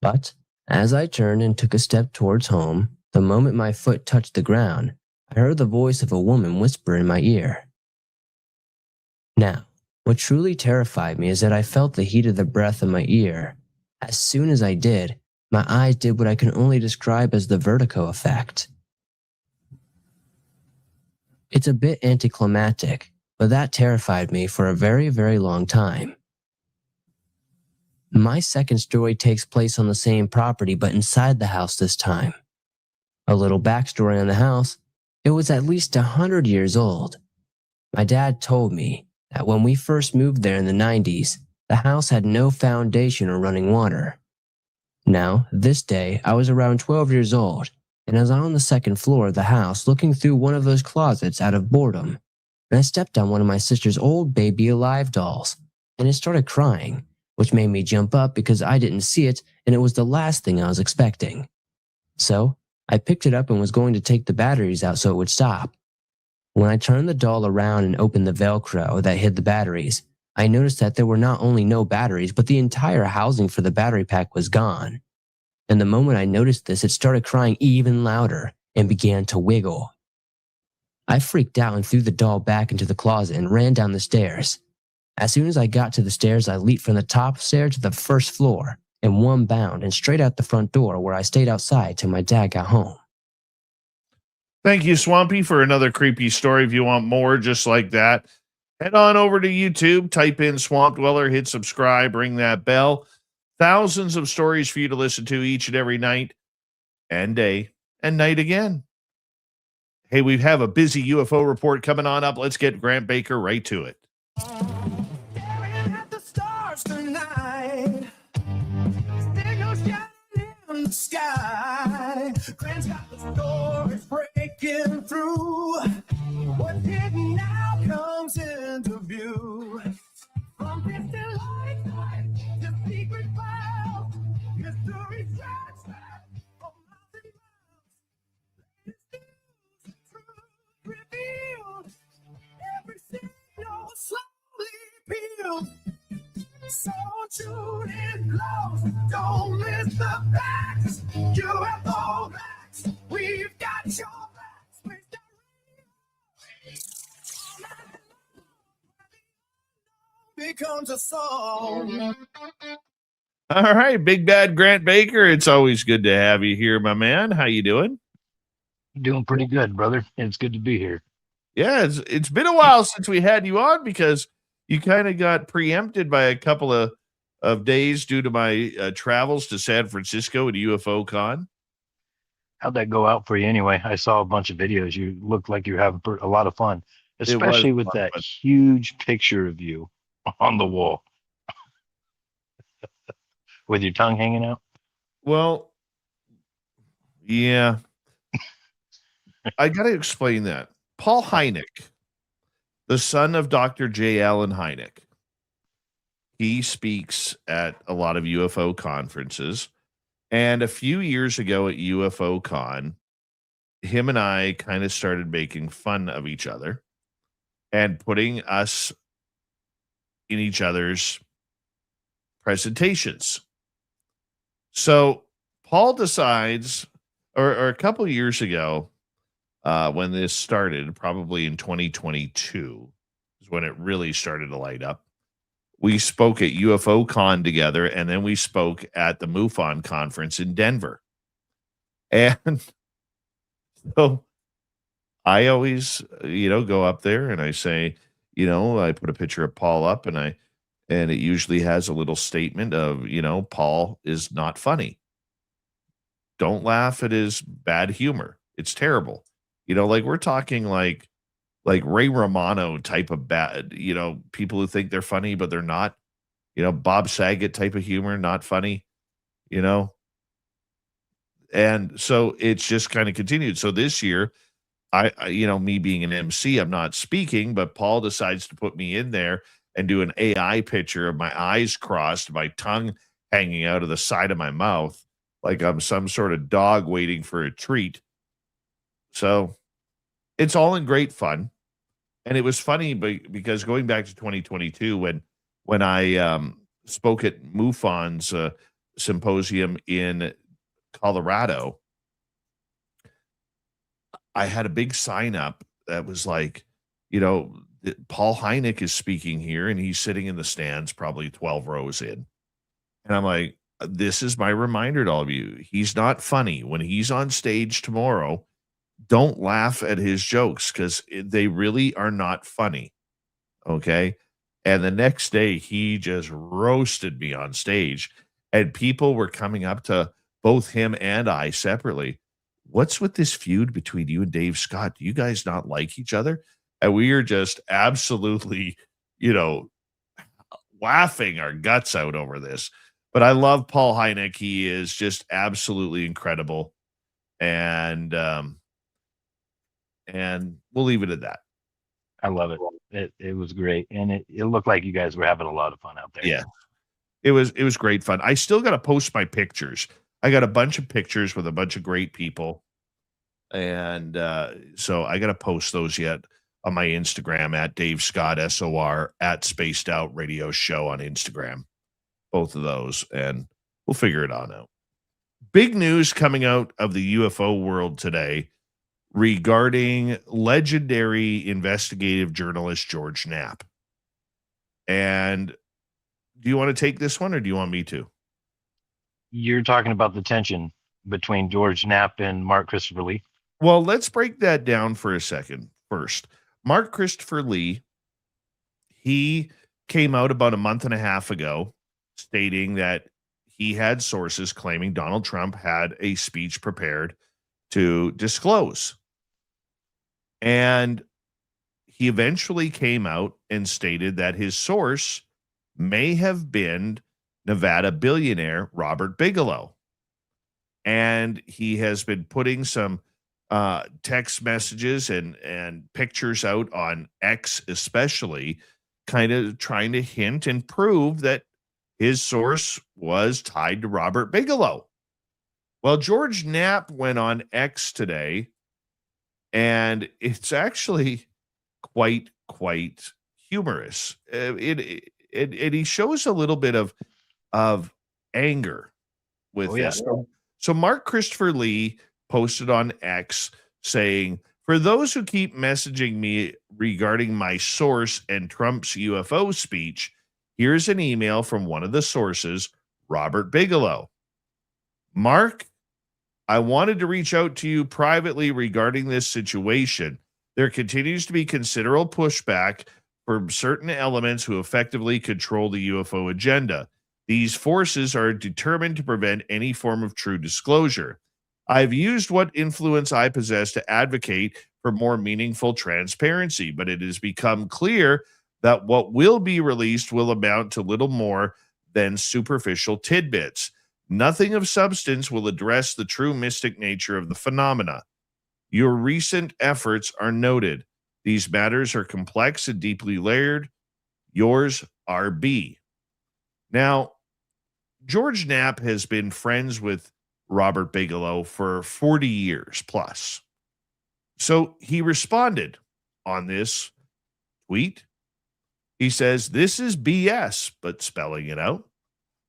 But as I turned and took a step towards home, the moment my foot touched the ground, I heard the voice of a woman whisper in my ear. Now, what truly terrified me is that I felt the heat of the breath in my ear. As soon as I did, my eyes did what I can only describe as the vertigo effect. It's a bit anticlimactic, but that terrified me for a very, very long time. My second story takes place on the same property, but inside the house this time. A little backstory on the house: it was at least 100 years old. My dad told me that when we first moved there in the 90s, the house had no foundation or running water. Now, this day, I was around 12 years old, and I was on the second floor of the house looking through one of those closets out of boredom, and I stepped on one of my sister's old baby alive dolls, and it started crying, which made me jump up because I didn't see it, and it was the last thing I was expecting. So, I picked it up and was going to take the batteries out so it would stop. When I turned the doll around and opened the Velcro that hid the batteries, I noticed that there were not only no batteries, but the entire housing for the battery pack was gone. And the moment I noticed this, it started crying even louder and began to wiggle. I freaked out and threw the doll back into the closet and ran down the stairs. As soon as I got to the stairs, I leaped from the top stair to the first floor in one bound and straight out the front door, where I stayed outside till my dad got home. Thank you, Swampy, for another creepy story. If you want more just like that, head on over to YouTube, type in Swamp Dweller, hit subscribe, ring that bell. Thousands of stories for you to listen to each and every night and day and night again. Hey, we have a busy UFO report coming on up. Let's get Grant Baker right to it. Staring at the stars tonight. Signals shining in the sky. Grant's got the stories breaking through. What's hidden now comes into view. From distant light to secret clouds, mystery strikes back from mountain miles. Latest news, truth revealed. Every signal slowly peeled. So tune in close, don't miss the facts. UFO facts, we've got your backs. Please don't becomes a song. All right, big bad Grant Baker. It's always good to have you here, my man. How you doing? Doing pretty good, brother. It's good to be here. Yeah, it's been a while since we had you on because you kind of got preempted by a couple of days due to my travels to San Francisco at UFO Con. How'd that go out for you anyway? I saw a bunch of videos. You looked like you were having a lot of fun, especially with that huge picture of you on the wall with your tongue hanging out. Well, yeah. I got to explain that. Paul Hynek, the son of Dr. J. Allen Hynek, he speaks at a lot of UFO conferences. And a few years ago at UFO Con, him and I kind of started making fun of each other and putting us in each other's presentations. So Paul decides, or a couple years ago, when this started, probably in 2022, is when it really started to light up. We spoke at UFO Con together, and then we spoke at the MUFON conference in Denver. And so I always, go up there and I say, I put a picture of Paul up and it usually has a little statement of, Paul is not funny. Don't laugh at his bad humor. It's terrible. We're talking like Ray Romano type of bad, people who think they're funny, but they're not. Bob Saget type of humor, not funny, you know? And so it's just kind of continued. So this year, me being an MC, I'm not speaking, but Paul decides to put me in there and do an AI picture of my eyes crossed, my tongue hanging out of the side of my mouth, like I'm some sort of dog waiting for a treat. So it's all in great fun. And it was funny because going back to 2022, when I spoke at MUFON's symposium in Colorado, I had a big sign up that was like, Paul Hynek is speaking here, and he's sitting in the stands, probably 12 rows in. And I'm like, this is my reminder to all of you. He's not funny. When he's on stage tomorrow, don't laugh at his jokes because they really are not funny. Okay. And the next day, he just roasted me on stage, and people were coming up to both him and I separately. What's with this feud between you and Dave Scott? Do you guys not like each other? And we are just absolutely, laughing our guts out over this. But I love Paul Hynek. He is just absolutely incredible. And we'll leave it at that. I love it. It was great. And it looked like you guys were having a lot of fun out there. Yeah. It was great fun. I still got to post my pictures. I got a bunch of pictures with a bunch of great people. And so I got to post those yet on my Instagram at Dave Scott SOR, at Spaced Out Radio Show on Instagram. Both of those. And we'll figure it on out. Big news coming out of the UFO world today regarding legendary investigative journalist George Knapp. And do you want to take this one, or do you want me to? You're talking about the tension between George Knapp and Mark Christopher Lee. Well, let's break that down for a second first. Mark Christopher Lee, he came out about a month and a half ago stating that he had sources claiming Donald Trump had a speech prepared to disclose. And he eventually came out and stated that his source may have been Nevada billionaire Robert Bigelow. And he has been putting some text messages and pictures out on X, especially, kind of trying to hint and prove that his source was tied to Robert Bigelow. Well, George Knapp went on X today, and it's actually quite humorous. He shows a little bit of anger with this. So Mark Christopher Lee posted on X saying, "For those who keep messaging me regarding my source and Trump's UFO speech, here's an email from one of the sources, Robert Bigelow. Mark, I wanted to reach out to you privately regarding this situation. There continues to be considerable pushback from certain elements who effectively control the UFO agenda. These forces are determined to prevent any form of true disclosure. I've used what influence I possess to advocate for more meaningful transparency, but it has become clear that what will be released will amount to little more than superficial tidbits. Nothing of substance will address the true mystic nature of the phenomena. Your recent efforts are noted. These matters are complex and deeply layered. Yours, R.B." Now, George Knapp has been friends with Robert Bigelow for 40 years plus. So he responded on this tweet. He says, "This is BS," but spelling it out.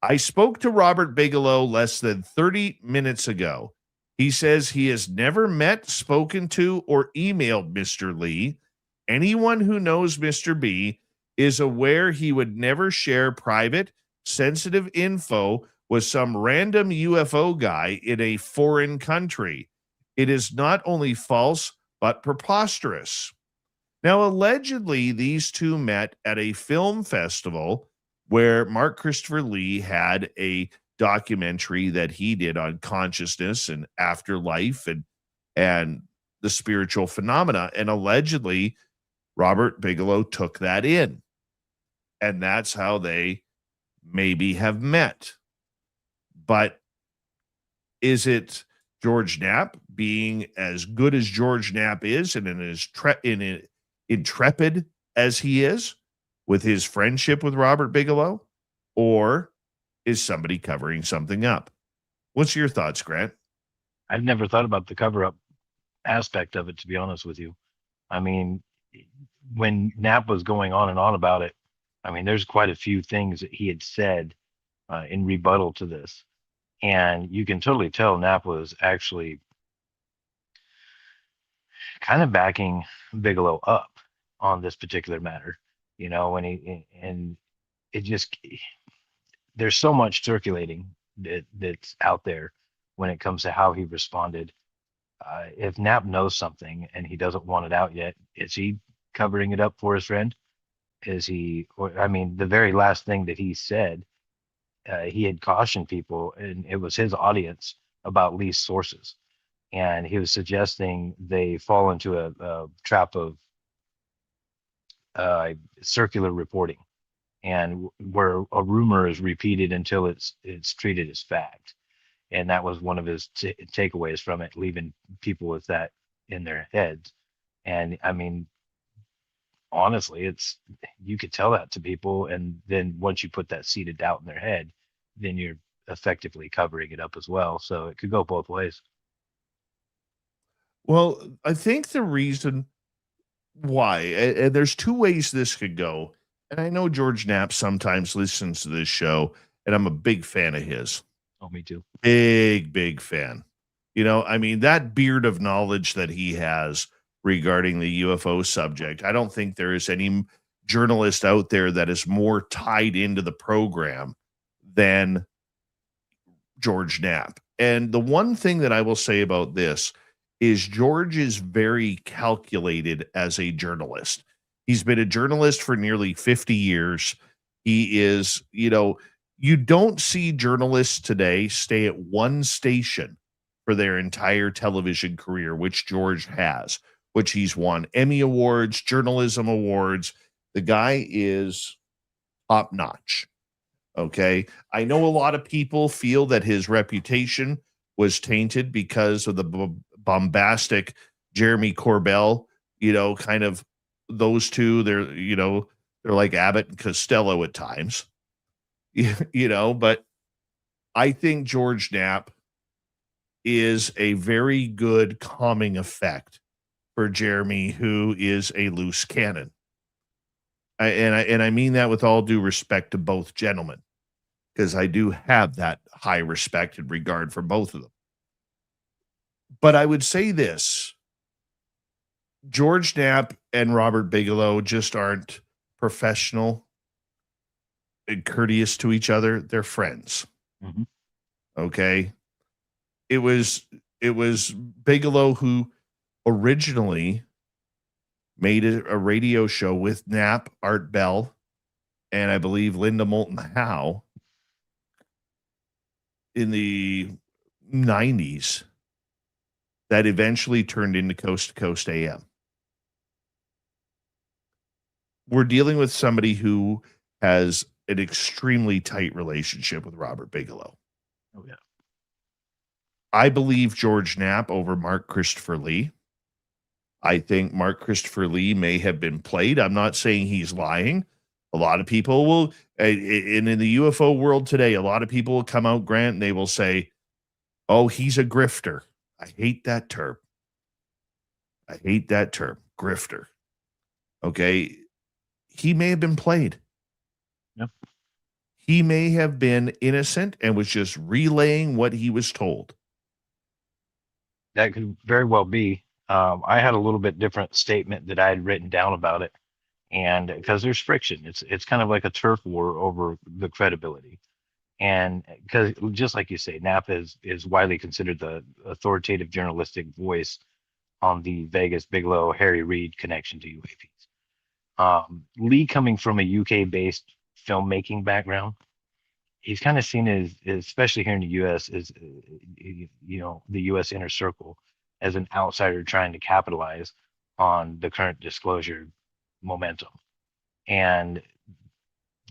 "I spoke to Robert Bigelow less than 30 minutes ago. He says he has never met, spoken to, or emailed Mr. Lee. Anyone who knows Mr. B is aware he would never share private, sensitive info with some random UFO guy in a foreign country. It is not only false, but preposterous." Now, allegedly, these two met at a film festival where Mark Christopher Lee had a documentary that he did on consciousness and afterlife and the spiritual phenomena. And allegedly, Robert Bigelow took that in. And that's how they maybe have met. But is it George Knapp being as good as George Knapp is and intrepid as he is with his friendship with Robert Bigelow? Or is somebody covering something up? What's your thoughts, Grant? I've never thought about the cover up aspect of it, to be honest with you. I mean, when Knapp was going on and on about it, I mean, there's quite a few things that he had said in rebuttal to this. And you can totally tell Knapp was actually kind of backing Bigelow up on this particular matter, you know, and it just, there's so much circulating that's out there when it comes to how he responded. If Knapp knows something and he doesn't want it out yet, is he covering it up for his friend? Is he, or, I mean, the very last thing that he said, he had cautioned people, and it was his audience, about least sources. And he was suggesting they fall into a trap of circular reporting, and where a rumor is repeated until it's treated as fact. And that was one of his takeaways from it, leaving people with that in their heads. And I mean, honestly, it's, you could tell that to people, and then once you put that seed of doubt in their head, then you're effectively covering it up as well. So it could go both ways. Well, I think the reason why, and there's two ways this could go. And I know George Knapp sometimes listens to this show, and I'm a big fan of his. Oh, me too. Big fan. You know, I mean, that beard of knowledge that he has regarding the UFO subject, I don't think there is any journalist out there that is more tied into the program than George Knapp. And the one thing that I will say about this is George is very calculated as a journalist. He's been a journalist for nearly 50 years. He is, you know, you don't see journalists today stay at one station for their entire television career, which George has, which he's won Emmy Awards, journalism awards. The guy is top notch. Okay. I know a lot of people feel that his reputation was tainted because of the bombastic Jeremy Corbell, you know, kind of those two. They're, you know, they're like Abbott and Costello at times, you know, but I think George Knapp is a very good calming effect for Jeremy, who is a loose cannon. And I mean that with all due respect to both gentlemen, because I do have that high respect and regard for both of them. But I would say this: George Knapp and Robert Bigelow just aren't professional and courteous to each other. They're friends. Mm-hmm. Okay. It was Bigelow who originally made a radio show with Knapp, Art Bell, and I believe Linda Moulton Howe in the 90s that eventually turned into Coast to Coast AM. We're dealing with somebody who has an extremely tight relationship with Robert Bigelow. Oh, yeah. I believe George Knapp over Mark Christopher Lee. I think Mark Christopher Lee may have been played. I'm not saying he's lying. A lot of people will, and in the UFO world today, a lot of people will come out, Grant, and they will say, oh, he's a grifter. I hate that term. Grifter. Okay. He may have been played. Yep. He may have been innocent and was just relaying what he was told. That could very well be. I had a little bit different statement that I had written down about it, and because there's friction, it's kind of like a turf war over the credibility, and because just like you say, Knapp is widely considered the authoritative journalistic voice on the Vegas Bigelow Harry Reid connection to UAPs. Lee, coming from a UK-based filmmaking background, he's kind of seen as, especially here in the U.S., as you know, the U.S. inner circle, as an outsider trying to capitalize on the current disclosure momentum. And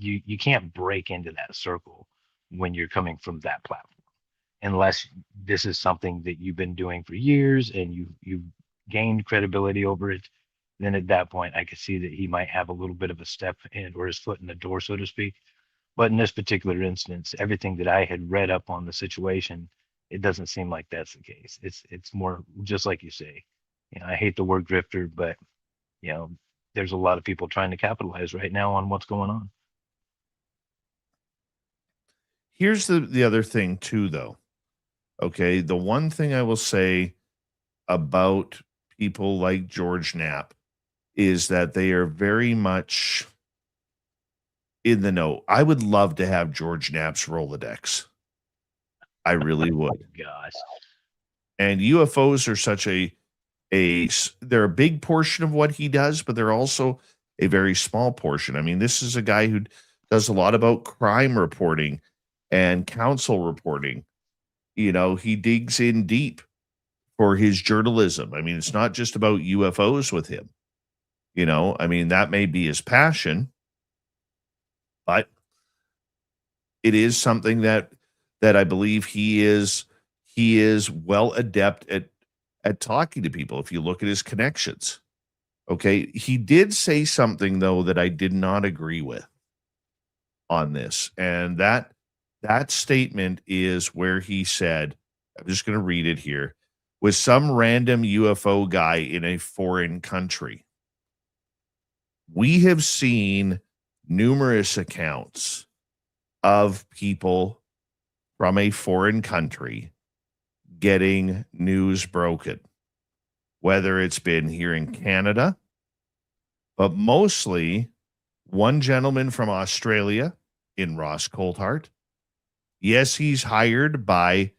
you can't break into that circle when you're coming from that platform, unless this is something that you've been doing for years and you've gained credibility over it. Then at that point, I could see that he might have a little bit of a step in, or his foot in the door, so to speak. But in this particular instance, everything that I had read up on the situation, it doesn't seem like that's the case. It's more just like you say. I hate the word grifter, but you know, there's a lot of people trying to capitalize right now on what's going on. Here's the other thing too, though. Okay, the one thing I will say about people like George Knapp is that they are very much in the know. I would love to have George Knapp's Rolodex. I really would. Gosh. And UFOs are such they're a big portion of what he does, but they're also a very small portion. I mean, this is a guy who does a lot about crime reporting and council reporting. He digs in deep for his journalism. I mean, it's not just about UFOs with him. I mean, that may be his passion, but it is something that I believe he is well adept at talking to people. If you look at his connections, okay, he did say something though that I did not agree with on this, and that statement is where he said, I'm just going to read it here, with some random UFO guy in a foreign country. We have seen numerous accounts of people from a foreign country getting news broken, whether it's been here in Canada, but mostly one gentleman from Australia in Ross Coulthart. Yes, he's hired by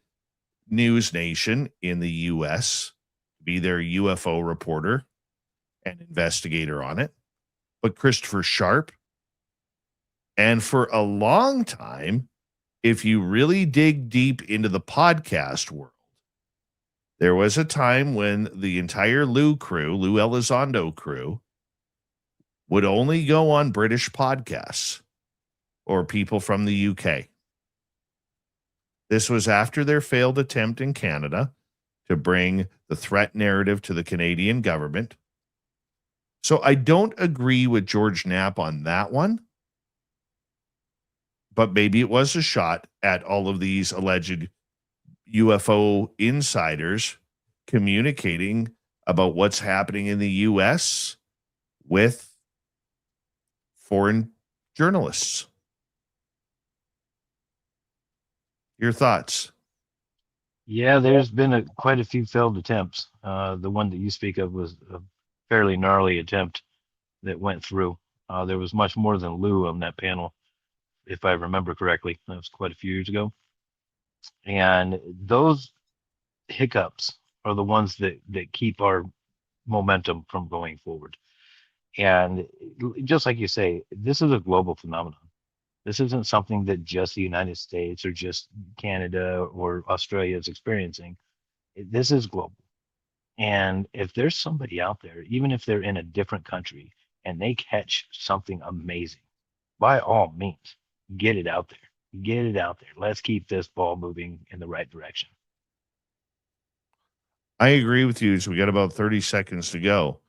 News Nation in the US to be their UFO reporter and investigator on it. But Christopher Sharp, and for a long time, if you really dig deep into the podcast world, there was a time when the entire Lou Elizondo crew, would only go on British podcasts or people from the UK. This was after their failed attempt in Canada to bring the threat narrative to the Canadian government. So I don't agree with George Knapp on that one, but maybe it was a shot at all of these alleged UFO insiders communicating about what's happening in the US with foreign journalists. Your thoughts? Yeah, there's been quite a few failed attempts. The one that you speak of was a fairly gnarly attempt that went through. There was much more than Lou on that panel, if I remember correctly. That was quite a few years ago. And those hiccups are the ones that keep our momentum from going forward. And just like you say, this is a global phenomenon. This isn't something that just the United States or just Canada or Australia is experiencing. This is global. And if there's somebody out there, even if they're in a different country and they catch something amazing, by all means, get it out there. Get it out there. Let's keep this ball moving in the right direction. I agree with you. So we got about 30 seconds to go.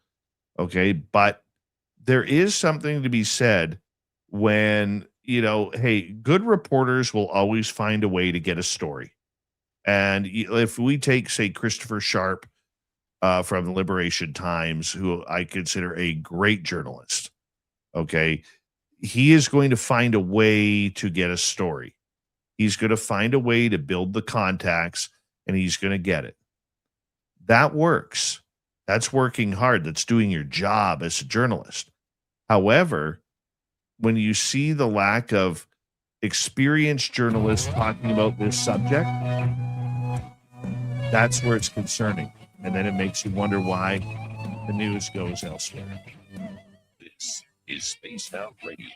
Okay. But there is something to be said when, hey, good reporters will always find a way to get a story. And if we take, say, Christopher Sharp from the Liberation Times, who I consider a great journalist, okay, he is going to find a way to get a story. He's going to find a way to build the contacts, and he's going to get it. That works. That's working hard. That's doing your job as a journalist. However, when you see the lack of experienced journalists talking about this subject, that's where it's concerning. And then it makes you wonder why the news goes elsewhere. This is Spaced Out Radio.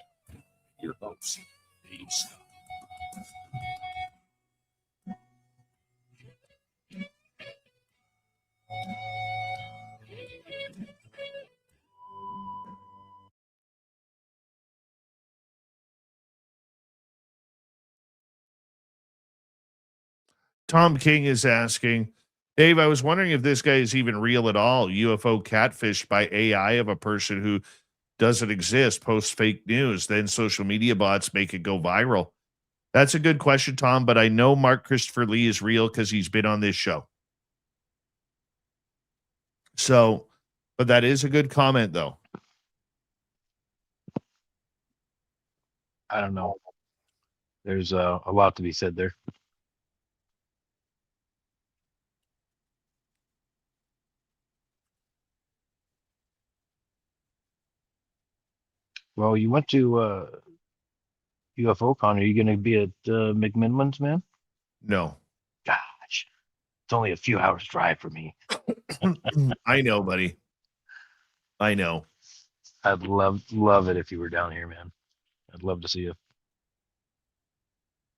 Your host, Dave Scott. Tom King is asking, Dave, I was wondering if this guy is even real at all. UFO catfished by AI of a person who doesn't exist, posts fake news, then social media bots make it go viral. That's a good question, Tom, but I know Mark Christopher Lee is real because he's been on this show. So, but that is a good comment, though. I don't know. There's a lot to be said there. Well, you went to UFO Con. Are you going to be at McMillan's, man? No. Gosh, it's only a few hours drive for me. I know, buddy. I know. I'd love it if you were down here, man. I'd love to see you.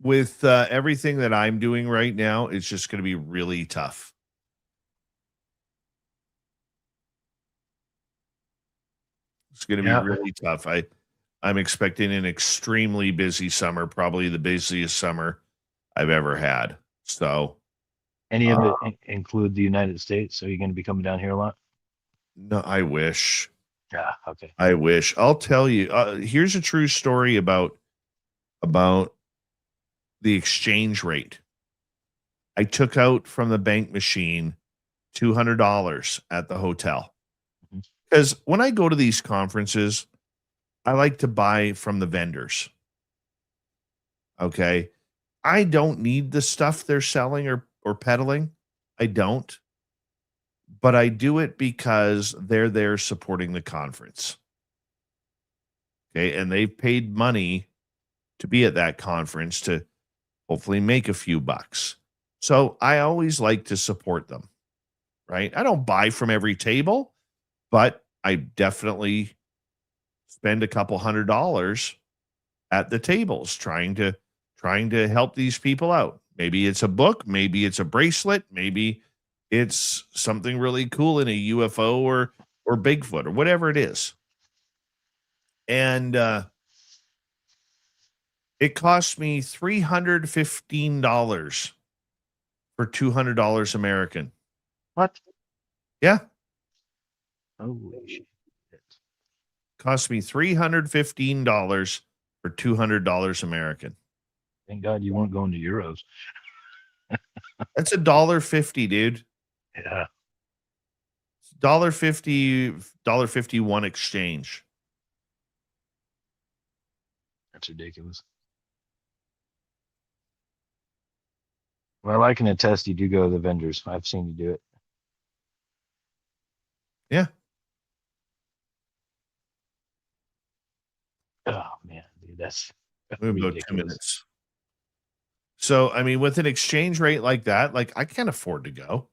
With everything that I'm doing right now, it's just going to be really tough. It's going to be really tough. I'm expecting an extremely busy summer, probably the busiest summer I've ever had. So, any of it include the United States? Are you going to be coming down here a lot? No, I wish. Yeah, okay. I wish. I'll tell you. Here's a true story about the exchange rate. I took out from the bank machine $200 at the hotel. Because when I go to these conferences, I like to buy from the vendors. Okay. I don't need the stuff they're selling or peddling. I don't. But I do it because they're there supporting the conference. Okay. And they've paid money to be at that conference to hopefully make a few bucks. So I always like to support them. Right. I don't buy from every table, but I definitely spend a couple $100 at the tables trying to help these people out. Maybe it's a book, maybe it's a bracelet, maybe it's something really cool in a UFO or Bigfoot or whatever it is. And it cost me $315 for $200 American. What? Yeah. Holy shit. Cost me $315 for $200 American. Thank God you weren't going to euros. That's $1.50, dude. Yeah. $1.51 exchange. That's ridiculous. Well, I can attest you do go to the vendors. I've seen you do it. Yeah. Oh man, dude, that's About 2 minutes. So, I mean, with an exchange rate like that, like I can't afford to go.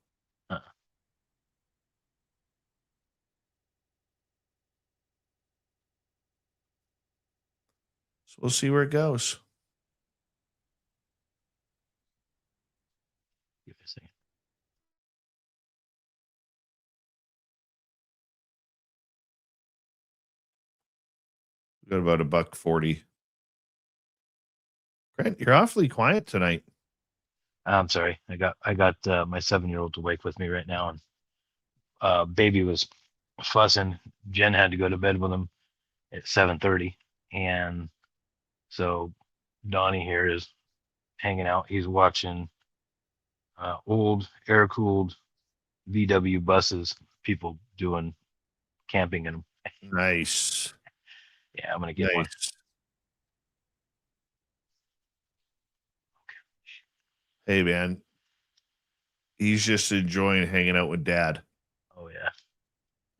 So we'll see where it goes. Give me a second. We got about $1.40. Grant, you're awfully quiet tonight. I'm sorry. I got my 7-year-old awake with me right now, and baby was fussing. Jen had to go to bed with him at 7:30, and so Donnie here is hanging out. He's watching old air-cooled VW buses, people doing camping in them. Nice. Yeah, I'm gonna get one. Hey, man. He's just enjoying hanging out with dad. Oh yeah.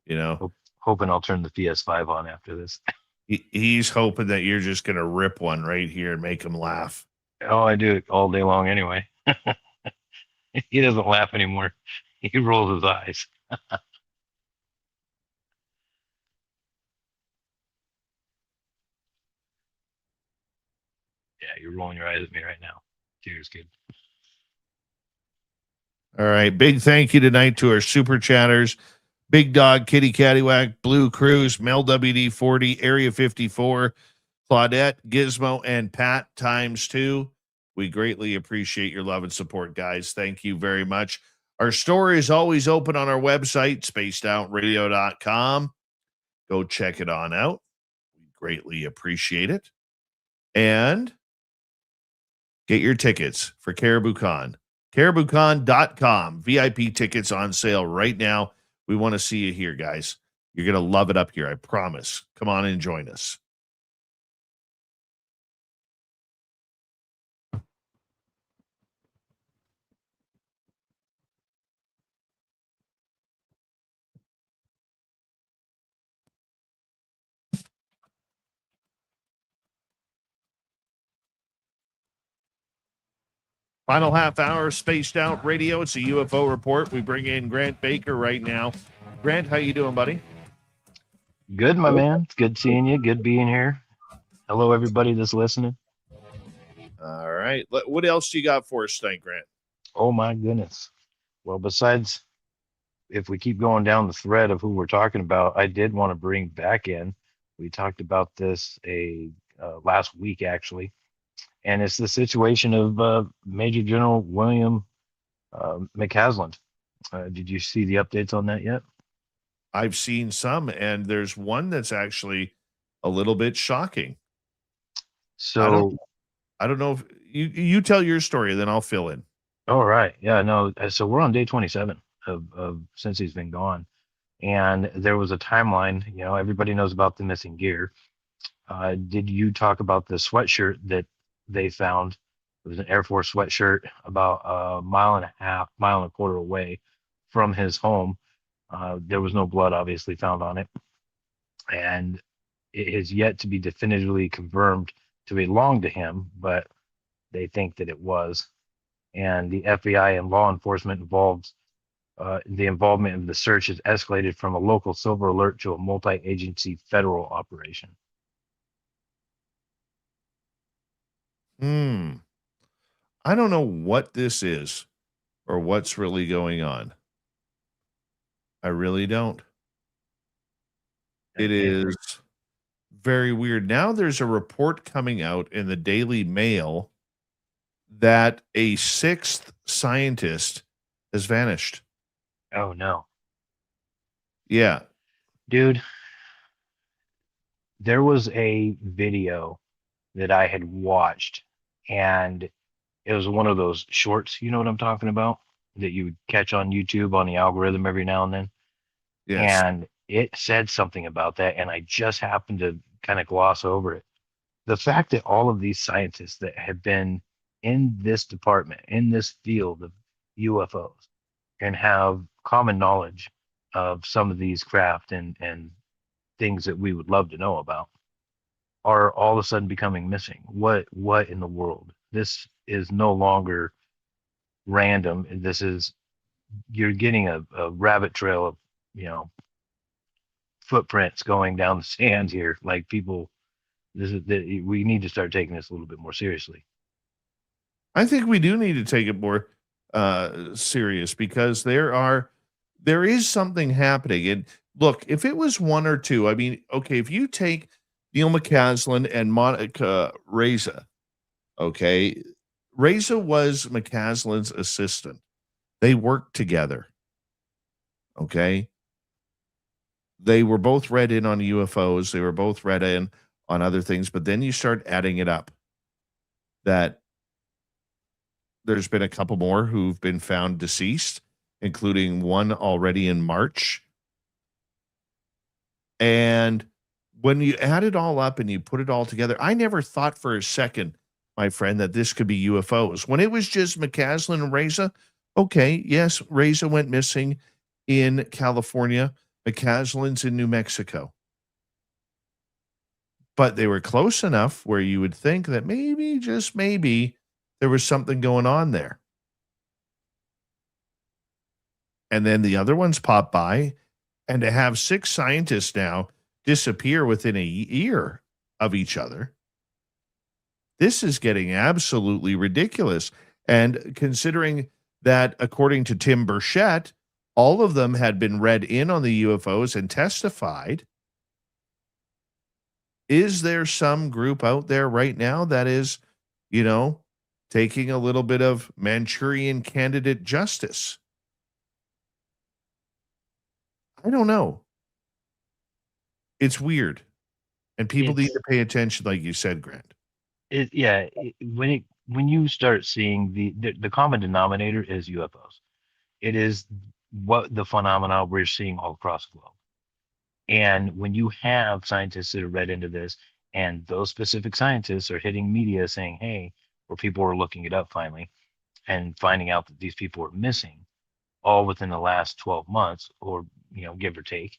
You know, hoping I'll turn the PS5 on after this. He's hoping that you're just gonna rip one right here and make him laugh. Oh, I do it all day long anyway. He doesn't laugh anymore. He rolls his eyes. Yeah, you're rolling your eyes at me right now. Cheers, kid. All right. Big thank you tonight to our super chatters. Big Dog, Kitty Caddywhack, Blue Cruise, Mel WD40, Area 54, Claudette, Gizmo, and Pat ×2. We greatly appreciate your love and support, guys. Thank you very much. Our store is always open on our website, spacedoutradio.com. Go check it on out. We greatly appreciate it. And get your tickets for CaribouCon. CaribouCon.com. VIP tickets on sale right now. We want to see you here, guys. You're going to love it up here, I promise. Come on and join us. Final half hour, Spaced Out Radio. It's a UFO report. We bring in Grant Baker right now. Grant, how you doing, buddy? Good, my man. It's good seeing you. Good being here. Hello, everybody that's listening. All right. What else do you got for us tonight, Grant? Oh, my goodness. Well, besides, if we keep going down the thread of who we're talking about, I did want to bring back in. We talked about this last week, actually. And it's the situation of Major General William McCasland. Did you see the updates on that yet? I've seen some, and there's one that's actually a little bit shocking. So I don't know if you tell your story, then I'll fill in. All right. Yeah, no. So we're on day 27 of since he's been gone. And there was a timeline, everybody knows about the missing gear. Did you talk about the sweatshirt that they found? It was an Air Force sweatshirt about a mile and a quarter away from his home. There was no blood obviously found on it. And it is yet to be definitively confirmed to belong to him, but they think that it was. And the FBI and law enforcement the involvement of the search has escalated from a local silver alert to a multi-agency federal operation. I don't know what this is or what's really going on. I really don't. It is very weird. Now there's a report coming out in the Daily Mail that a sixth scientist has vanished. Oh, no. Yeah. Dude, there was a video that I had watched, and it was one of those shorts, you know what I'm talking about, that you would catch on YouTube on the algorithm every now and then. Yes. And it said something about that, and I just happened to kind of gloss over it. The fact that all of these scientists that have been in this department, in this field of UFOs, and have common knowledge of some of these craft and things that we would love to know about, are all of a sudden becoming missing. What in the world? This is no longer random. You're getting a rabbit trail of, footprints going down the sand here. Like people, we need to start taking this a little bit more seriously. I think we do need to take it more serious, because there is something happening. And look, if it was one or two, I mean, okay, if you take Neil McCasland and Monica Reza, okay, Reza was McCasland's assistant. They worked together. Okay. They were both read in on UFOs. They were both read in on other things, but then you start adding it up that there's been a couple more who've been found deceased, including one already in March. And when you add it all up and you put it all together, I never thought for a second, my friend, that this could be UFOs. When it was just McCasland and Reza, okay, yes, Reza went missing in California. McCasland's in New Mexico. But they were close enough where you would think that maybe, just maybe, there was something going on there. And then the other ones pop by, and to have six scientists now disappear within a year of each other, this is getting absolutely ridiculous. And considering that, according to Tim Burchett, all of them had been read in on the UFOs and testified, is there some group out there right now that is, taking a little bit of Manchurian Candidate justice. I don't know. It's weird. And people need to pay attention, like you said, Grant. When you start seeing the common denominator is UFOs. It is what the phenomena we're seeing all across the globe. And when you have scientists that are read into this, and those specific scientists are hitting media saying, hey, or people are looking it up finally and finding out that these people are missing all within the last 12 months, or give or take,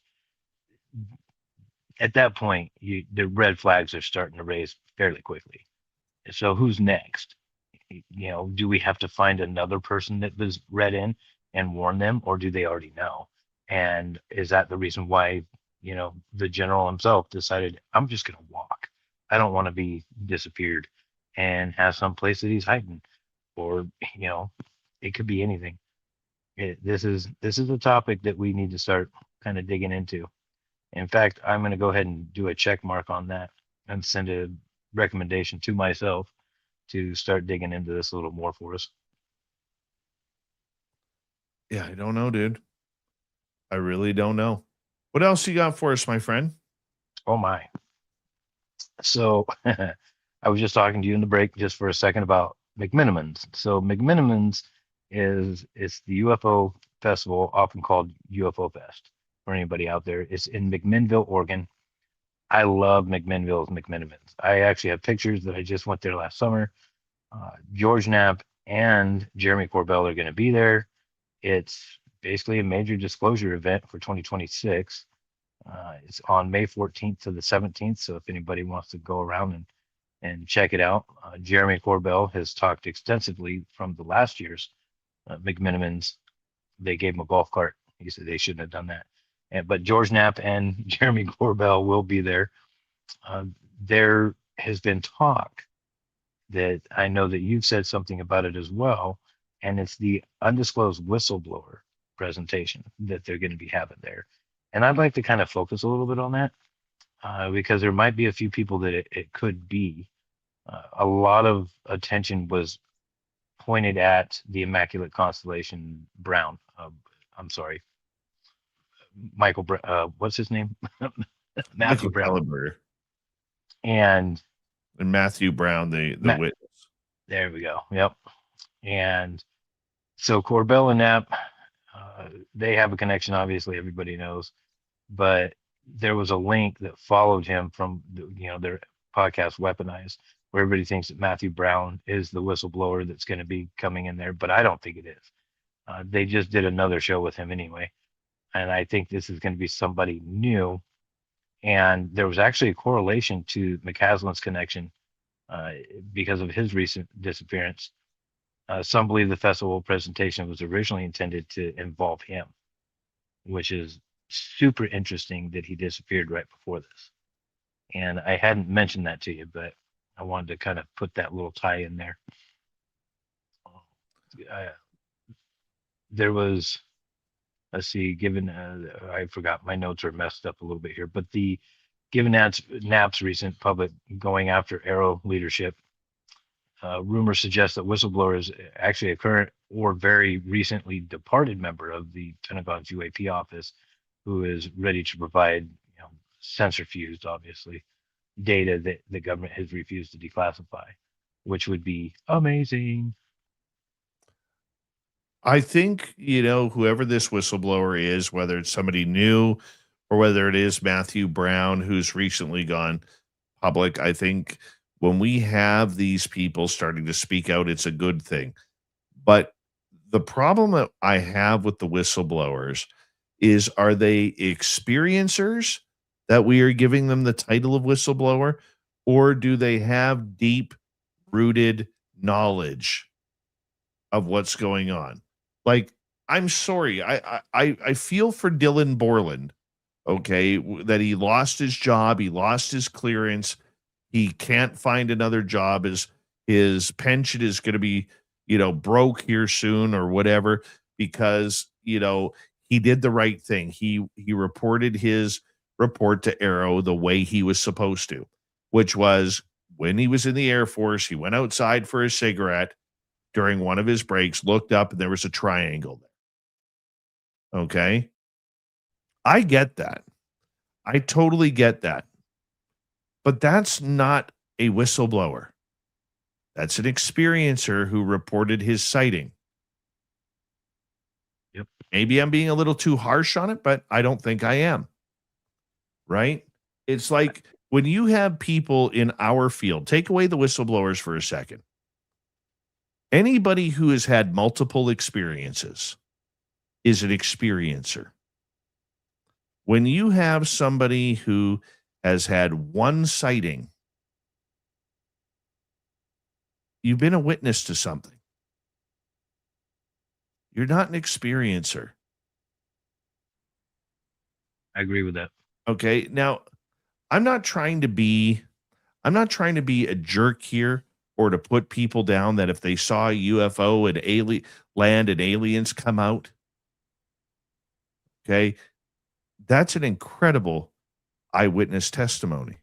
at that point, the red flags are starting to raise fairly quickly. So who's next? Do we have to find another person that was read in and warn them, or do they already know? And is that the reason why, the general himself decided, I'm just going to walk. I don't want to be disappeared and have some place that he's hiding, or, it could be anything. This is a topic that we need to start kind of digging into. In fact, I'm going to go ahead and do a check mark on that and send a recommendation to myself to start digging into this a little more for us. Yeah, I don't know, dude. I really don't know. What else you got for us, my friend? Oh my. So I was just talking to you in the break just for a second about McMenamins. So McMenamins it's the UFO festival, often called UFO Fest for anybody out there. It's in McMinnville, Oregon. I love McMinnville's McMenamins. I actually have pictures that I just went there last summer. George Knapp and Jeremy Corbell are going to be there. It's basically a major disclosure event for 2026. It's on May 14th to the 17th. So if anybody wants to go around and check it out, Jeremy Corbell has talked extensively from the last year's McMenamins. They gave him a golf cart. He said they shouldn't have done that. But George Knapp and Jeremy Corbell will be there. There has been talk that I know that you've said something about it as well, and it's the undisclosed whistleblower presentation that they're going to be having there. And I'd like to kind of focus a little bit on that because there might be a few people that it could be. A lot of attention was pointed at the Immaculate Constellation Brown. I'm sorry, Michael. What's his name? Matthew Brown. Caliber. And Matthew Brown, the witness. There we go. Yep. And so Corbell and Knapp, they have a connection. Obviously, everybody knows. But there was a link that followed him from their podcast Weaponized, where everybody thinks that Matthew Brown is the whistleblower that's going to be coming in there, but I don't think it is. They just did another show with him anyway, and I think this is going to be somebody new. And there was actually a correlation to McCaslin's connection because of his recent disappearance. Some believe the festival presentation was originally intended to involve him, which is super interesting that he disappeared right before this. And I hadn't mentioned that to you, but I wanted to kind of put that little tie in there. There was, let's see, given, I forgot, my notes are messed up a little bit here, but given Knapp's recent public going after Arrow leadership, rumors suggest that whistleblower is actually a current or very recently departed member of the Pentagon's UAP office who is ready to provide, censorfused, obviously, data that the government has refused to declassify, which would be amazing. I think, whoever this whistleblower is, whether it's somebody new or whether it is Matthew Brown, who's recently gone public, I think when we have these people starting to speak out, it's a good thing. But the problem that I have with the whistleblowers is, are they experiencers that we are giving them the title of whistleblower, or do they have deep rooted knowledge of what's going on? Like, I'm sorry. I feel for Dylan Borland, okay, that he lost his job. He lost his clearance. He can't find another job. His pension is going to be, broke here soon or whatever, because, he did the right thing. He reported his report to Arrow the way he was supposed to, which was when he was in the Air Force, he went outside for a cigarette during one of his breaks, looked up and there was a triangle there. Okay. I get that. I totally get that. But that's not a whistleblower. That's an experiencer who reported his sighting. Yep. Maybe I'm being a little too harsh on it, but I don't think I am. Right? It's like when you have people in our field, take away the whistleblowers for a second. Anybody who has had multiple experiences is an experiencer. When you have somebody who has had one sighting, you've been a witness to something. You're not an experiencer. I agree with that. Okay. Now, I'm not trying to be a jerk here or to put people down that if they saw a UFO and alien land and aliens come out. Okay. That's an incredible eyewitness testimony.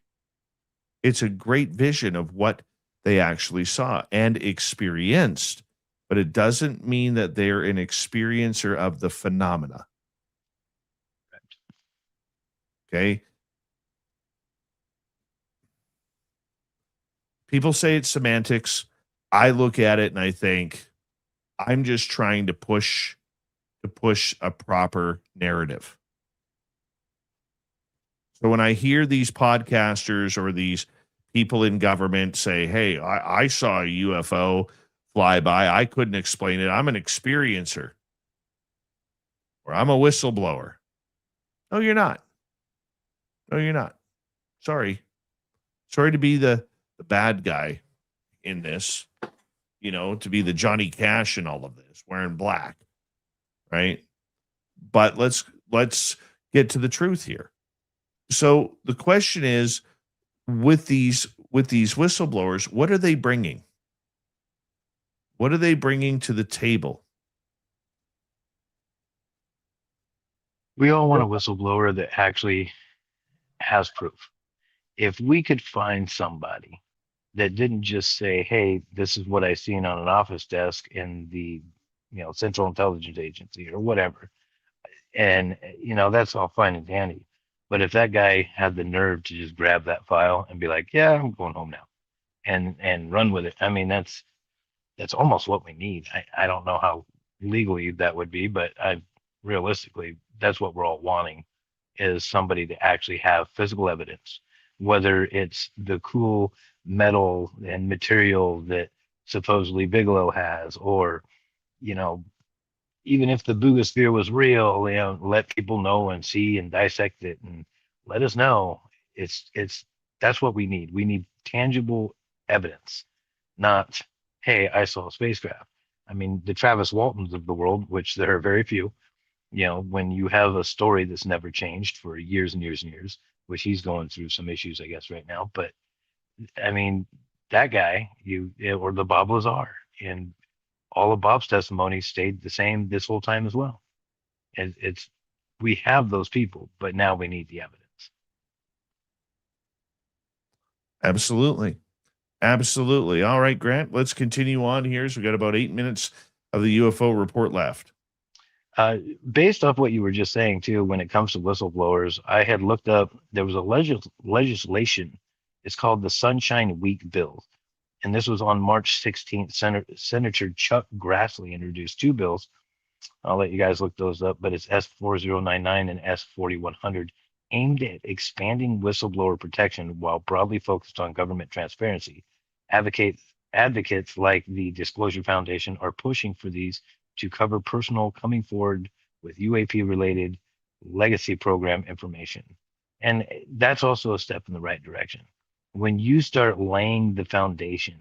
It's a great vision of what they actually saw and experienced, but it doesn't mean that they're an experiencer of the phenomena. Okay. People say it's semantics. I look at it and I think I'm just trying to push a proper narrative. So when I hear these podcasters or these people in government say, hey, I saw a UFO fly by, I couldn't explain it, I'm an experiencer, or I'm a whistleblower. No, you're not. No, you're not. Sorry. Sorry to be the bad guy in this, to be the Johnny Cash in all of this, wearing black, right? But let's get to the truth here. So the question is, with these whistleblowers, what are they bringing? What are they bringing to the table? We all want a whistleblower that actually has proof. If we could find somebody that didn't just say, hey, this is what I seen on an office desk in the Central Intelligence Agency or whatever, and that's all fine and dandy. But if that guy had the nerve to just grab that file and be like, yeah, I'm going home now, and run with it, I mean, that's almost what we need. I don't know how legally that would be, but realistically, that's what we're all wanting, is somebody to actually have physical evidence, whether it's the cool metal and material that supposedly Bigelow has, or, even if the Boogosphere was real, let people know and see and dissect it and let us know. That's what we need. We need tangible evidence, not, hey, I saw a spacecraft. I mean, the Travis Waltons of the world, which there are very few, when you have a story that's never changed for years and years and years, which he's going through some issues, I guess, right now. But I mean, that guy, or the Bob Lazar, and all of Bob's testimony stayed the same this whole time as well. And we have those people, but now we need the evidence. Absolutely. Absolutely. All right, Grant, let's continue on here. So we got about 8 minutes of the UFO report left. Based off what you were just saying too, when it comes to whistleblowers, I had looked up, there was a legislation. It's called the Sunshine Week Bill. And this was on March 16th. Senator Chuck Grassley introduced two bills. I'll let you guys look those up, but it's S4099 and S4100, aimed at expanding whistleblower protection while broadly focused on government transparency. Advocates like the Disclosure Foundation are pushing for these to cover personal coming forward with UAP-related legacy program information. And that's also a step in the right direction. When you start laying the foundation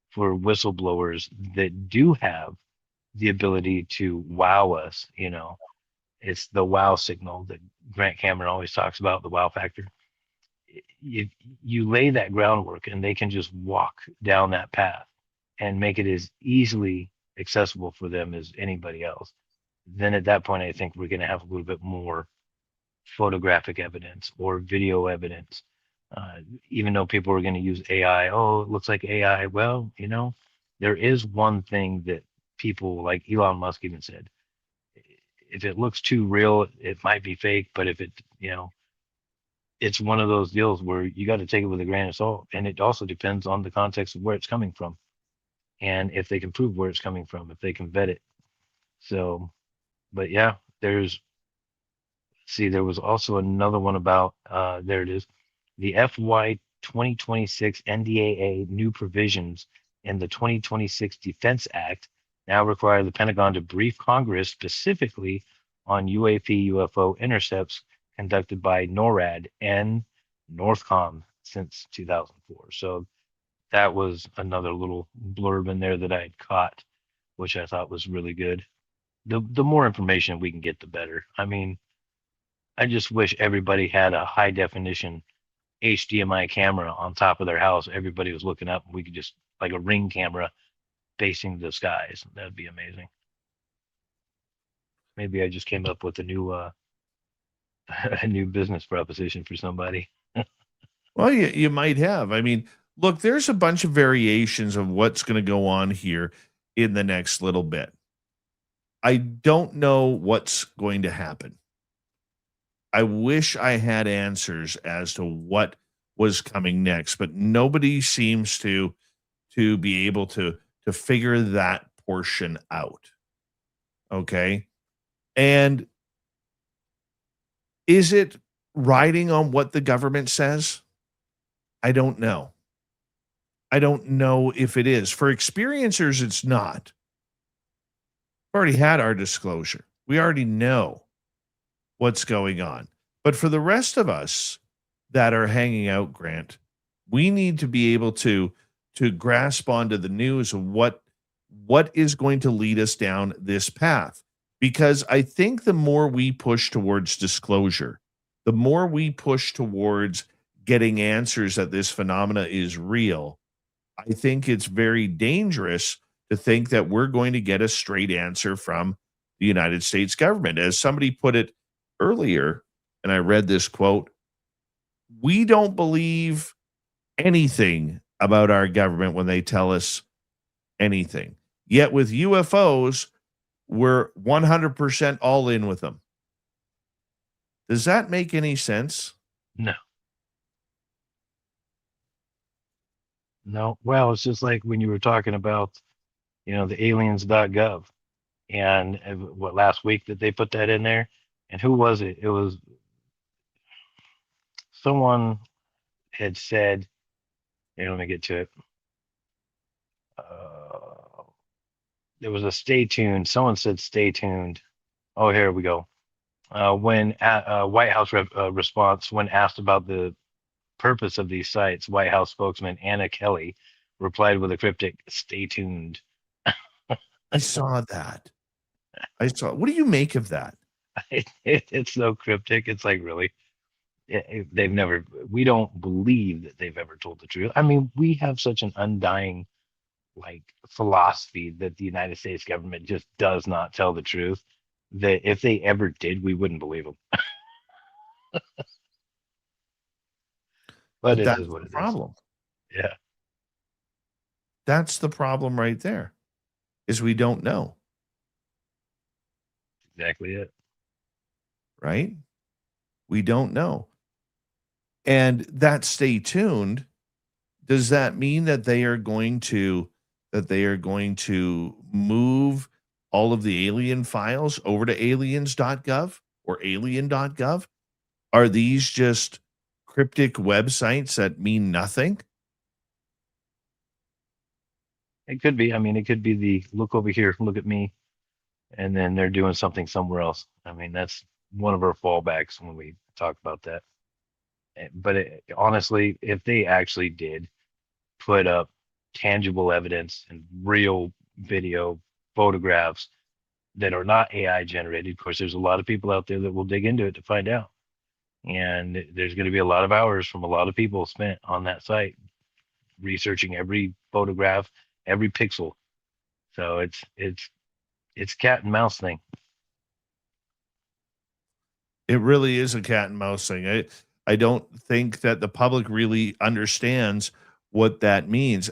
for whistleblowers that do have the ability to wow us, it's the wow signal that Grant Cameron always talks about, the wow factor. You lay that groundwork and they can just walk down that path and make it as easily accessible for them as anybody else. Then at that point, I think we're going to have a little bit more photographic evidence or video evidence. Even though people are going to use AI, oh, it looks like AI. Well, there is one thing that people like Elon Musk even said: if it looks too real, it might be fake. But if it, it's one of those deals where you got to take it with a grain of salt, and it also depends on the context of where it's coming from, and if they can prove where it's coming from, if they can vet it. So, but yeah, there was also another one about, there it is, the FY 2026 NDAA new provisions in the 2026 Defense Act now require the Pentagon to brief Congress specifically on UAP UFO intercepts conducted by NORAD and Northcom since 2004. So that was another little blurb in there that I had caught, which I thought was really good. The more information we can get, the better. I mean, I just wish everybody had a high definition HDMI camera on top of their house. Everybody was looking up, and we could just, like a ring camera facing the skies. That'd be amazing. Maybe I just came up with a new a new business proposition for somebody. Well, you might have. I mean, look, there's a bunch of variations of what's going to go on here in the next little bit. I don't know what's going to happen. I wish I had answers as to what was coming next, but nobody seems to be able to figure that portion out. Okay? And is it riding on what the government says? I don't know. I don't know if it is. For experiencers, it's not. We've already had our disclosure. We already know what's going on. But for the rest of us that are hanging out, Grant, we need to be able to grasp onto the news of what is going to lead us down this path. Because I think the more we push towards disclosure, the more we push towards getting answers that this phenomena is real, I think it's very dangerous to think that we're going to get a straight answer from the United States government. As somebody put it earlier, and I read this quote, we don't believe anything about our government when they tell us anything. Yet with UFOs, we're 100% all in with them. Does that make any sense? No. No. Well, it's just like when you were talking about, the aliens.gov, and what, last week that they put that in there. And who was it? It was someone had said, here, let me get to it. There was a stay tuned. Someone said stay tuned. Oh, here we go. When White House response, when asked about the purpose of these sites, White House spokesman Anna Kelly replied with a cryptic, "Stay tuned." I saw that. What do you make of that? It's so cryptic. It's like, really? We don't believe that they've ever told the truth. I mean, we have such an undying philosophy that the United States government just does not tell the truth, that if they ever did, we wouldn't believe them. But it is what it is. Problem. Yeah. That's the problem right there, is we don't know. Exactly it. Right? We don't know. And that stay tuned, does that mean that they are going to move all of the alien files over to aliens.gov or alien.gov? Are these just cryptic websites that mean nothing? It could be. I mean, it could be the look over here, look at me, and then they're doing something somewhere else. I mean, that's one of our fallbacks when we talk about that. But honestly, if they actually did put up tangible evidence and real video photographs that are not AI generated, of course, there's a lot of people out there that will dig into it to find out. And there's going to be a lot of hours from a lot of people spent on that site researching every photograph, every pixel. So it's cat and mouse thing. It really is a cat and mouse thing. I don't think that the public really understands what that means.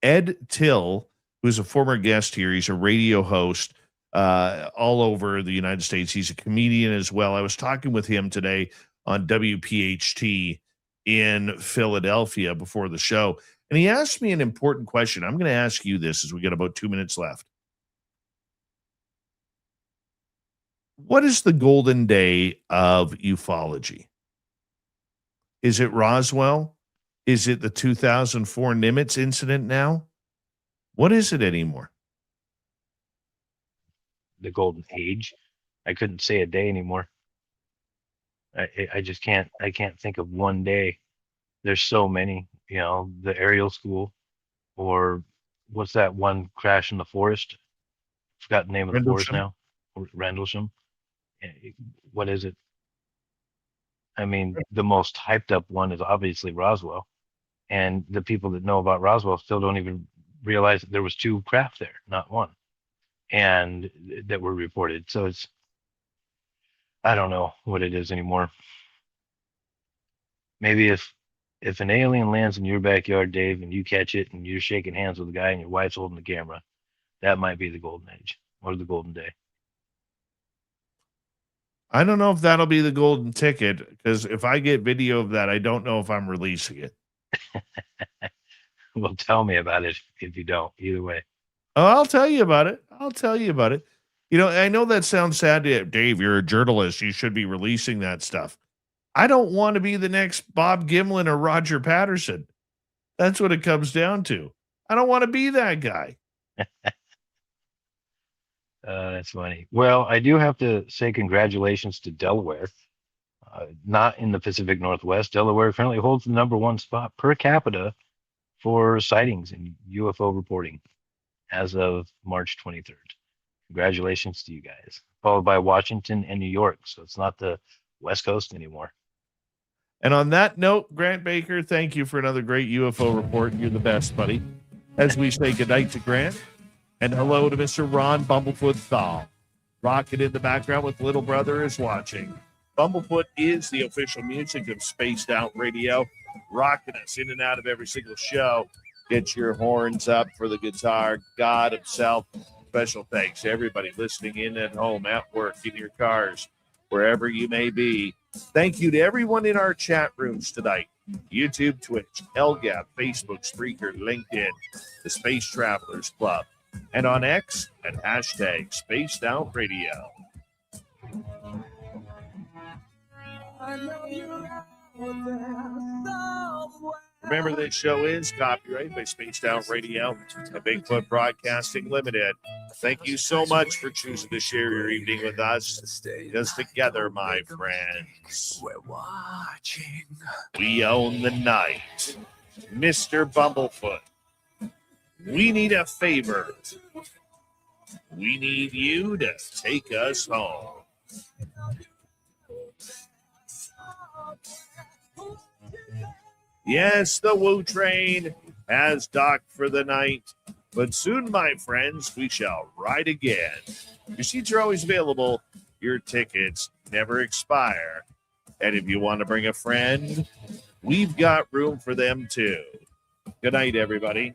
Ed Till who's a former guest here. He's a radio host all over the United States. He's a comedian as well. I was talking with him today on WPHT in Philadelphia before the show, and he asked me an important question. I'm going to ask you this as we got about 2 minutes left. What is the golden day of ufology? Is it Roswell? Is it the 2004 Nimitz incident now? What is it anymore? The golden age. I couldn't say a day anymore. I just can't. I can't think of one day. There's so many. You know, the aerial school, or what's that one crash in the forest? Forgot the name of the forest Rendlesham? now. Rendlesham. What is it? I mean, the most hyped up one is obviously Roswell, and the people that know about Roswell still don't even realize that there was two craft there, not one, and that were reported. So it's, I don't know what it is anymore. Maybe if an alien lands in your backyard, Dave, and you catch it and you're shaking hands with the guy and your wife's holding the camera, that might be the golden age or the golden day. I don't know if that'll be the golden ticket, because if I get video of that, I don't know if I'm releasing it. Well, tell me about it if you don't. Either way. Oh, I'll tell you about it. I'll tell you about it. You know, I know that sounds sad to Dave. You're a journalist. You should be releasing that stuff. I don't want to be the next Bob Gimlin or Roger Patterson. That's what it comes down to. I don't want to be that guy. That's funny. Well, I do have to say congratulations to Delaware. Not in the Pacific Northwest. Delaware currently holds the #1 spot per capita for sightings and UFO reporting as of March 23rd. Congratulations to you guys. Followed by Washington and New York. So it's not the West Coast anymore. And on that note, Grant Baker, thank you for another great UFO report. You're the best, buddy. As we say goodnight to Grant, and hello to Mr. Ron Bumblefoot Thal. Rocket in the background with Little Brother is watching. Bumblefoot is the official music of Spaced Out Radio, rocking us in and out of every single show. Get your horns up for the guitar, God himself. Special thanks to everybody listening in at home, at work, in your cars, wherever you may be. Thank you to everyone in our chat rooms tonight. YouTube, Twitch, LGAP, Facebook, Spreaker, LinkedIn, the Space Travelers Club, and on X at hashtag Spaced Out Radio. Remember, this show is copyrighted by Spaced Out Radio and Bigfoot Broadcasting Limited. Thank you so much for choosing to share your evening with us. Because together, my friends, We're watching. we own the night. Mr. Bumblefoot, we need a favor. We need you to take us home. Yes, the Woo Train has docked for the night, but soon, my friends, we shall ride again. Your seats are always available. Your tickets never expire. And if you want to bring a friend, we've got room for them too. Good night, everybody.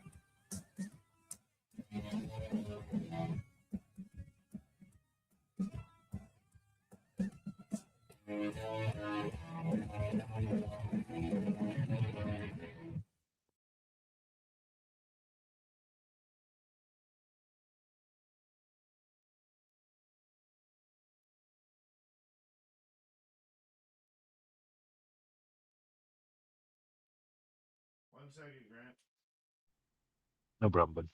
One second, Grant. No problem, bud.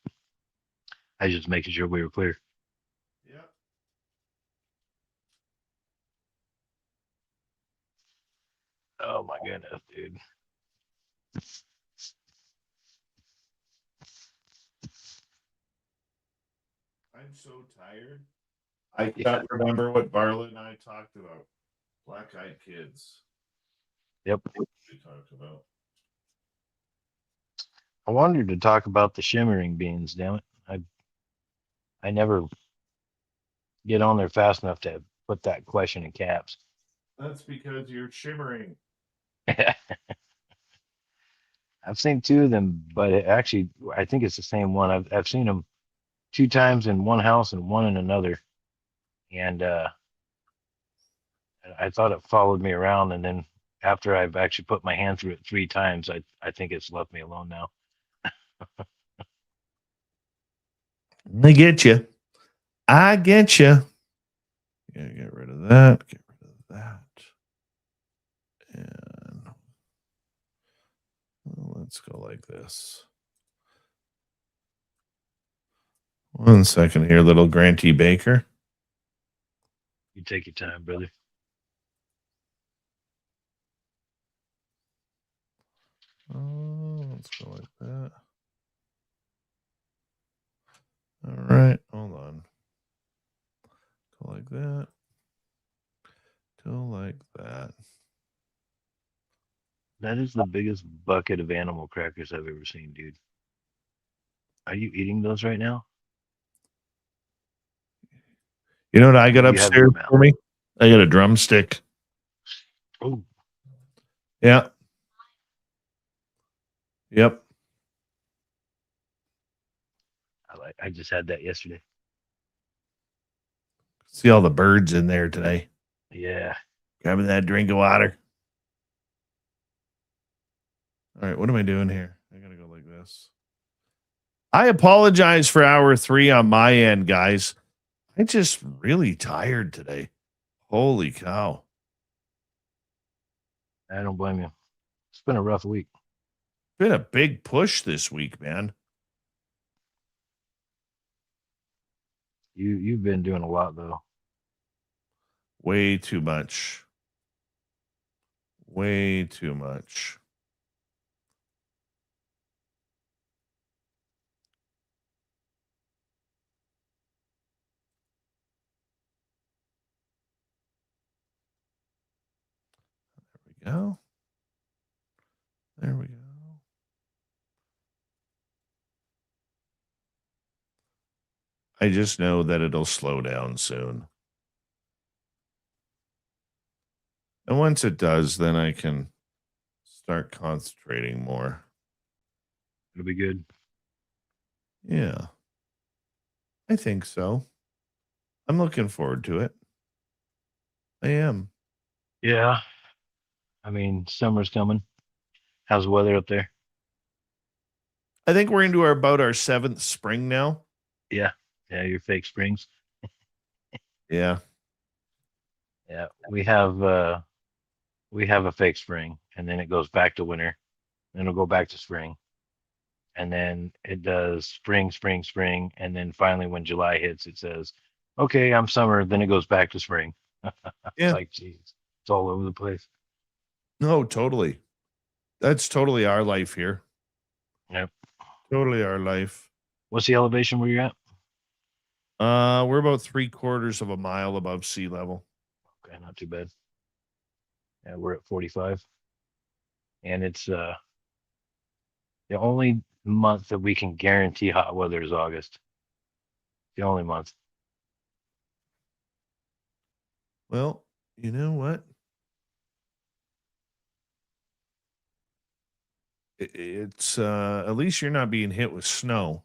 I was just making sure we were clear. Yep. Oh my goodness, dude. I'm so tired. I can't remember what Varla and I talked about. Black-eyed kids. Yep. We talked about. I wanted to talk about the shimmering beans, damn it. I never get on there fast enough to put that question in caps. That's because you're shimmering. I've seen two of them, but actually, I think it's the same one. I've seen them 2 times in one house and one in another. And I thought it followed me around, and then after I've actually put my hand through it 3 times, I think it's left me alone now. I get you. I get you. Yeah, get rid of that. Get rid of that. And let's go like this. 1 second here, little Granty Baker. You take your time, brother. Oh, let's go like that. All right, hold on. Go like that. Go like that. That is the biggest bucket of animal crackers I've ever seen, dude. Are you eating those right now? You know what I got You have upstairs your mouth. for me? I got a drumstick. Oh, Yeah. Yep. I just had that yesterday. See all the birds in there today. Yeah. Grabbing that drink of water. All right, what am I doing here? I gotta go like this. I apologize for hour 3 on my end, guys. I'm just really tired today. Holy cow. I don't blame you. It's been a rough week. Been a big push this week, man. You've been doing a lot though. Way too much. Way too much. There we go. There we go. I just know that it'll slow down soon. And once it does, then I can start concentrating more. It'll be good. Yeah. I think so. I'm looking forward to it. I am. Yeah. I mean, summer's coming. How's the weather up there? I think we're into about our 7th spring now. Yeah. Yeah, your fake springs. Yeah. Yeah. We have a fake spring, and then it goes back to winter. Then it'll go back to spring. And then it does spring, spring, spring. And then finally when July hits, it says, okay, I'm summer. Then it goes back to spring. Yeah. It's like, geez, it's all over the place. No, totally. That's totally our life here. Yep. Totally our life. What's the elevation where you're at? We're about 3/4 of a mile above sea level. Okay, not too bad. Yeah, we're at 45. And it's the only month that we can guarantee hot weather is August. The only month. Well, you know what? It's at least you're not being hit with snow.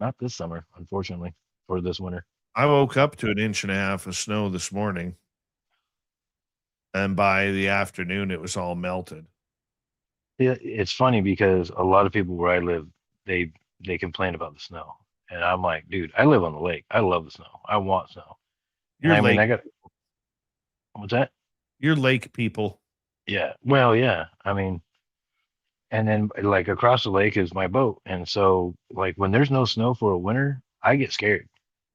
Not this summer, unfortunately, for this winter. I woke up to 1.5 inches of snow this morning. And by the afternoon, it was all melted. Yeah, it's funny because a lot of people where I live, they complain about the snow. And I'm like, dude, I live on the lake. I love the snow. I want snow. You're And I mean, lake. What's that? You're lake people. Yeah. Well, yeah. I mean, and then like across the lake is my boat. And so like when there's no snow for a winter, I get scared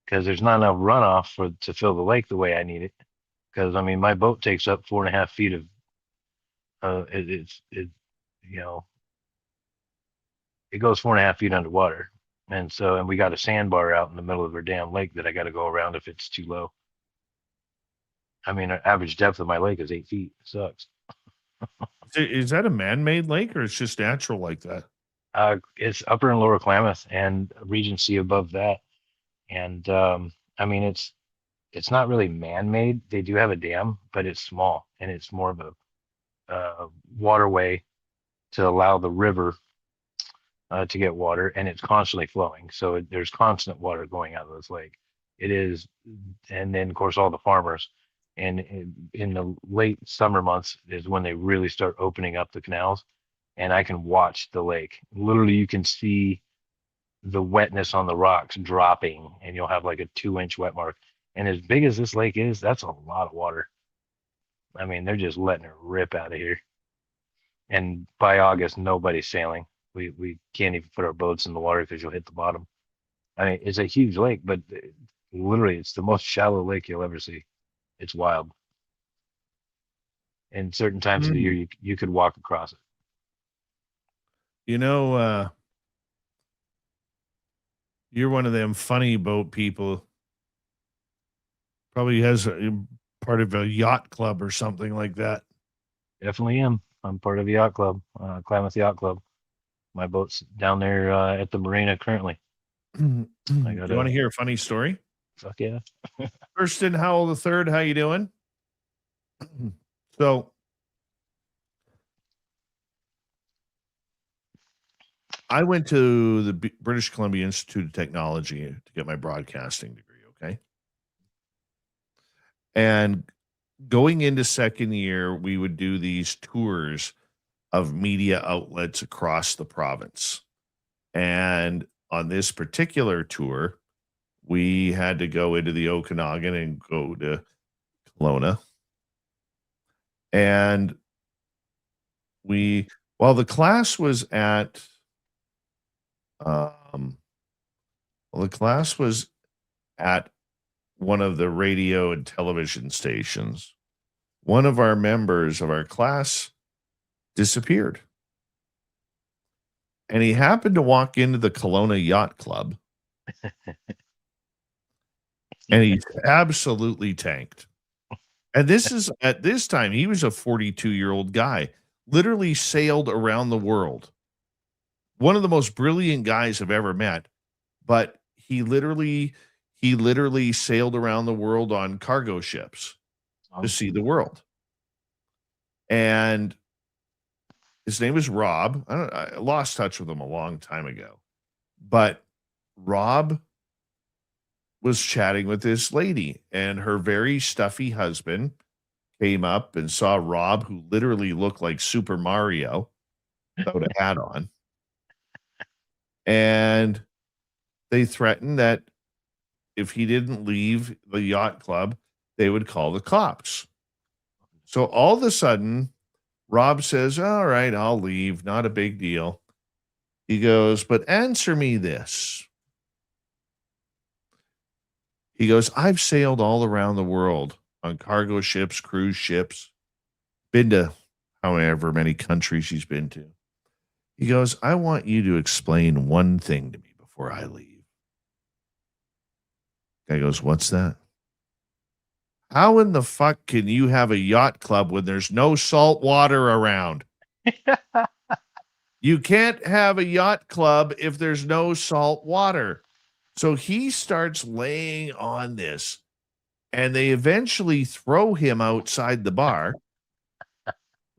because there's not enough runoff to fill the lake the way I need it. Because I mean, my boat takes up 4.5 feet of you know, it goes 4.5 feet underwater. And we got a sandbar out in the middle of our damn lake that I got to go around if it's too low. I mean, our average depth of my lake is 8 feet. It sucks. Is that a man-made lake or it's just natural like that? It's Upper and Lower Klamath and Regency above that. And I mean, it's not really man-made. They do have a dam, but it's small and it's more of a waterway to allow the river to get water, and it's constantly flowing. So there's constant water going out of this lake. It is, and then of course all the farmers, and in the late summer months is when they really start opening up the canals, and I can watch the lake. Literally, you can see the wetness on the rocks dropping, and you'll have like a 2-inch wet mark. And as big as this lake is, that's a lot of water. I mean, they're just letting it rip out of here. And by August, nobody's sailing. We can't even put our boats in the water because you'll hit the bottom. I mean, it's a huge lake, but literally, it's the most shallow lake you'll ever see. It's wild. And certain times of the year, you could walk across it. You know, you're one of them funny boat people. Probably has a part of a yacht club or something like that. Definitely am. I'm part of the yacht club, Klamath Yacht Club. My boat's down there at the marina currently. You want to hear a funny story? Fuck yeah. Kirsten Howell III, how you doing? So I went to the British Columbia Institute of Technology to get my broadcasting degree, okay? And going into second year, we would do these tours of media outlets across the province. And on this particular tour, we had to go into the Okanagan and go to Kelowna. And while the class was at, one of the radio and television stations, one of our members of our class disappeared. And he happened to walk into the Kelowna Yacht Club. And he's absolutely tanked. And this is at this time, he was a 42-year-old guy, literally sailed around the world. One of the most brilliant guys I've ever met, but he literally sailed around the world on cargo ships to see the world. And his name is Rob. I lost touch with him a long time ago, but Rob was chatting with this lady, and her very stuffy husband came up and saw Rob, who literally looked like Super Mario without a hat on. And they threatened that if he didn't leave the yacht club, they would call the cops. So all of a sudden, Rob says, all right, I'll leave. Not a big deal. He goes, but answer me this. He goes, I've sailed all around the world on cargo ships, cruise ships, been to however many countries he's been to. He goes, I want you to explain one thing to me before I leave. Guy goes, what's that? How in the fuck can you have a yacht club when there's no salt water around? You can't have a yacht club if there's no salt water. So he starts laying on this, and they eventually throw him outside the bar,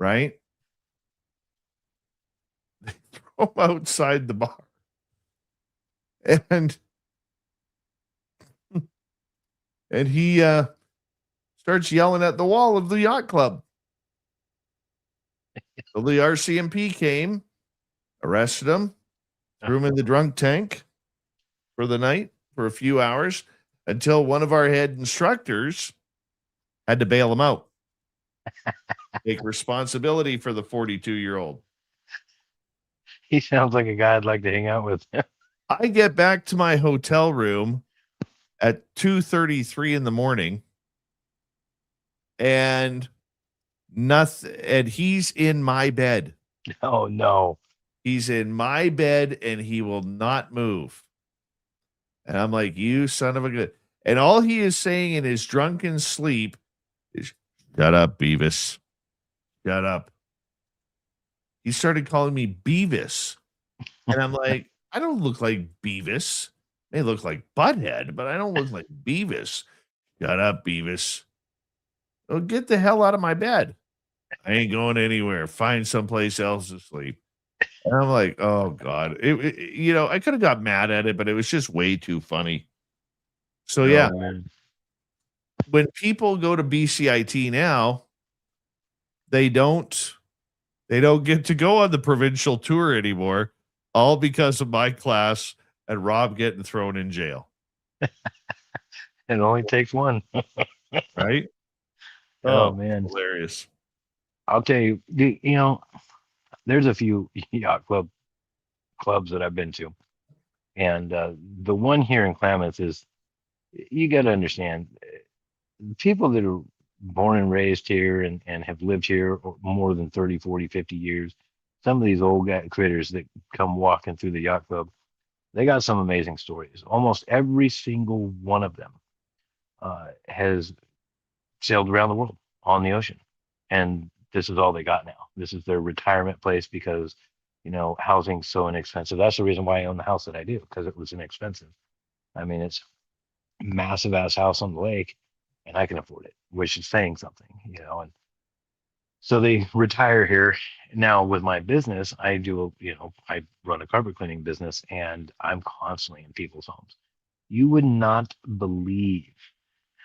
right? They throw him outside the bar. And he starts yelling at the wall of the yacht club. So the RCMP came, arrested him, threw him in the drunk tank for the night for a few hours until one of our head instructors had to bail him out. Take responsibility for the 42-year-old. He sounds like a guy I'd like to hang out with. I get back to my hotel room at 2:33 in the morning, and he's in my bed. Oh no. He's in my bed and he will not move. And I'm like, you son of a good. And all he is saying in his drunken sleep is, shut up, Beavis. Shut up. He started calling me Beavis. And I'm like, I don't look like Beavis. I may look like Butthead, but I don't look like Beavis. Shut up, Beavis. Oh, get the hell out of my bed. I ain't going anywhere. Find someplace else to sleep. And I'm like, oh God. I could have got mad at it, but it was just way too funny. So yeah, Oh, man. when people go to BCIT now, they don't get to go on the provincial tour anymore, all because of my class and Rob getting thrown in jail. It only takes one. Right? Oh, Oh, man. hilarious. I'll tell you, there's a few yacht clubs that I've been to. And the one here in Klamath is, you got to understand, people that are born and raised here and have lived here more than 30, 40, 50 years, some of these old critters that come walking through the yacht club, they got some amazing stories. Almost every single one of them has sailed around the world on the ocean. And this is all they got now. This is their retirement place because, housing's so inexpensive. That's the reason why I own the house that I do, because it was inexpensive. I mean, it's a massive ass house on the lake and I can afford it, which is saying something, and so they retire here. Now with my business, I run a carpet cleaning business and I'm constantly in people's homes. You would not believe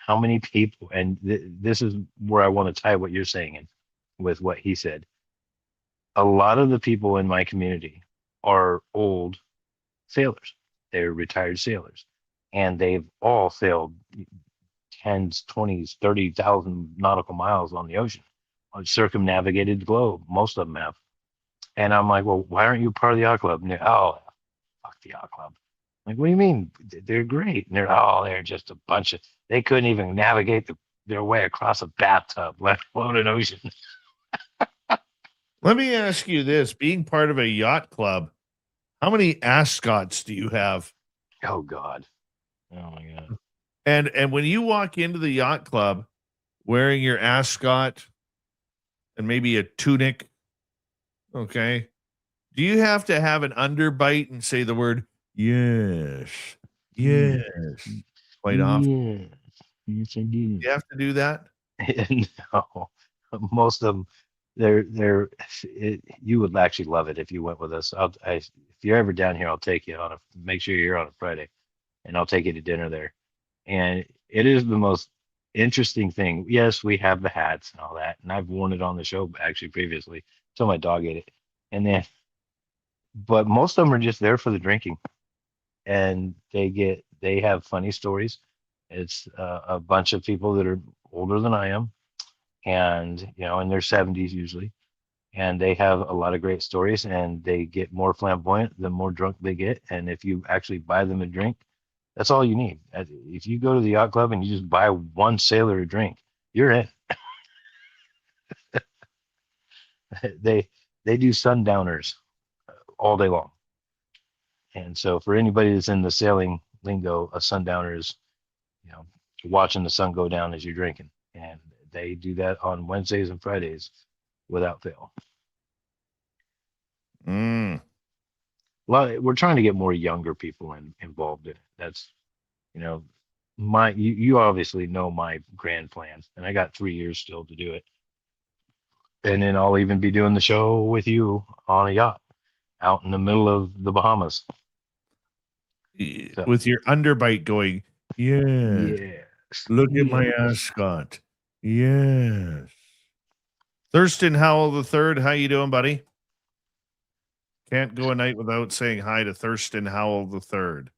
how many people, and this is where I want to tie what you're saying in with what he said. A lot of the people in my community are old sailors. They're retired sailors, and they've all sailed tens, 20s, 30,000 nautical miles on the ocean, circumnavigated the globe. Most of them have. And I'm like, well, why aren't you part of the yacht club? And they're, oh, fuck the yacht club. I'm like, what do you mean? They're great. And they're just a bunch of, they couldn't even navigate their way across a bathtub, let alone an ocean. Let me ask you this: being part of a yacht club, how many ascots do you have? Oh God. Oh my God. And when you walk into the yacht club wearing your ascot and maybe a tunic, okay, do you have to have an underbite and say the word yes, yes, quite often? Yes, I do. You have to do that? No, most of them, you would actually love it if you went with us. If you're ever down here, I'll take you make sure you're here on a Friday, and I'll take you to dinner there. And it is the most interesting thing. Yes, we have the hats and all that, and I've worn it on the show actually previously until my dog ate it. But most of them are just there for the drinking, and they have funny stories. It's a bunch of people that are older than I am, and in their 70s usually, and they have a lot of great stories, and they get more flamboyant the more drunk they get. And if you actually buy them a drink, that's all you need. If you go to the yacht club and you just buy one sailor a drink, you're in. They do sundowners all day long. And so for anybody that's in the sailing lingo, a sundowner is, watching the sun go down as you're drinking. And they do that on Wednesdays and Fridays without fail. We're trying to get more younger people involved in it. That's, you obviously know my grand plan, and I got 3 years still to do it. And then I'll even be doing the show with you on a yacht out in the middle of the Bahamas. So, with your underbite going, yes. Look at my ascot. Yes. Thurston Howell the third, how you doing, buddy? Can't go a night without saying hi to Thurston Howell the third.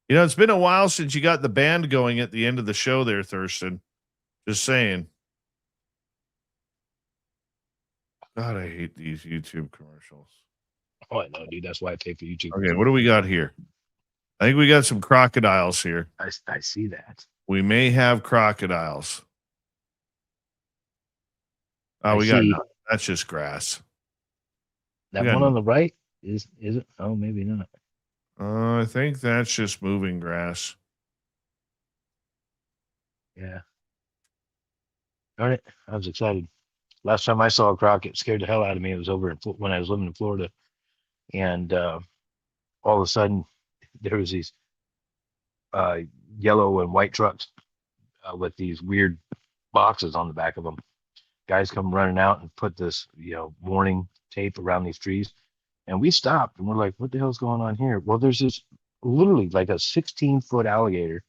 It's been a while since you got the band going at the end of the show there, Thurston. Just saying. God, I hate these YouTube commercials. Oh, I know, dude. That's why I pay for YouTube. Okay, what do we got here? I think we got some crocodiles here. I see that. We may have crocodiles. Oh, got nothing. That's just grass. That one on the right is it? Oh, maybe not. I think that's just moving grass. Yeah. Darn it. I was excited. Last time I saw a croc, it scared the hell out of me. It was over when I was living in Florida. And all of a sudden, there was these yellow and white trucks with these weird boxes on the back of them. Guys come running out and put this, warning tape around these trees. And we stopped and we're like, what the hell's going on here? Well, there's this literally like a 16-foot alligator,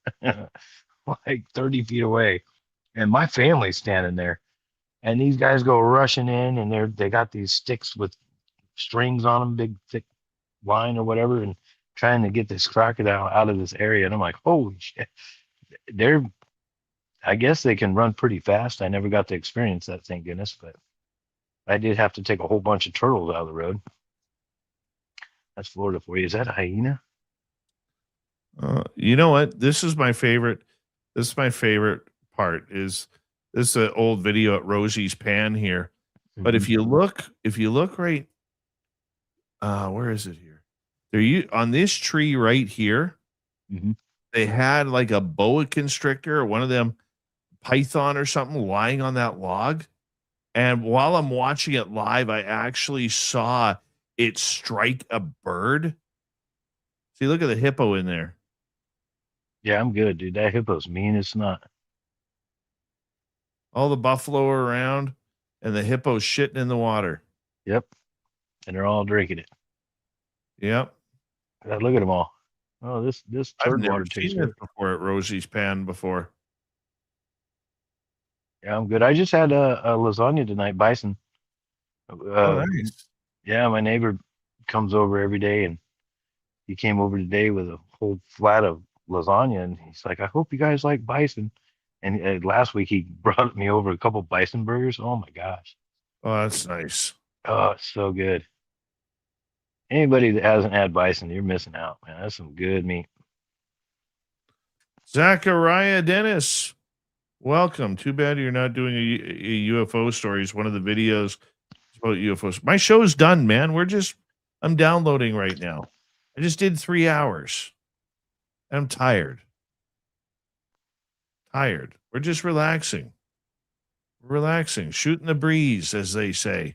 like 30 feet away. And my family's standing there. And these guys go rushing in and they got these sticks with strings on them, big thick line or whatever, and trying to get this crocodile out of this area. And I'm like, holy shit. I guess they can run pretty fast. I never got to experience that, thank goodness, but I did have to take a whole bunch of turtles out of the road. That's Florida for you. Is that a hyena? You know what? This is my favorite. This is my favorite part. Is this an old video at Rosie's Pan here? But if you look right, where is it here? On this tree right here. They had like a boa constrictor or one of them python or something lying on that log. And while I'm watching it live, I actually saw it strike a bird. See, look at the hippo in there. Yeah, I'm good, dude. That hippo's mean as not. All the buffalo are around and the hippo's shitting in the water. Yep. And they're all drinking it. Yep. God, look at them all. Oh, this I've turd never water tastes seen good. it before at Rosie's Pan before. Yeah, I'm good. I just had a lasagna tonight, bison. Nice. Yeah, my neighbor comes over every day, and he came over today with a whole flat of lasagna, and he's like, I hope you guys like bison. And last week he brought me over a couple bison burgers. Oh my gosh. Oh, that's nice. Oh, it's so good. Anybody that hasn't had bison, you're missing out, man. That's some good meat. Zachariah Dennis, welcome. Too bad you're not doing a UFO stories. One of the videos is about UFOs. My show's done, man. I'm downloading right now. I just did 3 hours. I'm tired. We're just relaxing. Shooting the breeze, as they say,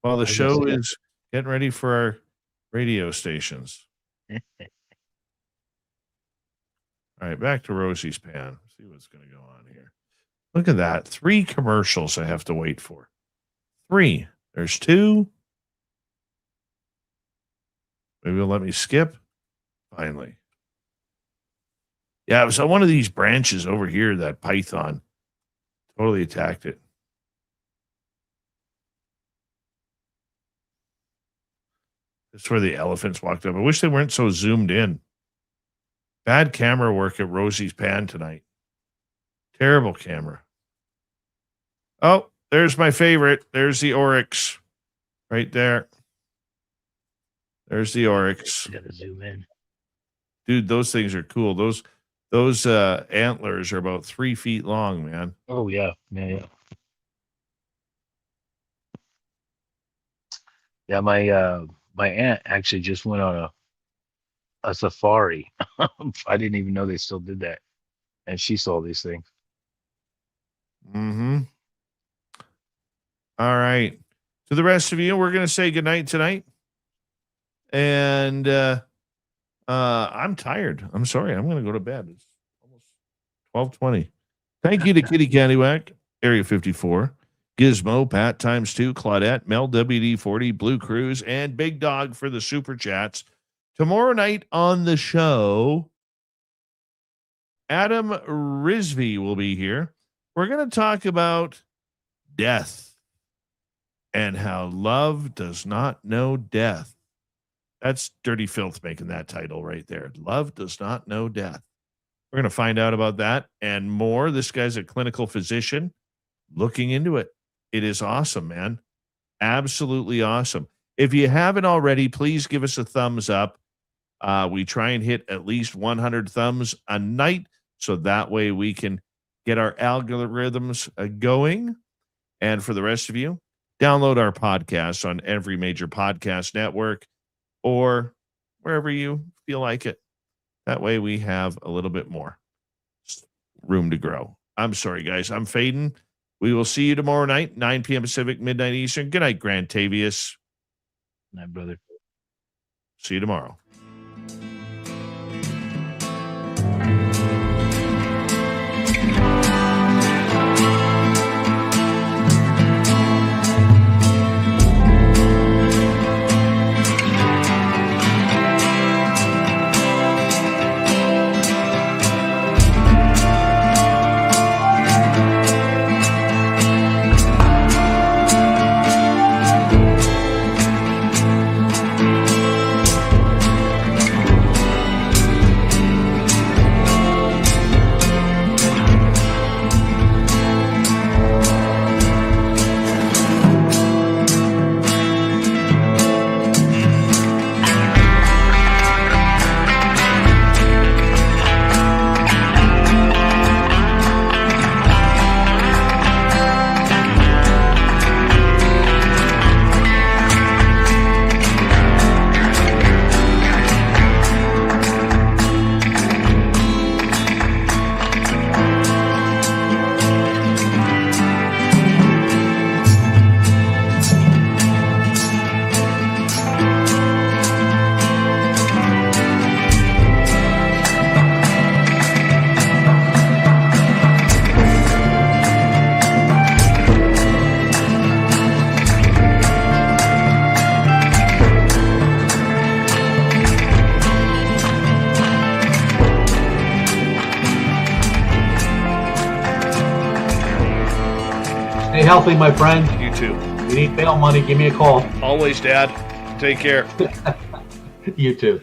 while the show is getting ready for our radio stations. All right, back to Rosie's Pan. See what's going to go on here. Look at that. 3 commercials I have to wait for. 3. There's 2. Maybe it'll let me skip. Finally. Yeah, it was on one of these branches over here, that python totally attacked it. That's where the elephants walked up. I wish they weren't so zoomed in. Bad camera work at Rosie's Pan tonight. Terrible camera. Oh, there's my favorite. There's the oryx right there. There's the oryx. Gotta zoom in. Dude, those things are cool. Those antlers are about 3 feet long, man. Oh yeah. Yeah, my aunt actually just went on a safari. I didn't even know they still did that. And she saw these things. Mm-hmm. All right. To the rest of you, we're going to say goodnight tonight. And I'm tired. I'm sorry. I'm going to go to bed. It's almost 12:20. Thank you to Kitty Cannywhack, Area 54, Gizmo, Pat ×2, Claudette, Mel WD40, Blue Cruise, and Big Dog for the super chats. Tomorrow night on the show, Adam Rizvi will be here. We're going to talk about death and how love does not know death. That's Dirty Filth making that title right there. Love does not know death. We're going to find out about that and more. This guy's a clinical physician looking into it. It is awesome, man. Absolutely awesome. If you haven't already, please give us a thumbs up. We try and hit at least 100 thumbs a night, so that way we can get our algorithms going. And for the rest of you, download our podcasts on every major podcast network or wherever you feel like it. That way we have a little bit more room to grow. I'm sorry, guys. I'm fading. We will see you tomorrow night, 9 p.m. Pacific, midnight Eastern. Good night, Grant Tavius. Night, brother. See you tomorrow. Stay healthy, my friend. You too. If you need bail money, give me a call. Always, Dad. Take care. You too.